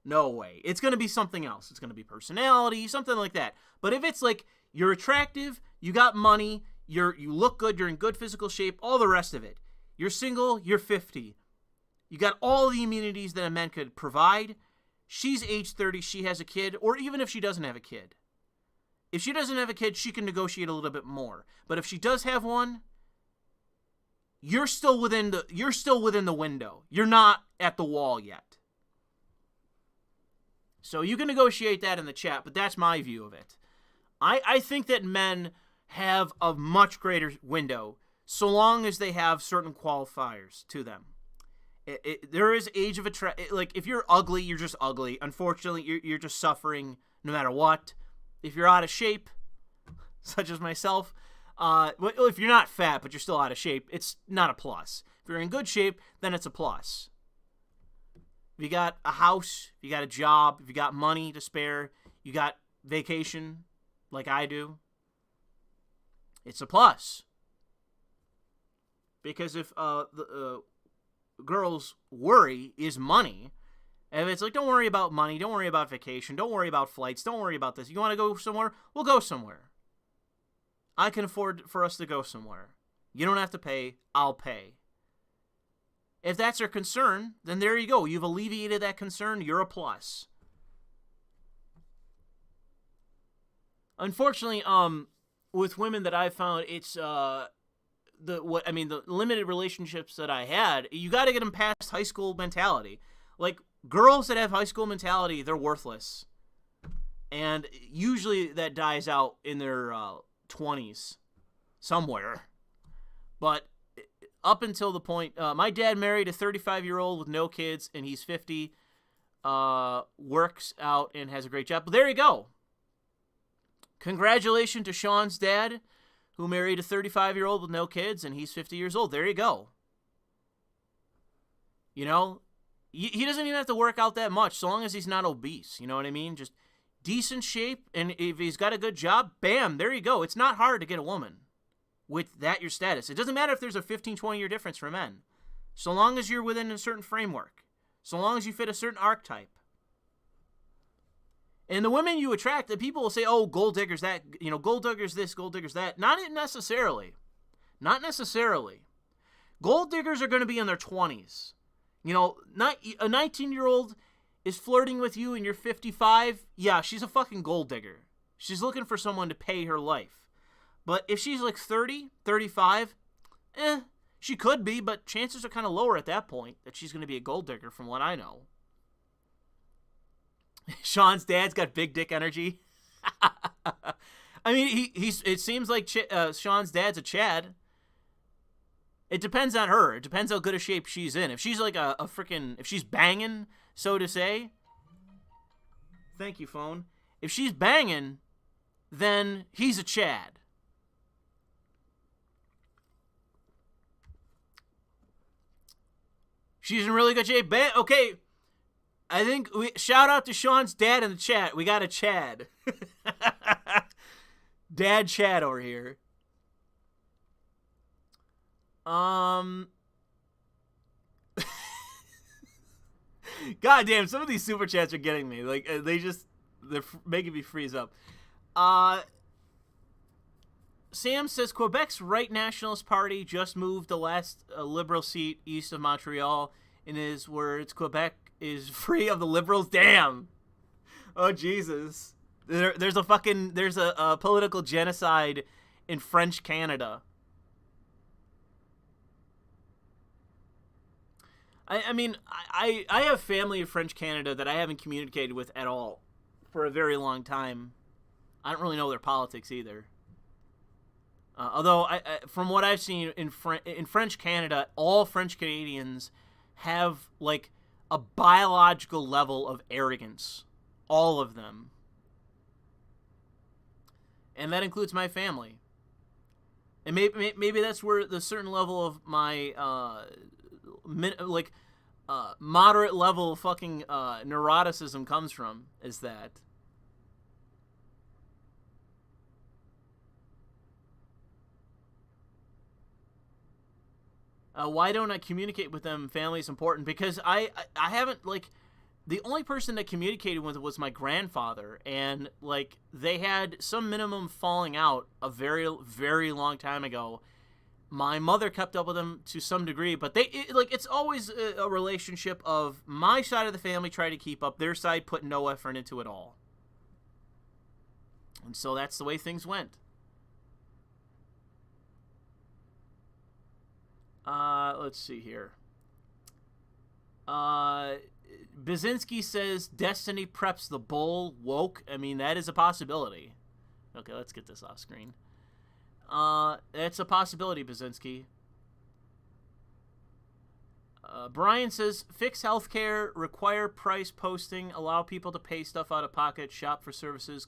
No way. It's going to be something else. It's going to be personality, something like that. But if it's like, you're attractive, you got money, you look good, you're in good physical shape, all the rest of it. You're single, you're 50. You got all the immunities that a man could provide. She's age 30, she has a kid, or even if she doesn't have a kid. If she doesn't have a kid, she can negotiate a little bit more. But if she does have one, you're still within the window. You're not at the wall yet. So you can negotiate that in the chat, but that's my view of it. I think that men have a much greater window so long as they have certain qualifiers to them. There is age of like, if you're ugly, you're just ugly. Unfortunately, you're just suffering no matter what. If you're out of shape, such as myself, if you're not fat but you're still out of shape, it's not a plus. If you're in good shape, then it's a plus. If you got a house, if you got a job, if you got money to spare, you got vacation like I do, it's a plus. Because if the girls' worry is money, and it's like, don't worry about money, don't worry about vacation, don't worry about flights, don't worry about this. You want to go somewhere? We'll go somewhere. I can afford for us to go somewhere. You don't have to pay, I'll pay. If that's your concern, then there you go. You've alleviated that concern, you're a plus. Unfortunately, with women that I've found, it's the limited relationships that I had, you got to get them past high school mentality. Like, girls that have high school mentality, they're worthless. And usually that dies out in their 20s somewhere. But up until the point, my dad married a 35-year-old with no kids, and he's 50, works out and has a great job. But there you go. Congratulations to Sean's dad, who married a 35-year-old with no kids, and he's 50 years old. There you go. You know, he doesn't even have to work out that much, so long as he's not obese. You know what I mean? Just decent shape, and if he's got a good job, bam, there you go. It's not hard to get a woman with that your status. It doesn't matter if there's a 15, 20-year difference for men. So long as you're within a certain framework. So long as you fit a certain archetype. And the women you attract, the people will say, oh, gold diggers that, gold diggers this, gold diggers that. Not necessarily. Not necessarily. Gold diggers are going to be in their 20s. Not a 19-year-old is flirting with you and you're 55. Yeah, she's a fucking gold digger. She's looking for someone to pay her life. But if she's like 30, 35, she could be, but chances are kind of lower at that point that she's going to be a gold digger from what I know. Sean's dad's got big dick energy. I mean, it seems like Sean's dad's a Chad. It depends on her. It depends how good a shape she's in. If she's like if she's banging, so to say. Thank you, phone. If she's banging, then he's a Chad. She's in really good shape. Okay. I think shout out to Sean's dad in the chat. We got a Chad. Dad Chad over here. God damn, some of these super chats are getting me. Like they're making me freeze up. Sam says Quebec's right nationalist party just moved the last liberal seat east of Montreal In his words, Quebec is free of the Liberals. Damn. Oh, Jesus. There's a political genocide in French Canada. I mean, I have family in French Canada that I haven't communicated with at all for a very long time. I don't really know their politics either. Although, from what I've seen in French Canada, all French Canadians have, like, a biological level of arrogance. All of them. And that includes my family. And maybe that's where the certain level of my, moderate level fucking neuroticism comes from, is that. Why don't I communicate with them? Family is important. Because I haven't, like, the only person that communicated with was my grandfather. And, like, they had some minimum falling out a very, very long time ago. My mother kept up with them to some degree. But it's always a relationship of my side of the family trying to keep up. Their side put no effort into it all. And so that's the way things went. Let's see here. Baczynski says Destiny preps the bull woke. I mean, that is a possibility. Okay, let's get this off screen. That's a possibility, Baczynski. Brian says fix healthcare, require price posting, allow people to pay stuff out of pocket, shop for services,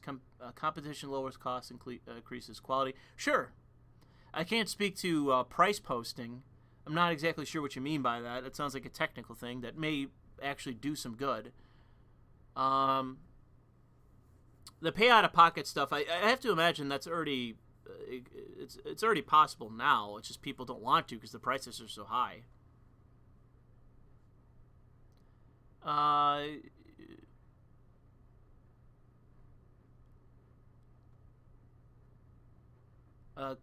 competition lowers costs, increases quality. Sure. I can't speak to price posting. I'm not exactly sure what you mean by that. It sounds like a technical thing that may actually do some good. The pay out of pocket stuff, I have to imagine that's already it's already possible now. It's just people don't want to because the prices are so high.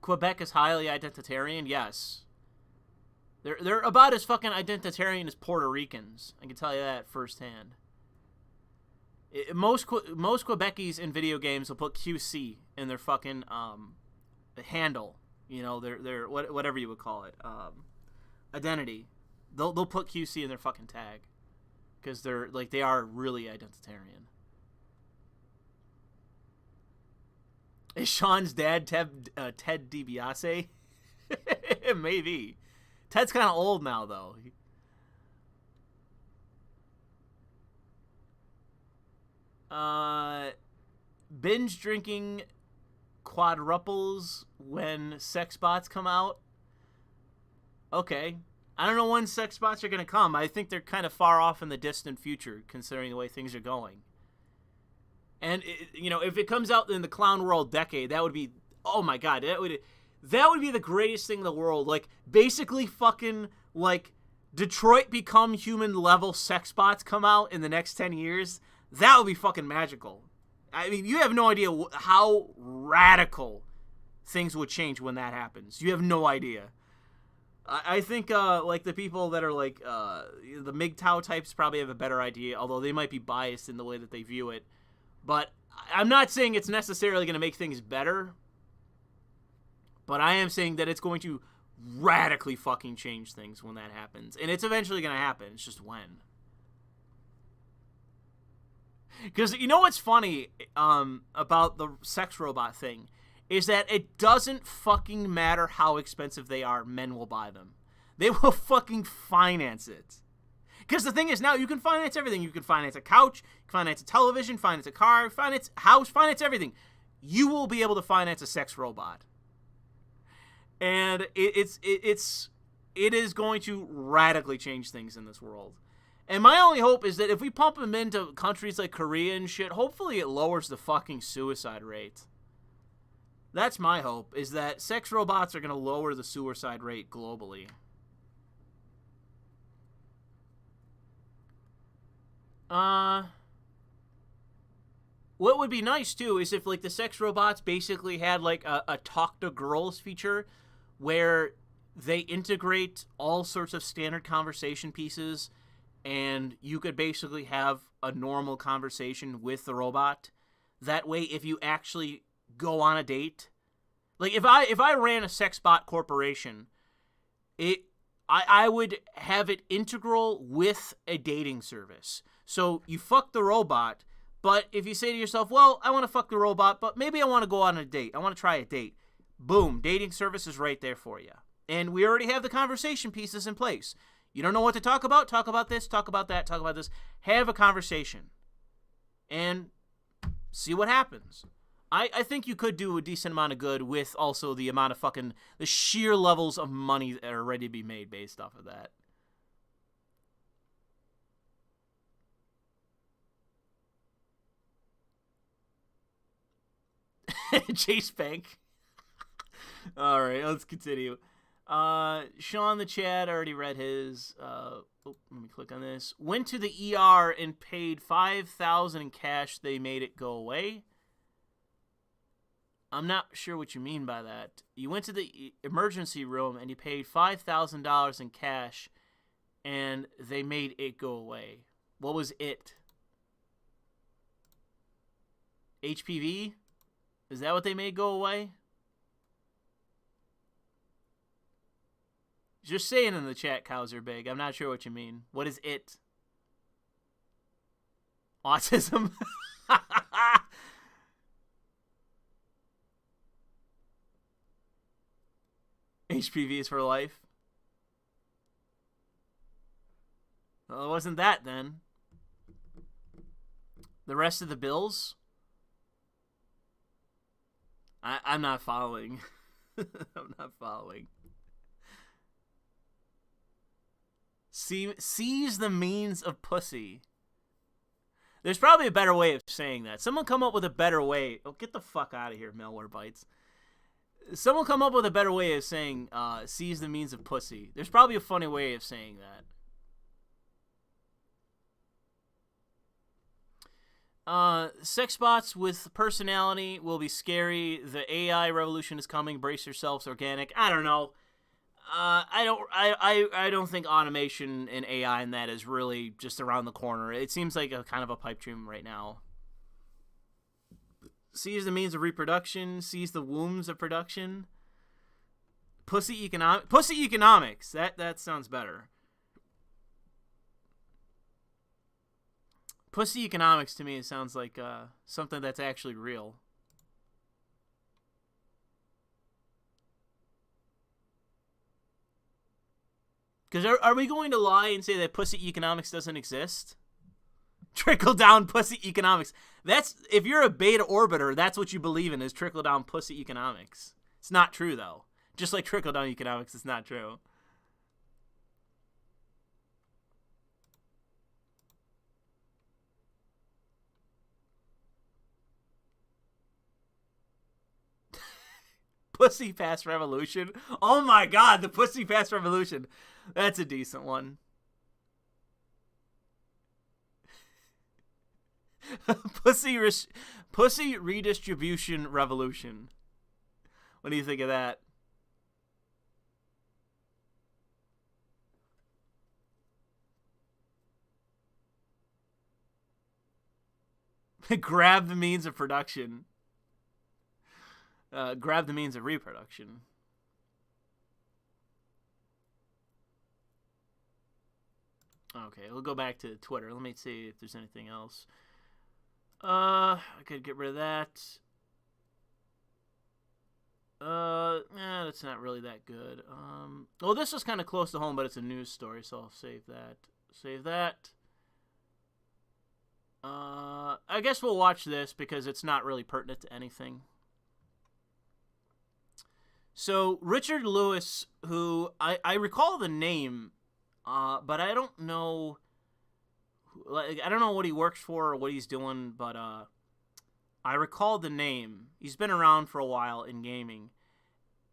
Quebec is highly identitarian. Yes. They're about as fucking identitarian as Puerto Ricans. I can tell you that firsthand. Most Quebecies in video games will put QC in their fucking handle. You know, their whatever you would call it, identity. They'll put QC in their fucking tag because they are really identitarian. Is Sean's dad Ted DiBiase? Maybe. Ted's kind of old now, though. Binge drinking quadruples when sex bots come out. Okay. I don't know when sex bots are going to come. I think they're kind of far off in the distant future, considering the way things are going. And, if it comes out in the Clown World decade, that would be, oh my god, that would be the greatest thing in the world. Like, basically fucking, like, Detroit Become Human level sex bots come out in the next 10 years. That would be fucking magical. I mean, you have no idea how radical things would change when that happens. You have no idea. I think, the people that are, the MGTOW types probably have a better idea, although they might be biased in the way that they view it. But I'm not saying it's necessarily going to make things better. But I am saying that it's going to radically fucking change things when that happens. And it's eventually going to happen. It's just when. Because you know what's funny about the sex robot thing is that it doesn't fucking matter how expensive they are. Men will buy them. They will fucking finance it. Because the thing is, now you can finance everything. You can finance a couch, you can finance a television, finance a car, finance a house, finance everything. You will be able to finance a sex robot. And it is going to radically change things in this world. And my only hope is that if we pump them into countries like Korea and shit, hopefully it lowers the fucking suicide rate. That's my hope, is that sex robots are going to lower the suicide rate globally. What would be nice, too, is if, the sex robots basically had, a talk to girls feature where they integrate all sorts of standard conversation pieces and you could basically have a normal conversation with the robot. That way, if you actually go on a date, like if I ran a sex bot corporation, I would have it integral with a dating service. So you fuck the robot, but if you say to yourself, well, I want to fuck the robot, but maybe I want to go on a date. I want to try a date. Boom, dating service is right there for you. And we already have the conversation pieces in place. You don't know what to talk about? Talk about this, talk about that, talk about this. Have a conversation. And see what happens. I think you could do a decent amount of good with also the amount of the sheer levels of money that are ready to be made based off of that. Chase Bank. All right, let's continue. Sean the Chad already read his. Let me click on this. Went to the ER and paid $5,000 in cash. They made it go away. I'm not sure what you mean by that. You went to the emergency room and you paid $5,000 in cash, and they made it go away. What was it? HPV? Is that what they made go away? Just saying in the chat, cows are big. I'm not sure what you mean. What is it? Autism? HPV is for life? Well, it wasn't that then. The rest of the bills? I'm not following. I'm not following. Seize the means of pussy. There's probably a better way of saying that. Someone come up with a better way. Oh, get the fuck out of here, Malware Bites. Someone come up with a better way of saying seize the means of pussy. There's probably a funny way of saying that. Sex bots with personality will be scary. The AI revolution is coming. Brace yourselves, organic. I don't know. I don't think automation and AI and that is really just around the corner. It seems like a kind of a pipe dream right now. Seize the means of reproduction. Seize the wombs of production. Pussy economics. That sounds better. Pussy economics to me it sounds like something that's actually real. Because are we going to lie and say that pussy economics doesn't exist? Trickle down pussy economics. That's if you're a beta orbiter, that's what you believe in is trickle down pussy economics. It's not true though. Just like trickle down economics, it's not true. Pussy Pass Revolution. Oh my god, the Pussy Pass Revolution. That's a decent one. Pussy redistribution revolution. What do you think of that? Grab the means of production. Grab the means of reproduction. Okay, we'll go back to Twitter. Let me see if there's anything else. I could get rid of that. That's not really that good. Well, this is kind of close to home, but it's a news story, so I'll save that. Save that. I guess we'll watch this because it's not really pertinent to anything. So, Richard Lewis, who I recall the name, but I don't know. I don't know what he works for or what he's doing, but I recall the name. He's been around for a while in gaming.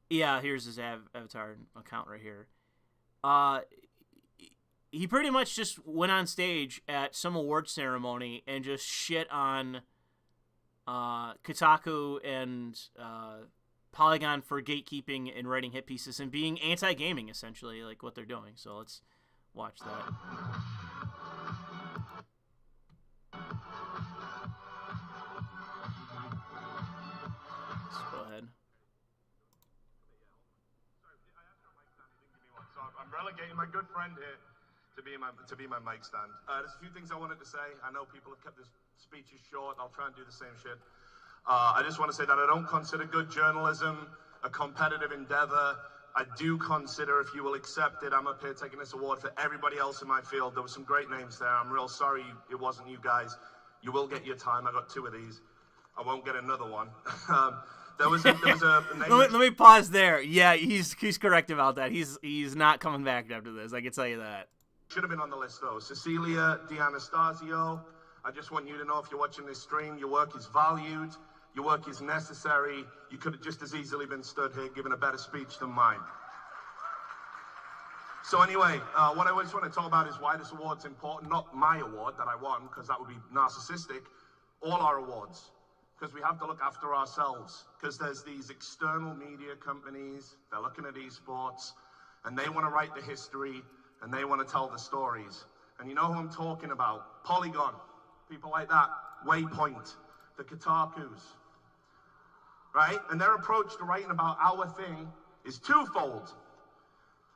Yeah, here's his avatar account right here. He pretty much just went on stage at some award ceremony and just shit on Kotaku and Polygon for gatekeeping and writing hit pieces and being anti-gaming, essentially, like what they're doing. So let's watch that. delegating my good friend here to be my mic stand. There's a few things I wanted to say. I know people have kept this speeches short. I'll try and do the same shit. I just want to say that I don't consider good journalism a competitive endeavor. I do consider, if you will accept it, I'm up here taking this award for everybody else in my field. There were some great names there. I'm real sorry it wasn't you guys. You will get your time. I got 2 of these. I won't get another one. There was a name. Let me pause there. Yeah, he's correct about that. He's not coming back after this. I can tell you that. Should have been on the list though. Cecilia D'Anastasio. I just want you to know, if you're watching this stream, your work is valued. Your work is necessary. You could have just as easily been stood here giving a better speech than mine. So anyway, what I just want to talk about is why this award's important. Not my award that I won, because that would be narcissistic. All our awards. Because we have to look after ourselves. Because there's these external media companies, they're looking at esports, and they want to write the history, and they want to tell the stories. And you know who I'm talking about? Polygon, people like that. Waypoint, the Kotakus. Right? And their approach to writing about our thing is twofold.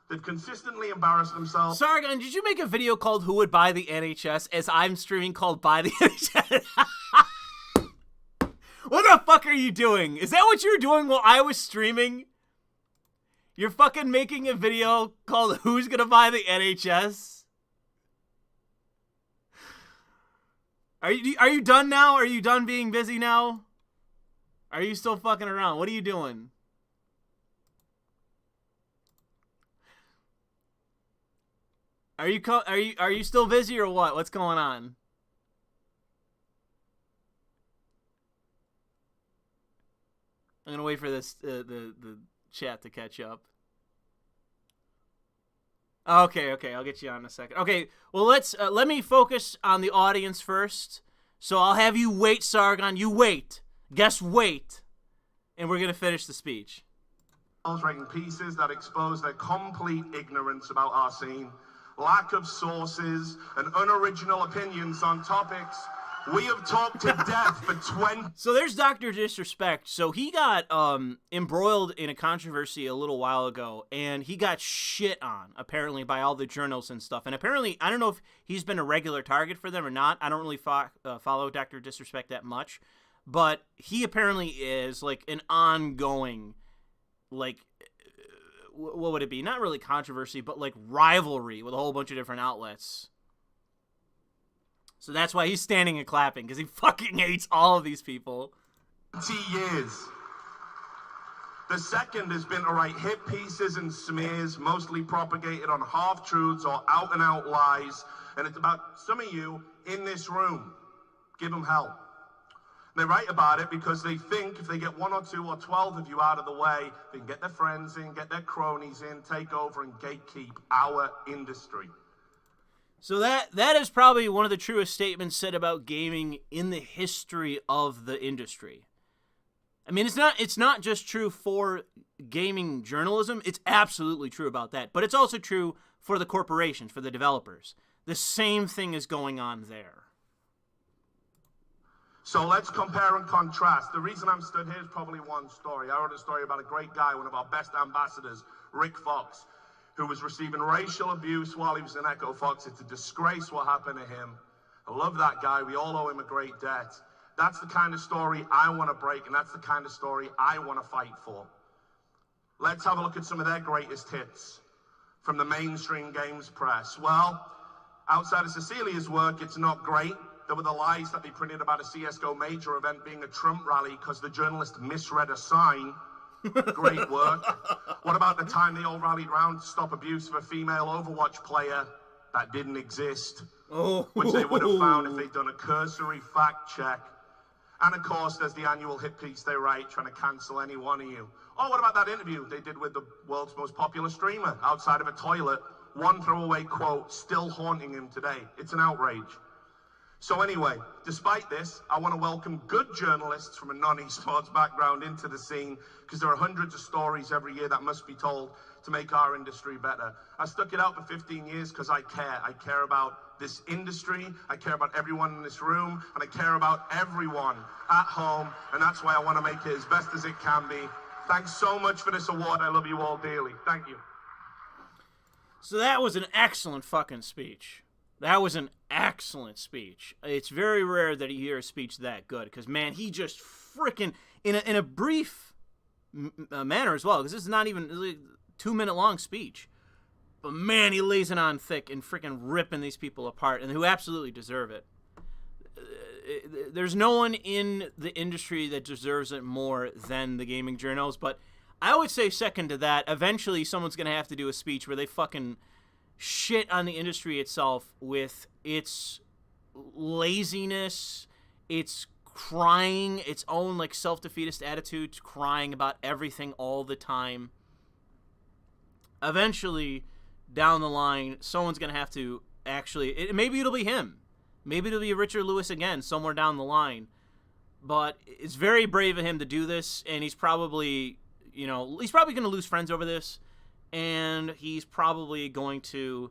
They've consistently embarrassed themselves. Sargon, did you make a video called Who Would Buy the NHS as I'm streaming called Buy the NHS? What the fuck are you doing? Is that what you were doing while I was streaming? You're fucking making a video called Who's Gonna Buy the NHS? Are you done now? Are you done being busy now? Are you still fucking around? What are you doing? Are you still busy or what? What's going on? I'm gonna wait for this the chat to catch up. Okay, I'll get you on in a second. Okay, well let me focus on the audience first. So I'll have you wait, Sargon. You wait. Guess wait. And we're gonna finish the speech. Writing pieces that expose their complete ignorance about our scene, lack of sources, and unoriginal opinions on topics we have talked to death for 20. So there's Dr. Disrespect. So he got embroiled in a controversy a little while ago, and he got shit on, apparently, by all the journalists and stuff. And apparently, I don't know if he's been a regular target for them or not. I don't really follow Dr. Disrespect that much. But he apparently is, like, an ongoing, like, what would it be? Not really controversy, but, like, rivalry with a whole bunch of different outlets. So that's why he's standing and clapping, because he fucking hates all of these people. 20 years. The second has been to write hit pieces and smears, mostly propagated on half-truths or out-and-out lies. And it's about some of you in this room. Give them hell. They write about it because they think if they get 1 or 2 or 12 of you out of the way, they can get their friends in, get their cronies in, take over and gatekeep our industry. So that is probably one of the truest statements said about gaming in the history of the industry. I mean, it's not just true for gaming journalism. It's absolutely true about that. But it's also true for the corporations, for the developers. The same thing is going on there. So let's compare and contrast. The reason I'm stood here is probably one story. I wrote a story about a great guy, one of our best ambassadors, Rick Fox, who was receiving racial abuse while he was in Echo Fox. It's a disgrace what happened to him. I love that guy. We all owe him a great debt. That's the kind of story I want to break, and that's the kind of story I want to fight for. Let's have a look at some of their greatest hits from the mainstream games press. Well, outside of Cecilia's work, it's not great. There were the lies that they printed about a CSGO major event being a Trump rally because the journalist misread a sign. Great work. What about the time they all rallied around to stop abuse of a female Overwatch player? That didn't exist. Which they would have found if they'd done a cursory fact check. And of course, there's the annual hit piece they write trying to cancel any one of you. Oh, what about that interview they did with the world's most popular streamer outside of a toilet? One throwaway quote still haunting him today. It's an outrage. So anyway, despite this, I want to welcome good journalists from a non-esports background into the scene, because there are hundreds of stories every year that must be told to make our industry better. I stuck it out for 15 years because I care. I care about this industry, I care about everyone in this room, and I care about everyone at home, and that's why I want to make it as best as it can be. Thanks so much for this award. I love you all dearly. Thank you. So that was an excellent fucking speech. That was an excellent speech. It's very rare that you hear a speech that good, because, man, he just freaking, in a brief manner as well, because this is not even a 2-minute long speech. But, man, he lays it on thick and freaking ripping these people apart, and who absolutely deserve it. There's no one in the industry that deserves it more than the gaming journals, but I would say second to that, eventually someone's going to have to do a speech where they fucking shit on the industry itself with its laziness, its crying, its own like self-defeatist attitude, crying about everything all the time. Eventually, down the line, someone's going to have to actually, maybe it'll be him. Maybe it'll be Richard Lewis again, somewhere down the line. But it's very brave of him to do this, and he's probably, he's probably going to lose friends over this. And he's probably going to,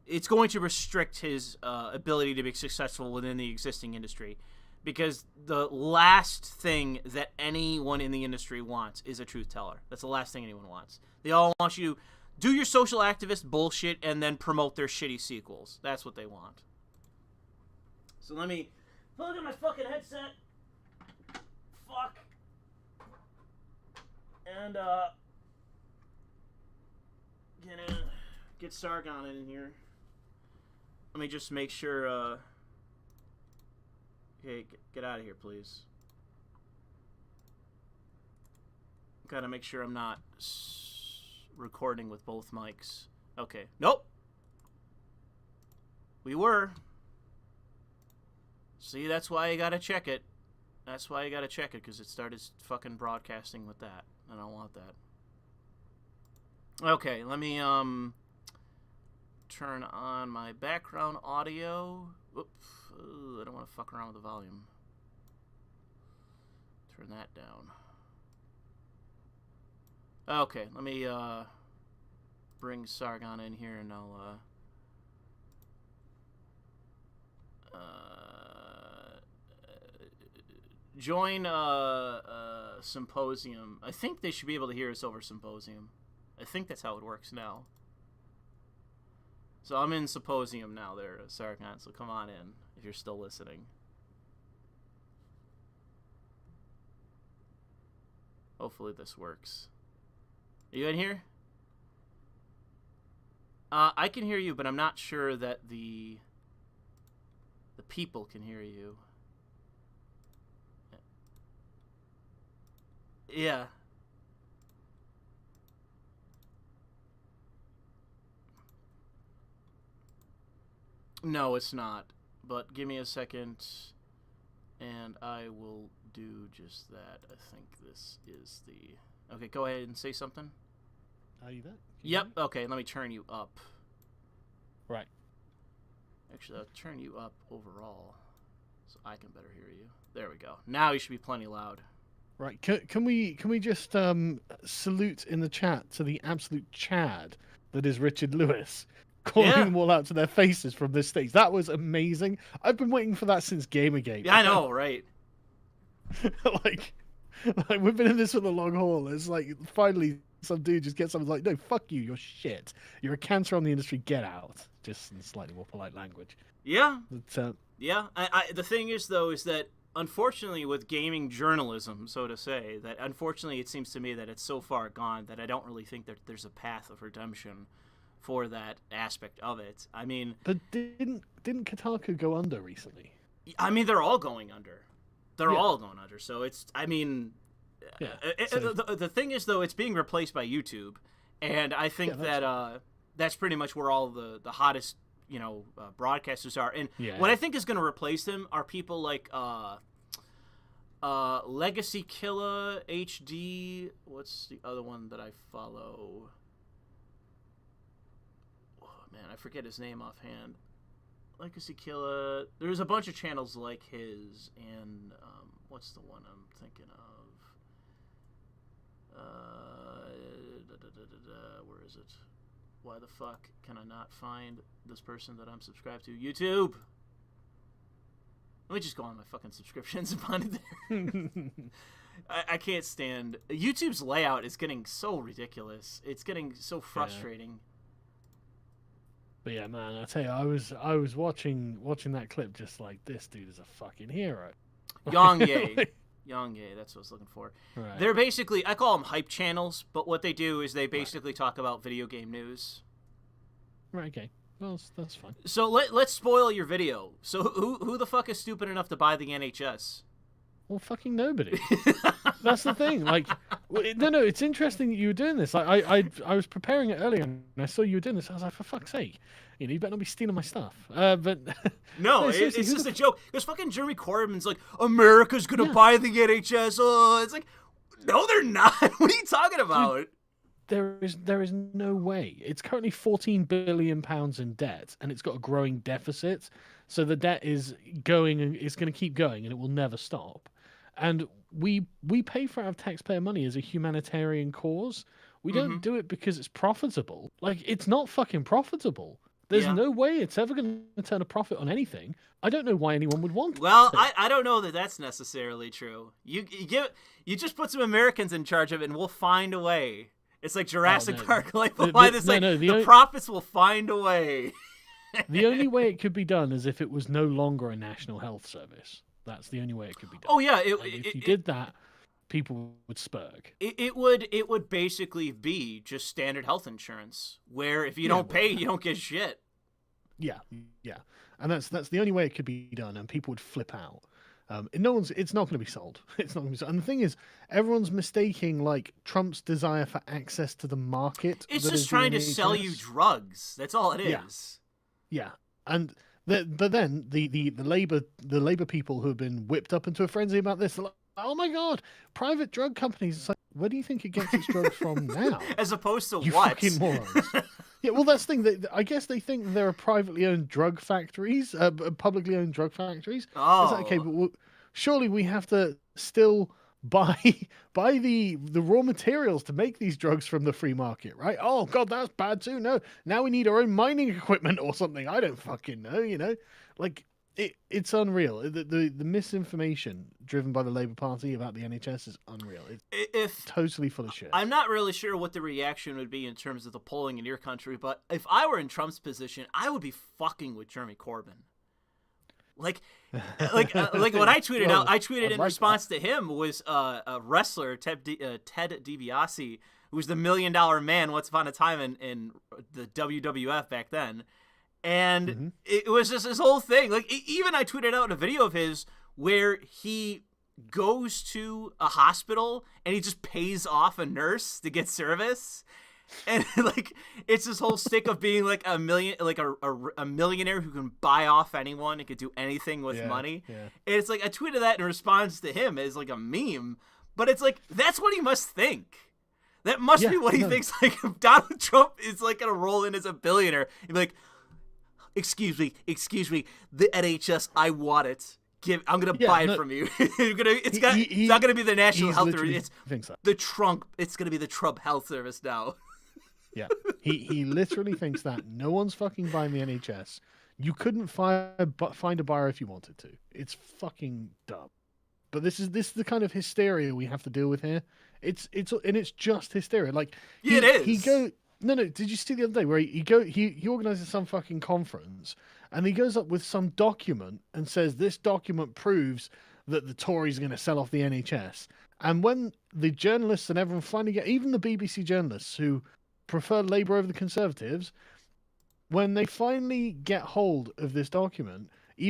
it's going to restrict his ability to be successful within the existing industry. Because the last thing that anyone in the industry wants is a truth teller. That's the last thing anyone wants. They all want you to do your social activist bullshit and then promote their shitty sequels. That's what they want. So let me plug in my fucking headset. Fuck. And, gonna get Sargon in here. Let me just make sure, okay, get out of here, please. Gotta make sure I'm not recording with both mics. Okay. Nope. We were. See, that's why you gotta check it. That's why you gotta check it, because it started fucking broadcasting with that. I don't want that. Okay, let me turn on my background audio. Oops, I don't want to fuck around with the volume. Turn that down. Okay, let me bring Sargon in here, and I'll join Symposium. I think they should be able to hear us over Symposium. I think that's how it works now. So I'm in Symposium now there, Sargon, so come on in if you're still listening. Hopefully this works. Are you in here? I can hear you, but I'm not sure that the people can hear you. Yeah. No, it's not. But give me a second, and I will do just that. I think this is the... Okay, go ahead and say something. Are you there? Yep, okay, let me turn you up. Right. Actually, I'll turn you up overall, so I can better hear you. There we go. Now you should be plenty loud. Right. Can we just salute in the chat to the absolute Chad that is Richard Lewis, calling them all out to their faces from this stage. That was amazing. I've been waiting for that since Gamergate. Yeah, I know, right? like we've been in this for the long haul. It's like finally some dude just gets something like, no, fuck you, you're shit. You're a cancer on the industry, get out. Just in slightly more polite language. Yeah. But, yeah. The thing is, though, is that unfortunately with gaming journalism, so to say, that unfortunately it seems to me that it's so far gone that I don't really think that there's a path of redemption for that aspect of it. I mean... But didn't Kotaku go under recently? I mean, they're all going under. They're all going under. So it's... I mean... Yeah. The thing is, though, it's being replaced by YouTube. And I think that's pretty much where all the hottest, broadcasters are. And what I think is going to replace them are people like Legacy Killer HD. What's the other one that I follow? Oh, man, I forget his name offhand. Legacy Killer. There's a bunch of channels like his. And what's the one I'm thinking of? Where is it? Why the fuck can I not find this person that I'm subscribed to? YouTube! Let me just go on my fucking subscriptions and find it there. I can't stand... YouTube's layout is getting so ridiculous. It's getting so frustrating. But yeah, man, I tell you, I was watching that clip, just like, this dude is a fucking hero. Yongye. Yongye, that's what I was looking for. Right. They're basically, I call them hype channels, but what they do is they basically talk about video game news. Right. Okay. Well, that's fine. So let's spoil your video. So who the fuck is stupid enough to buy the NHS? Well, fucking nobody. That's the thing. Like, no, it's interesting that you were doing this. Like, I was preparing it earlier, and I saw you were doing this. I was like, for fuck's sake, you better not be stealing my stuff. But no, it's just a joke. Because fucking Jeremy Corbyn's like, America's gonna buy the NHS. Oh, it's like, no, they're not. What are you talking about? Dude, there is no way. It's currently £14 billion in debt, and it's got a growing deficit. So the debt is going, and it's going to keep going, and it will never stop. And we pay for our taxpayer money as a humanitarian cause. We don't do it because it's profitable. Like, it's not fucking profitable. There's no way it's ever going to turn a profit on anything. I don't know why anyone would want Well, it. I don't know that that's necessarily true. You just put some Americans in charge of it, and we'll find a way. It's like Jurassic Park. Like, the profits will find a way. The only way it could be done is if it was no longer a national health service. That's the only way it could be done. Oh yeah, if you did that, people would spurg. It would basically be just standard health insurance, where if you don't pay, you don't get shit. Yeah, and that's the only way it could be done, and people would flip out. It's not going to be sold. It's not going to be sold. And the thing is, everyone's mistaking like Trump's desire for access to the market. It's just trying to sell you drugs. That's all it is. Yeah, and but then the Labour people who have been whipped up into a frenzy about this, are like, oh my god, private drug companies. It's like, where do you think it gets its drugs from now? As opposed to you what? Fucking morons. Yeah, well, that's the thing. I guess they think there are privately owned drug factories, publicly owned drug factories. Oh, it's like, okay, but surely we have to still buy the raw materials to make these drugs from the free market, right? Oh god, that's bad too. No, now we need our own mining equipment or something. I don't fucking know. Like it's unreal. The misinformation driven by the Labour Party about the NHS is unreal. It's totally full of shit. I'm not really sure what the reaction would be in terms of the polling in your country, but if I were in Trump's position, I would be fucking with Jeremy Corbyn. Like what I tweeted out, I tweeted in response to him was a wrestler, Ted DiBiase, who was the $1 Million Man once upon a time in the WWF back then. And it was just this whole thing. Like, even I tweeted out a video of his where he goes to a hospital and he just pays off a nurse to get service. And like, it's this whole stick of being like a millionaire who can buy off anyone and could do anything with money. Yeah. And it's like, I tweeted that in response to him as like a meme, but it's like, that's what he must think. That must be what he thinks. Like, if Donald Trump is like going to roll in as a billionaire, he'd be like, excuse me, the NHS, I want it. I'm gonna buy it from you. It's not gonna be the National Health Service. It's the Trump. It's gonna be the Trump Health Service now. Yeah, he literally thinks that no one's fucking buying the NHS. You couldn't find a buyer if you wanted to. It's fucking dumb. But this is the kind of hysteria we have to deal with here. It's just hysteria. Like it is. No. Did you see the other day where he organizes some fucking conference and he goes up with some document and says this document proves that the Tories are going to sell off the NHS. And when the journalists and everyone finally get, even the BBC journalists who prefer Labour over the Conservatives, when they finally get hold of this document,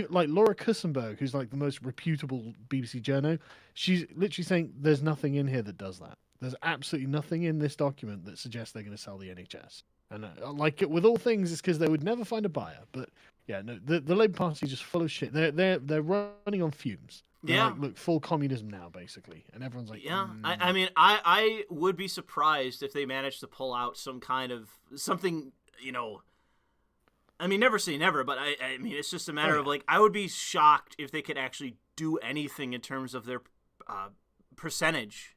like Laura Kussenberg, who's like the most reputable BBC journo, she's literally saying there's nothing in here that does that. There's absolutely nothing in this document that suggests they're going to sell the NHS. And like it with all things, it's because they would never find a buyer. But yeah, no, the Labour Party is just full of shit. They're running on fumes. They're like, look, full communism now, basically. And everyone's like, I mean, I would be surprised if they managed to pull out some kind of something, I mean, never say never, but I mean, it's just a matter of like, I would be shocked if they could actually do anything in terms of their percentage.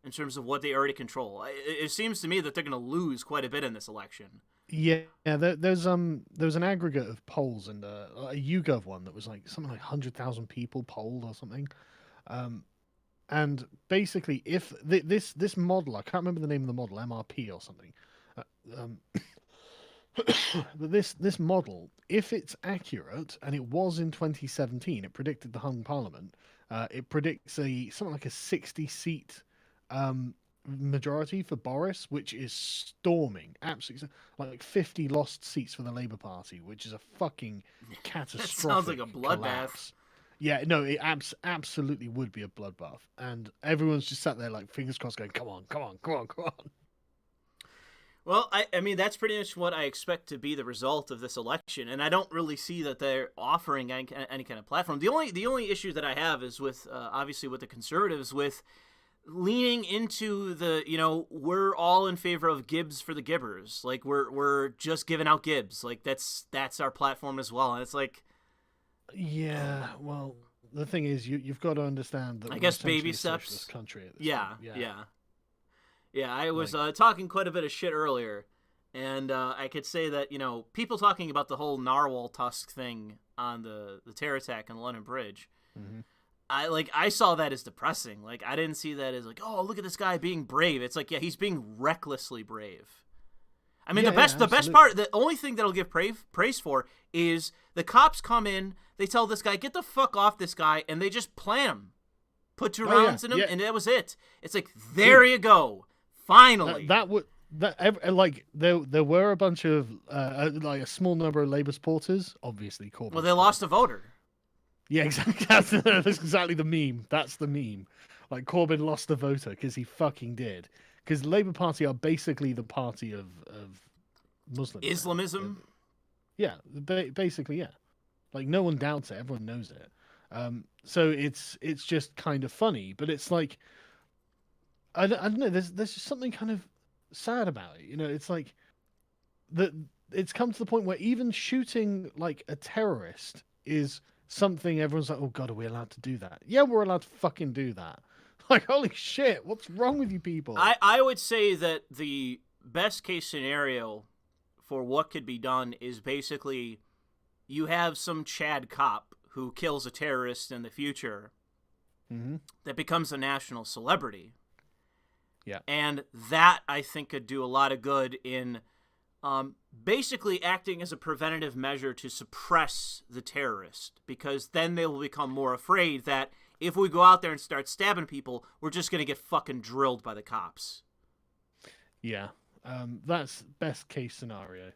In terms of what they already control, it seems to me that they're going to lose quite a bit in this election. Yeah. There was an aggregate of polls and a YouGov one that was like something like 100,000 people polled or something, and basically, if this model, I can't remember the name of the model, MRP or something. But this model, if it's accurate, and it was in 2017, it predicted the hung parliament. It predicts something like a 60-seat majority for Boris, which is storming, absolutely, like 50 lost seats for the Labour Party, which is a fucking catastrophic. That sounds like a bloodbath. Collapse. Yeah, no, it absolutely would be a bloodbath, and everyone's just sat there like fingers crossed, going, "Come on, come on, come on, come on." Well, I mean, that's pretty much what I expect to be the result of this election, and I don't really see that they're offering any kind of platform. The only issue that I have is with, obviously, with the Conservatives, with leaning into the, we're all in favor of Gibbs for the Gibbers. Like, we're just giving out Gibbs. Like, that's our platform as well, and it's like... Yeah, well, the thing is, you've got to understand that I we're guess essentially baby a steps. socialist country at this Yeah, point. yeah. I was talking quite a bit of shit earlier, and I could say that people talking about the whole narwhal tusk thing on the terror attack on the London Bridge. Mm-hmm. I saw that as depressing. Like, I didn't see that as like, oh, look at this guy being brave. It's like, yeah, he's being recklessly brave. I mean, the best part, the only thing that'll give praise for is the cops come in, they tell this guy, get the fuck off this guy, and they just plant him. Put two rounds in him, and that was it. It's like, there you go. Finally. There were a bunch of, like a small number of Labour supporters, obviously Corbyn. Well, they lost a voter. Yeah, exactly. That's exactly the meme. That's the meme. Like, Corbyn lost a voter because he fucking did. Because the Labour Party are basically the party of Muslims. Islamism? Yeah, basically, yeah. Like, no one doubts it. Everyone knows it. So it's just kind of funny. But it's like, I don't know, there's just something kind of sad about it. It's like, it's come to the point where even shooting, like, a terrorist is something everyone's like, oh, God, are we allowed to do that? Yeah, we're allowed to fucking do that. Like, holy shit, what's wrong with you people? I would say that the best case scenario for what could be done is basically you have some Chad cop who kills a terrorist in the future that becomes a national celebrity. Yeah. And that, I think, could do a lot of good in basically acting as a preventative measure to suppress the terrorist, because then they will become more afraid that if we go out there and start stabbing people, we're just going to get fucking drilled by the cops. Yeah. That's best case scenario.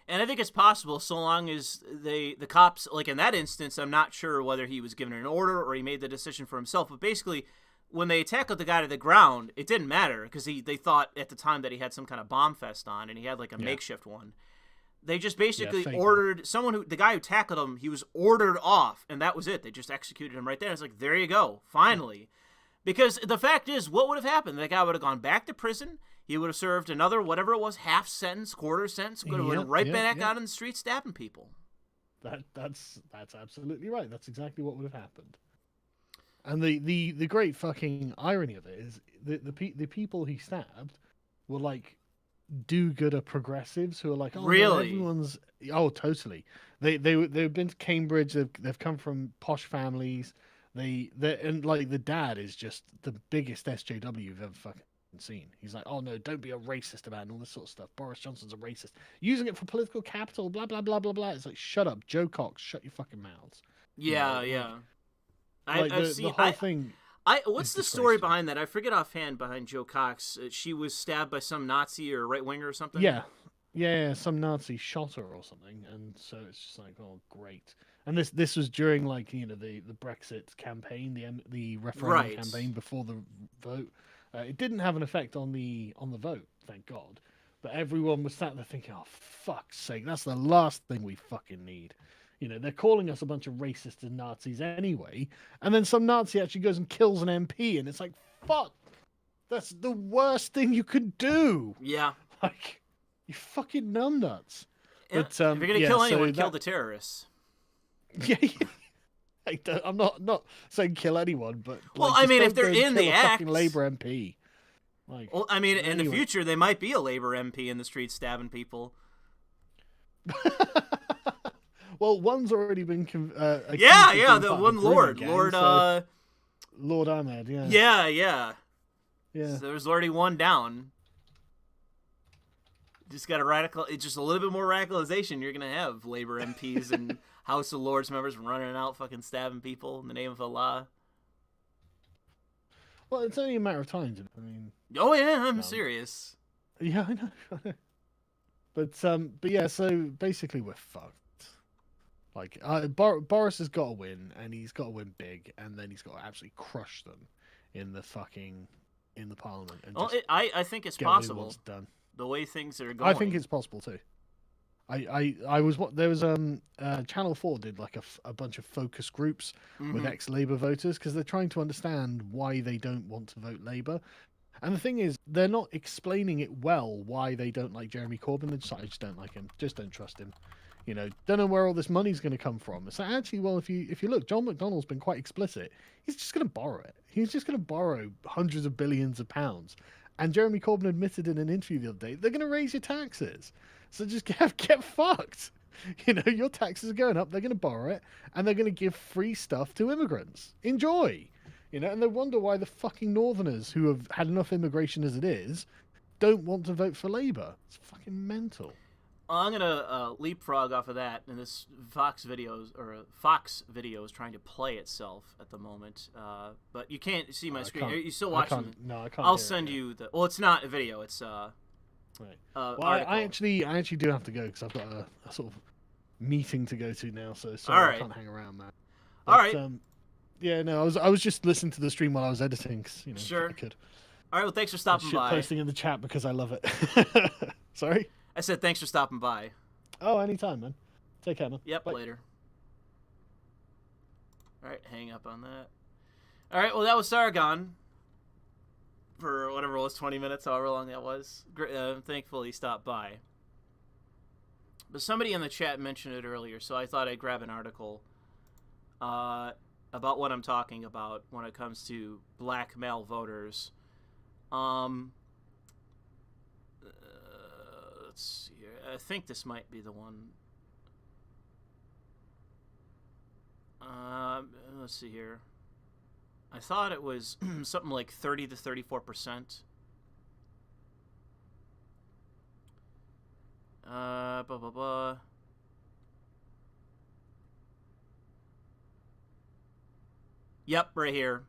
And I think it's possible so long as the cops, like in that instance, I'm not sure whether he was given an order or he made the decision for himself, but basically when they tackled the guy to the ground, it didn't matter because they thought at the time that he had some kind of bomb vest on and he had like a makeshift one. They just basically ordered the guy who tackled him, he was ordered off, and that was it. They just executed him right there. It's like, there you go, finally. Because the fact is, what would have happened? That guy would have gone back to prison. He would have served another, whatever it was, half sentence, quarter sentence, would have went right back out in the street stabbing people. That's absolutely right. That's exactly what would have happened. And the great fucking irony of it is the people he stabbed were like do-gooder progressives who are like, oh, really? Everyone's totally. They've been to Cambridge. They've come from posh families. And like the dad is just the biggest SJW you've ever fucking seen. He's like, oh no, don't be a racist about it and all this sort of stuff. Boris Johnson's a racist, using it for political capital. Blah blah blah blah blah. It's like, shut up, Joe Cox, shut your fucking mouths. Yeah, I've seen the whole thing. What's the story behind that? I forget offhand behind Joe Cox. She was stabbed by some Nazi or right winger or something. Yeah, some Nazi shot her or something, and so it's just like, oh, great. And this was during like the Brexit campaign, the referendum campaign before the vote. It didn't have an effect on the vote, thank God. But everyone was sat there thinking, oh, fuck's sake, that's the last thing we fucking need. They're calling us a bunch of racists and Nazis anyway, and then some Nazi actually goes and kills an MP, and it's like, fuck, that's the worst thing you could do. Yeah. Like, you fucking numbnuts. Yeah. But, if you're going to kill anyone, kill the terrorists. Yeah. I'm not saying kill anyone, but... Well, I mean, if they're in the act... Labour MP. Like, well, I mean, in the future, they might be a Labour MP in the street stabbing people. Well, one's already been the one Lord. Lord Ahmed, yeah. Yeah. So there's already one down. Just got it's just a little bit more radicalization. You're gonna have Labor MPs and House of Lords members running out, fucking stabbing people in the name of Allah. Well, it's only a matter of time. I mean. Oh yeah, I'm serious. Yeah, I know. But yeah. So basically, we're fucked. Like, Boris has got to win, and he's got to win big, and then he's got to absolutely crush them in the Parliament. And I think it's possible. Done. The way things are going. I think it's possible too. There was Channel 4 did like a bunch of focus groups with ex-Labour voters because they're trying to understand why they don't want to vote Labour. And the thing is, they're not explaining it well why they don't like Jeremy Corbyn. They just, I just don't like him. Just don't trust him. You know, don't know where all this money's going to come from. So actually, well, if you look, John McDonnell's been quite explicit. He's just going to borrow it. He's just going to borrow hundreds of billions of pounds. And Jeremy Corbyn admitted in an interview the other day, they're going to raise your taxes. So just get fucked. You know, your taxes are going up. They're going to borrow it, and they're going to give free stuff to immigrants. Enjoy. You know, and they wonder why the fucking Northerners, who have had enough immigration as it is, don't want to vote for Labour. It's fucking mental. I'm gonna leapfrog off of that, and this Fox video is trying to play itself at the moment. But you can't see my screen. Are you still watching? No, I can't. I'll send you the. Well, it's not a video. It's right. Well, I actually do have to go because I've got a sort of meeting to go to now. So sorry, I can't hang around, man. But, all right. Yeah, no, I was just listening to the stream while I was editing. Cause, you know, sure. I could. All right. Well, thanks for stopping by. Posting in the chat because I love it. Sorry. I said thanks for stopping by. Oh, anytime, man. Take care, man. Yep, Bye. later. All right, hang up on that. All right, well, that was Sargon for whatever it was, 20 minutes, however long that was. Thankfully, he stopped by. But somebody in the chat mentioned it earlier, so I thought I'd grab an article about what I'm talking about when it comes to black male voters. Let's see here. I think this might be the one. Let's see here. I thought it was something like 30 to 34%. Blah, blah, blah. Yep, right here.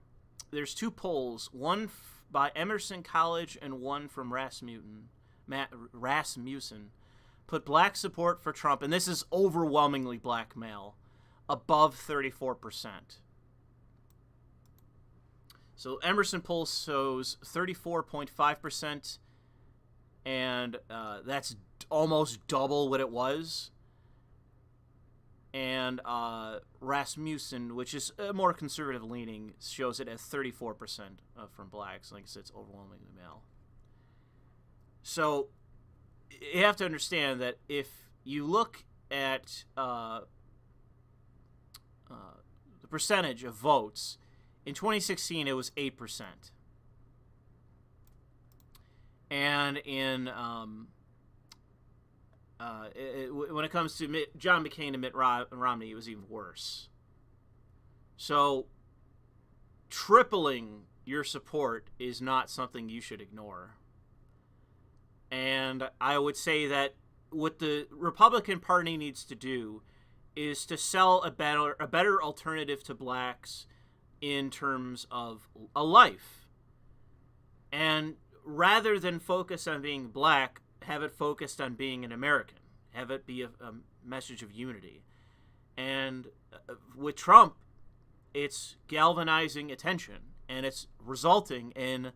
There's two polls, one by Emerson College and one from Rasmussen, put black support for Trump, and this is overwhelmingly black male, above 34%. So Emerson poll shows 34.5%, and that's almost double what it was. And Rasmussen, which is more conservative leaning, shows it at 34% from blacks. Like I said, it's overwhelmingly male. So you have to understand that if you look at the percentage of votes, in 2016 it was 8%. And in when it comes to John McCain and Mitt Romney, it was even worse. So tripling your support is not something you should ignore. And I would say that what the Republican Party needs to do is to sell a better alternative to blacks in terms of a life. And rather than focus on being black, have it focused on being an American. Have it be a message of unity. And with Trump, it's galvanizing attention, and it's resulting in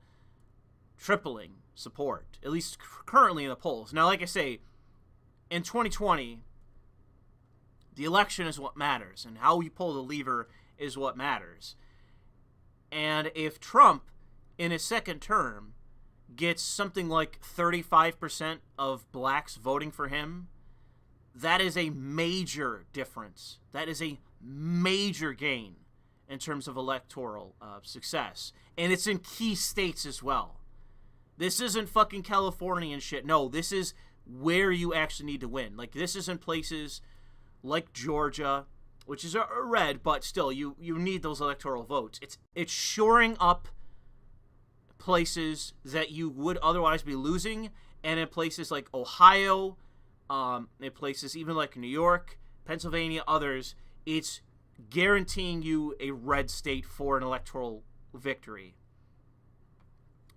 tripling support, at least currently in the polls. Now, like I say, in 2020, the election is what matters, and how you pull the lever is what matters. And if Trump, in his second term, gets something like 35% of blacks voting for him, that is a major difference. That is a major gain in terms of electoral success. And it's in key states as well. This isn't fucking California and shit. No, this is where you actually need to win. Like, this is in places like Georgia, which is a red, but still, you need those electoral votes. It's shoring up places that you would otherwise be losing, And in places like Ohio, in places even like New York, Pennsylvania, others, it's guaranteeing you a red state for an electoral victory.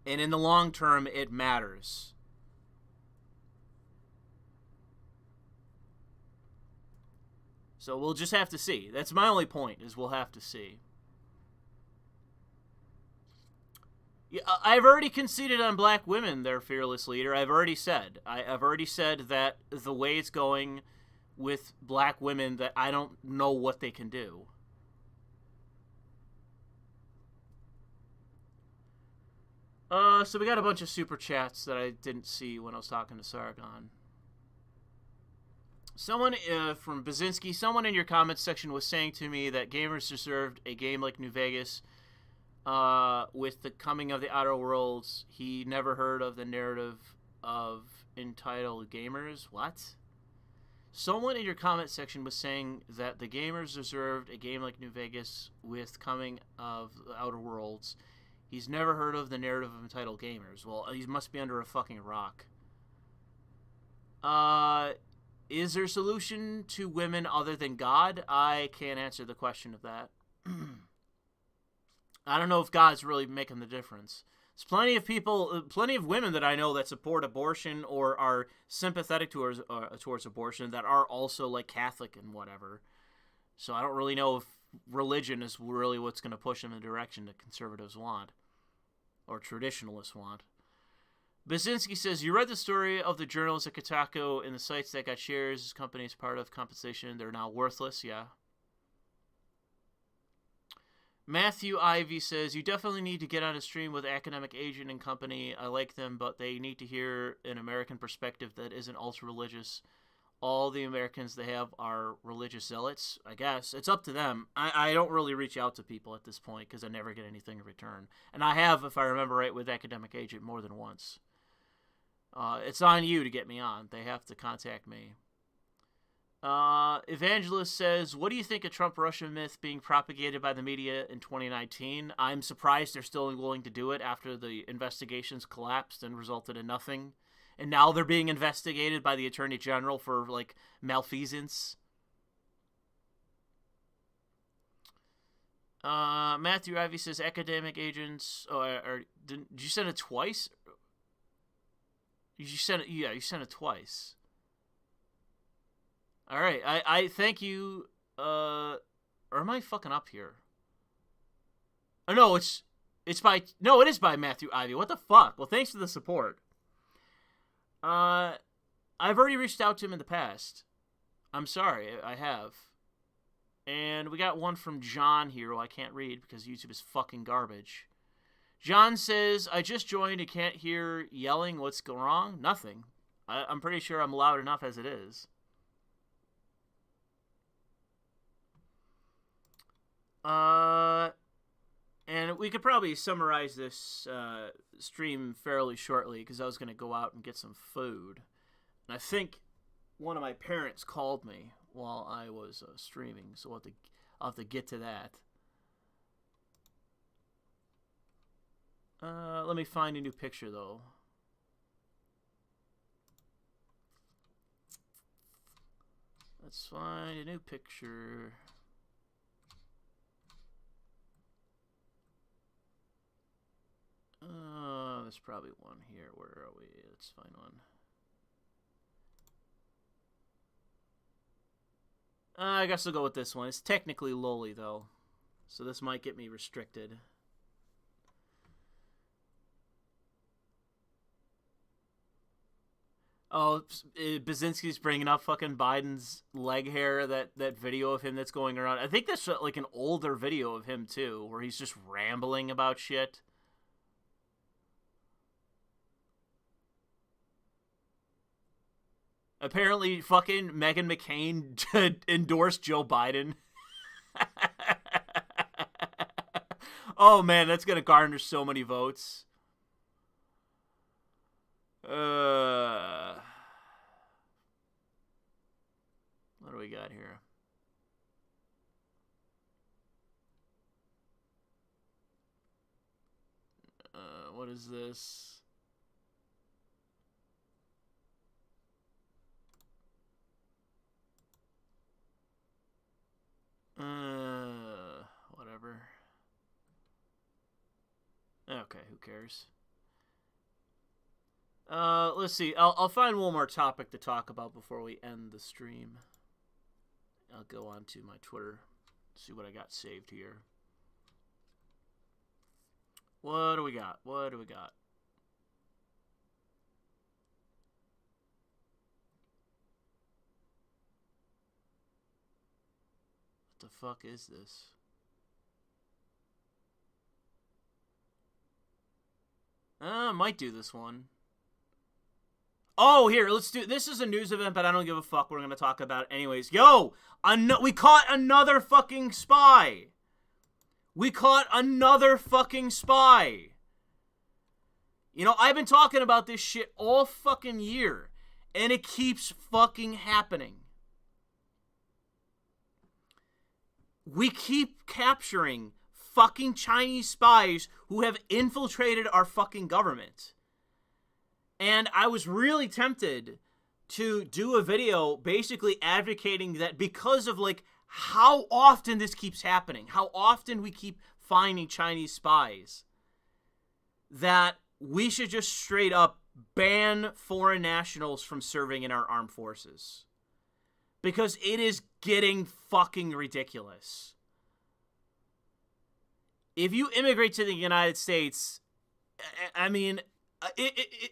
And in the long term, it matters. So we'll just have to see. That's my only point, is we'll have to see. Yeah, I've already conceded on black women, their fearless leader. I've already said that the way it's going with black women, that I don't know what they can do. So we got a bunch of super chats that I didn't see when I was talking to Sargon. Someone from Bazinski, someone in your comments section was saying to me that gamers deserved a game like New Vegas. With the coming of the Outer Worlds, he never heard of the narrative of entitled gamers. What? Someone in your comment section was saying that the gamers deserved a game like New Vegas with coming of the Outer Worlds. He's never heard of the narrative of entitled gamers. Well, he must be under a fucking rock. Is there a solution to women other than God? I can't answer the question of that. I don't know if God's really making the difference. There's plenty of people, plenty of women that I know that support abortion or are sympathetic towards abortion that are also like Catholic and whatever. So I don't really know if religion is really what's going to push them in the direction that conservatives want or traditionalists want. Basinski says, you read the story of the journals at Kotaku and the sites that got shares as companies part of compensation. They're now worthless. Yeah. Matthew Ivy says, you definitely need to get on a stream with Academic Agent and company. I like them, but they need to hear an American perspective that isn't ultra-religious. All the Americans they have are religious zealots, I guess. It's up to them. I don't really reach out to people at this point because I never get anything in return. And I have, if I remember right, with Academic Agent more than once. It's on you to get me on. They have to contact me. Evangelist says, what do you think of Trump-Russia myth being propagated by the media in 2019? I'm surprised they're still willing to do it after the investigations collapsed and resulted in nothing. And now they're being investigated by the Attorney General for, like, malfeasance. Matthew Ivy says, academic agents... did you send it twice? You sent it twice. All right, I thank you. Or am I fucking up here? Oh no, it is by Matthew Ivy. What the fuck? Well, thanks for the support. I've already reached out to him in the past. I'm sorry, I have. And we got one from John here who I can't read because YouTube is fucking garbage. John says, I just joined and can't hear yelling. What's going wrong? Nothing. I'm pretty sure I'm loud enough as it is. And we could probably summarize this stream fairly shortly because I was going to go out and get some food. And I think one of my parents called me while I was streaming, so I'll have to get to that. Let me find a new picture, though. Let's find a new picture. There's probably one here. Where are we? Let's find one. I guess I'll go with this one. It's technically lowly, though. So this might get me restricted. Oh, Bazinski's bringing up fucking Biden's leg hair, that video of him that's going around. I think that's like an older video of him, too, where he's just rambling about shit. Apparently, fucking Meghan McCain endorsed Joe Biden. Oh, man, that's going to garner so many votes. What do we got here? What is this? Whatever. Okay, who cares? Let's see. I'll find one more topic to talk about before we end the stream. I'll go on to my Twitter, see what I got saved here. What do we got? What do we got? What the fuck is this? Might do this one. Oh, here, let's do... This is a news event, but I don't give a fuck. We're going to talk about it anyways. Yo! We caught another fucking spy! We caught another fucking spy! You know, I've been talking about this shit all fucking year, and it keeps fucking happening. We keep capturing fucking Chinese spies who have infiltrated our fucking government. And I was really tempted to do a video basically advocating that because of, like, how often this keeps happening, how often we keep finding Chinese spies, that we should just straight up ban foreign nationals from serving in our armed forces. Because it is getting fucking ridiculous. If you immigrate to the United States, I mean...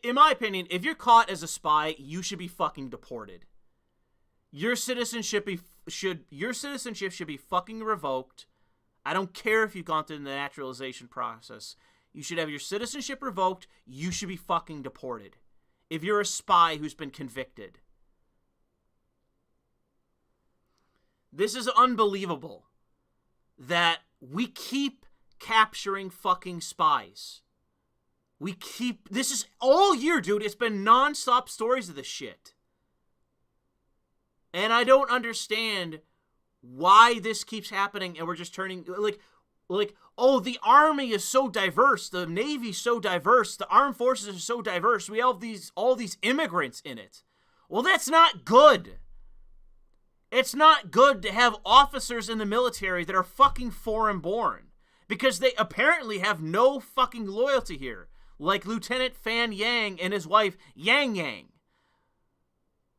in my opinion, if you're caught as a spy, you should be fucking deported. Your citizenship should be fucking revoked. I don't care if you've gone through the naturalization process. You should have your citizenship revoked. You should be fucking deported. If you're a spy who's been convicted. This is unbelievable that we keep capturing fucking spies. This is all year, dude. It's been non-stop stories of this shit. And I don't understand why this keeps happening and we're just turning, like, oh, the army is so diverse, the navy's so diverse, the armed forces are so diverse, we have all these immigrants in it. Well, that's not good. It's not good to have officers in the military that are fucking foreign-born. Because they apparently have no fucking loyalty here. Like Lieutenant Fan Yang and his wife Yang Yang,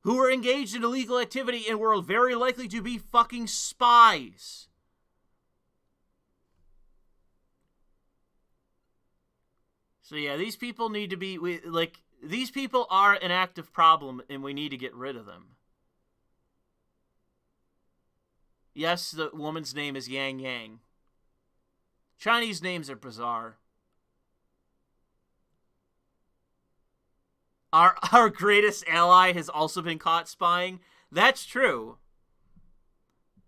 who were engaged in illegal activity and were very likely to be fucking spies. So yeah, these people need to be, these people are an active problem and we need to get rid of them. Yes, the woman's name is Yang Yang. Chinese names are bizarre. Our greatest ally has also been caught spying. That's true.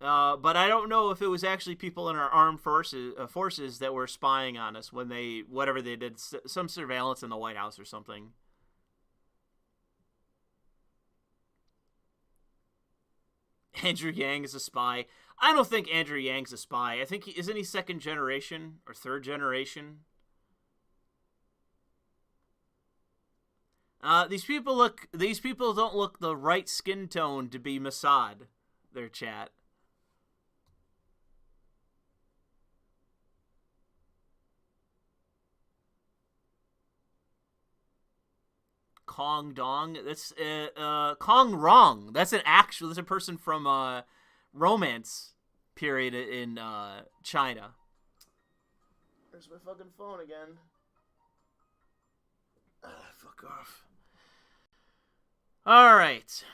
But I don't know if it was actually people in our armed forces that were spying on us when whatever they did, some surveillance in the White House or something. Andrew Yang is a spy. I don't think Andrew Yang's a spy. I think isn't he second generation or third generation? These people don't look the right skin tone to be Mossad, their chat. Kong Dong, that's, Kong Rong, that's a person from, Romance period in, China. There's my fucking phone again. Fuck off. All right.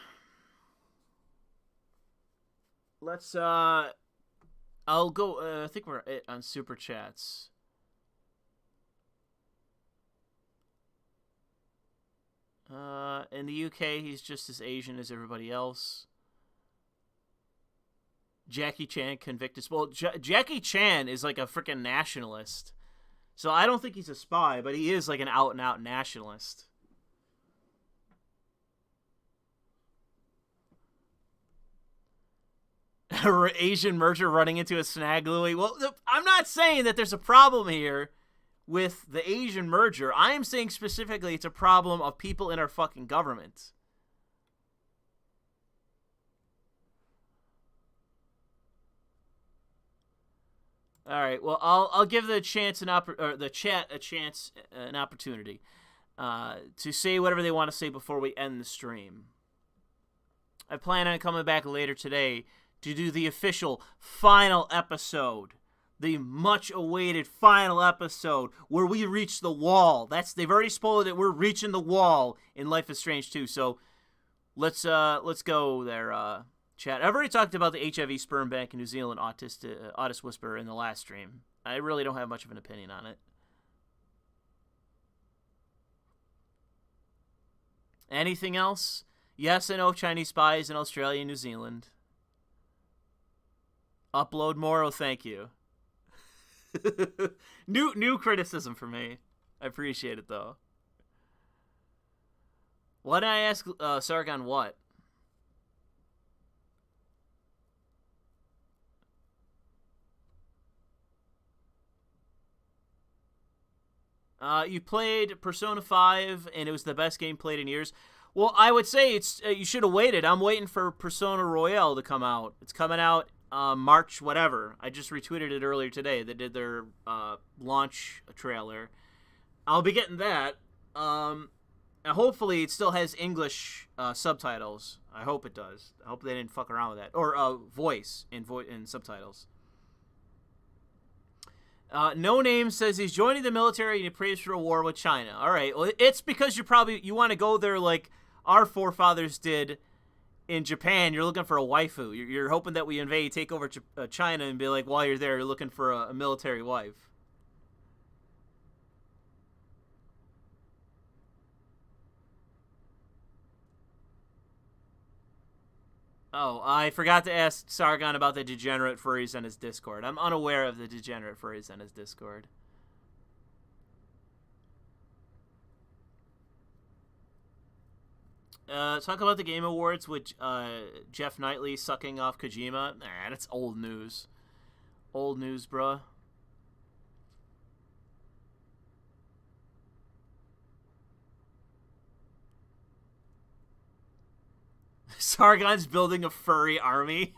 Let's, I'll go, I think we're on Super Chats. In the UK, he's just as Asian as everybody else. Jackie Chan convicted. Well, Jackie Chan is like a freaking nationalist. So I don't think he's a spy, but he is like an out-and-out nationalist. Asian merger running into a snag, Louis. Well, I'm not saying that there's a problem here with the Asian merger. I am saying specifically it's a problem of people in our fucking government. All right. Well, I'll give the chat a chance, an opportunity, to say whatever they want to say before we end the stream. I plan on coming back later today to do the official final episode, the much-awaited final episode where we reach the wall. They've already spoiled it. We're reaching the wall in Life is Strange 2. So let's go there. Chat. I've already talked about the HIV sperm bank in New Zealand, Autist Whisperer in the last stream. I really don't have much of an opinion on it. Anything else? Yes, I know of Chinese spies in Australia and New Zealand. Upload more? Oh, thank you. New criticism for me. I appreciate it, though. Why did I ask Sargon what? You played Persona 5, and it was the best game played in years. Well, I would say you should have waited. I'm waiting for Persona Royale to come out. It's coming out March whatever. I just retweeted it earlier today. They did their launch trailer. I'll be getting that. And hopefully it still has English subtitles. I hope it does. I hope they didn't fuck around with that. Or voice in subtitles. No Name says he's joining the military and he prays for a war with China. All right. Well, it's because you want to go there like our forefathers did in Japan. You're looking for a waifu. You're hoping that we take over China and be like, while you're there, you're looking for a military wife. Oh, I forgot to ask Sargon about the degenerate furries on his Discord. I'm unaware of the degenerate furries on his Discord. Talk about the Game Awards with Jeff Knightley sucking off Kojima. Nah, that's old news. Old news, bruh. Sargon's building a furry army.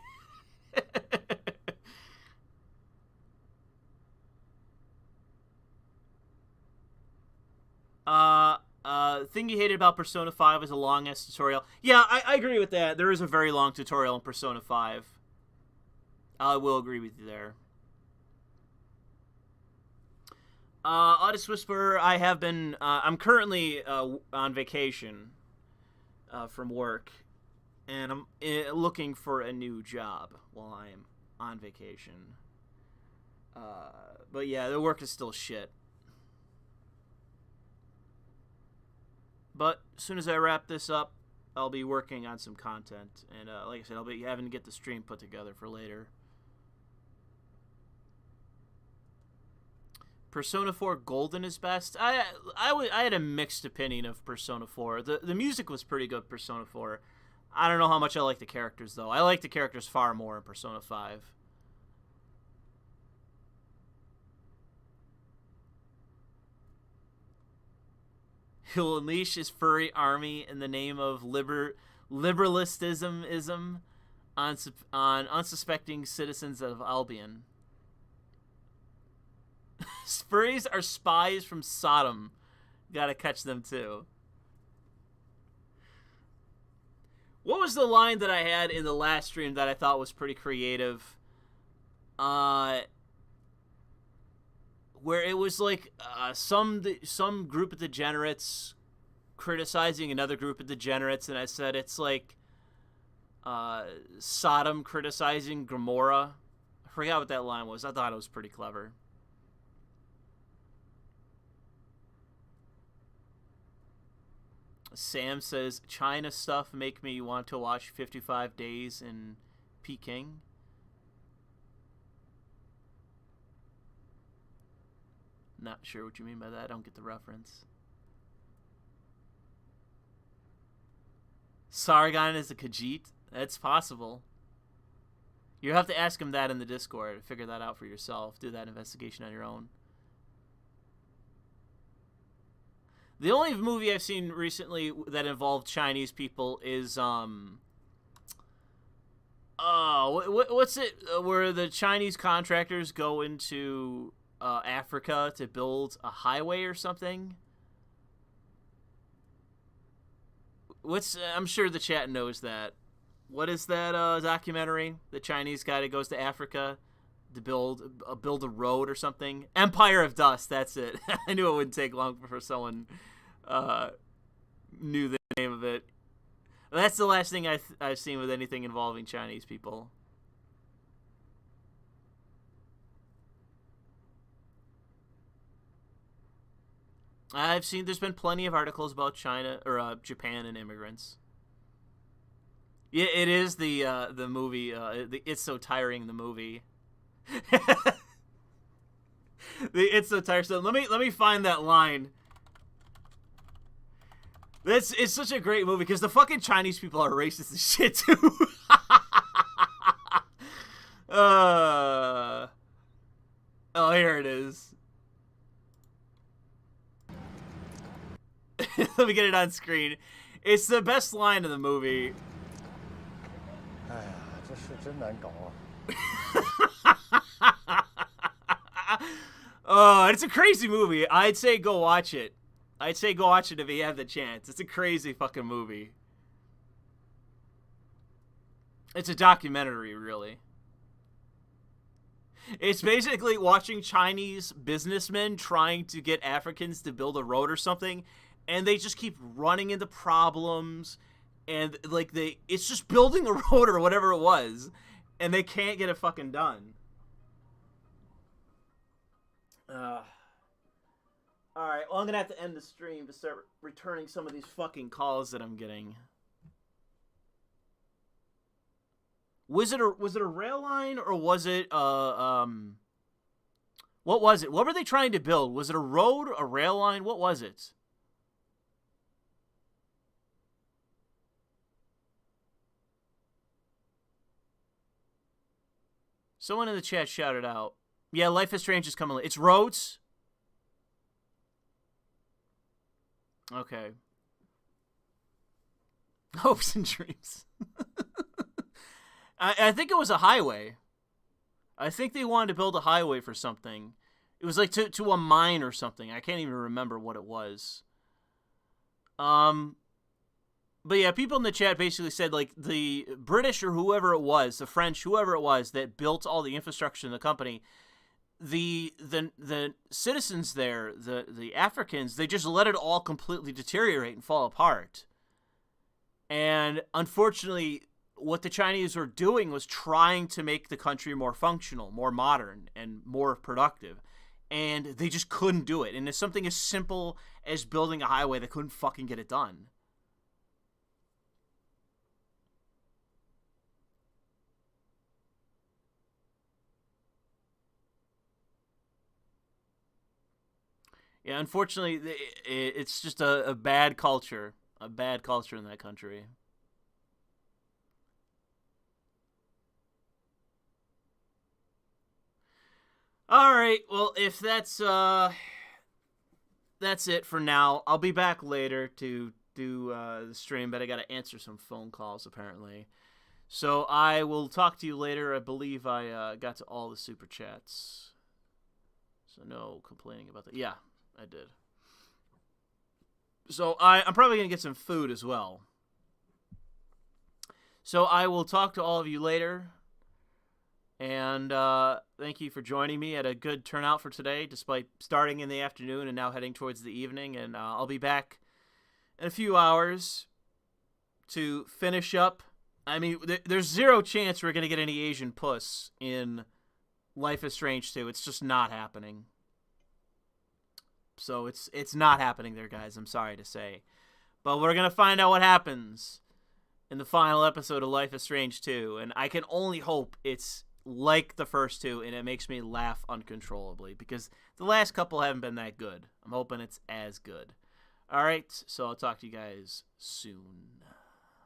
Thing you hated about Persona 5 is a long-ass tutorial. Yeah, I agree with that. There is a very long tutorial in Persona 5. I will agree with you there. Autist Whisperer, I have been... I'm currently on vacation from work. And I'm looking for a new job while I'm on vacation. But yeah, the work is still shit. But as soon as I wrap this up, I'll be working on some content. And like I said, I'll be having to get the stream put together for later. Persona 4 Golden is best. I had a mixed opinion of Persona 4. The music was pretty good, Persona 4. I don't know how much I like the characters, though. I like the characters far more in Persona 5. He'll unleash his furry army in the name of liberalistism on unsuspecting citizens of Albion. Furries are spies from Sodom. Gotta catch them, too. What was the line that I had in the last stream that I thought was pretty creative? Where it was like some group of degenerates criticizing another group of degenerates, and I said it's like Sodom criticizing Gomorrah. I forgot what that line was. I thought it was pretty clever. Sam says, China stuff make me want to watch 55 Days in Peking. Not sure what you mean by that. I don't get the reference. Sargon is a Khajiit? That's possible. You have to ask him that in the Discord. Figure that out for yourself. Do that investigation on your own. The only movie I've seen recently that involved Chinese people is what's it where the Chinese contractors go into Africa to build a highway or something? I'm sure the chat knows that. What is that documentary? The Chinese guy that goes to Africa to build a road or something? Empire of Dust, that's it. I knew it wouldn't take long before someone knew the name of it. That's the last thing I've seen with anything involving Chinese people. I've seen there's been plenty of articles about China or Japan and immigrants. Yeah, it is the movie. It's So Tiring, the movie. It's So Tiresome. Let me find that line. It's such a great movie because the fucking Chinese people are racist as shit too. Oh, here it is. Let me get it on screen. It's the best line of the movie. Oh, it's a crazy movie. I'd say go watch it. I'd say go watch it if you have the chance. It's a crazy fucking movie. It's a documentary, really. It's basically watching Chinese businessmen trying to get Africans to build a road or something, and they just keep running into problems, and like it's just building a road or whatever it was, and they can't get it fucking done. Alright, well, I'm gonna have to end the stream to start returning some of these fucking calls that I'm getting. Was it a rail line or was it what was it? What were they trying to build? Was it a road, a rail line? What was it? Someone in the chat shouted out. Yeah, Life is Strange is coming. It's roads. Okay. Hopes and dreams. I think it was a highway. I think they wanted to build a highway for something. It was like to a mine or something. I can't even remember what it was. But yeah, people in the chat basically said like the British or whoever it was, the French, whoever it was that built all the infrastructure in the company, the citizens there, the Africans, they just let it all completely deteriorate and fall apart. And unfortunately, what the Chinese were doing was trying to make the country more functional, more modern, and more productive. And they just couldn't do it. And it's something as simple as building a highway, they couldn't fucking get it done. Yeah, unfortunately, it's just a bad culture. A bad culture in that country. Alright, well, if that's it for now. I'll be back later to do the stream, but I gotta answer some phone calls, apparently. So I will talk to you later. I believe I got to all the super chats. So no complaining about that. Yeah, I did. So I'm probably going to get some food as well. So I will talk to all of you later. And thank you for joining me. At a good turnout for today, despite starting in the afternoon and now heading towards the evening. And I'll be back in a few hours to finish up. I mean, there's zero chance we're going to get any Asian puss in Life is Strange 2. It's just not happening. So it's not happening there, guys. I'm sorry to say. But we're going to find out what happens in the final episode of Life is Strange 2. And I can only hope it's like the first two and it makes me laugh uncontrollably. Because the last couple haven't been that good. I'm hoping it's as good. Alright, so I'll talk to you guys soon.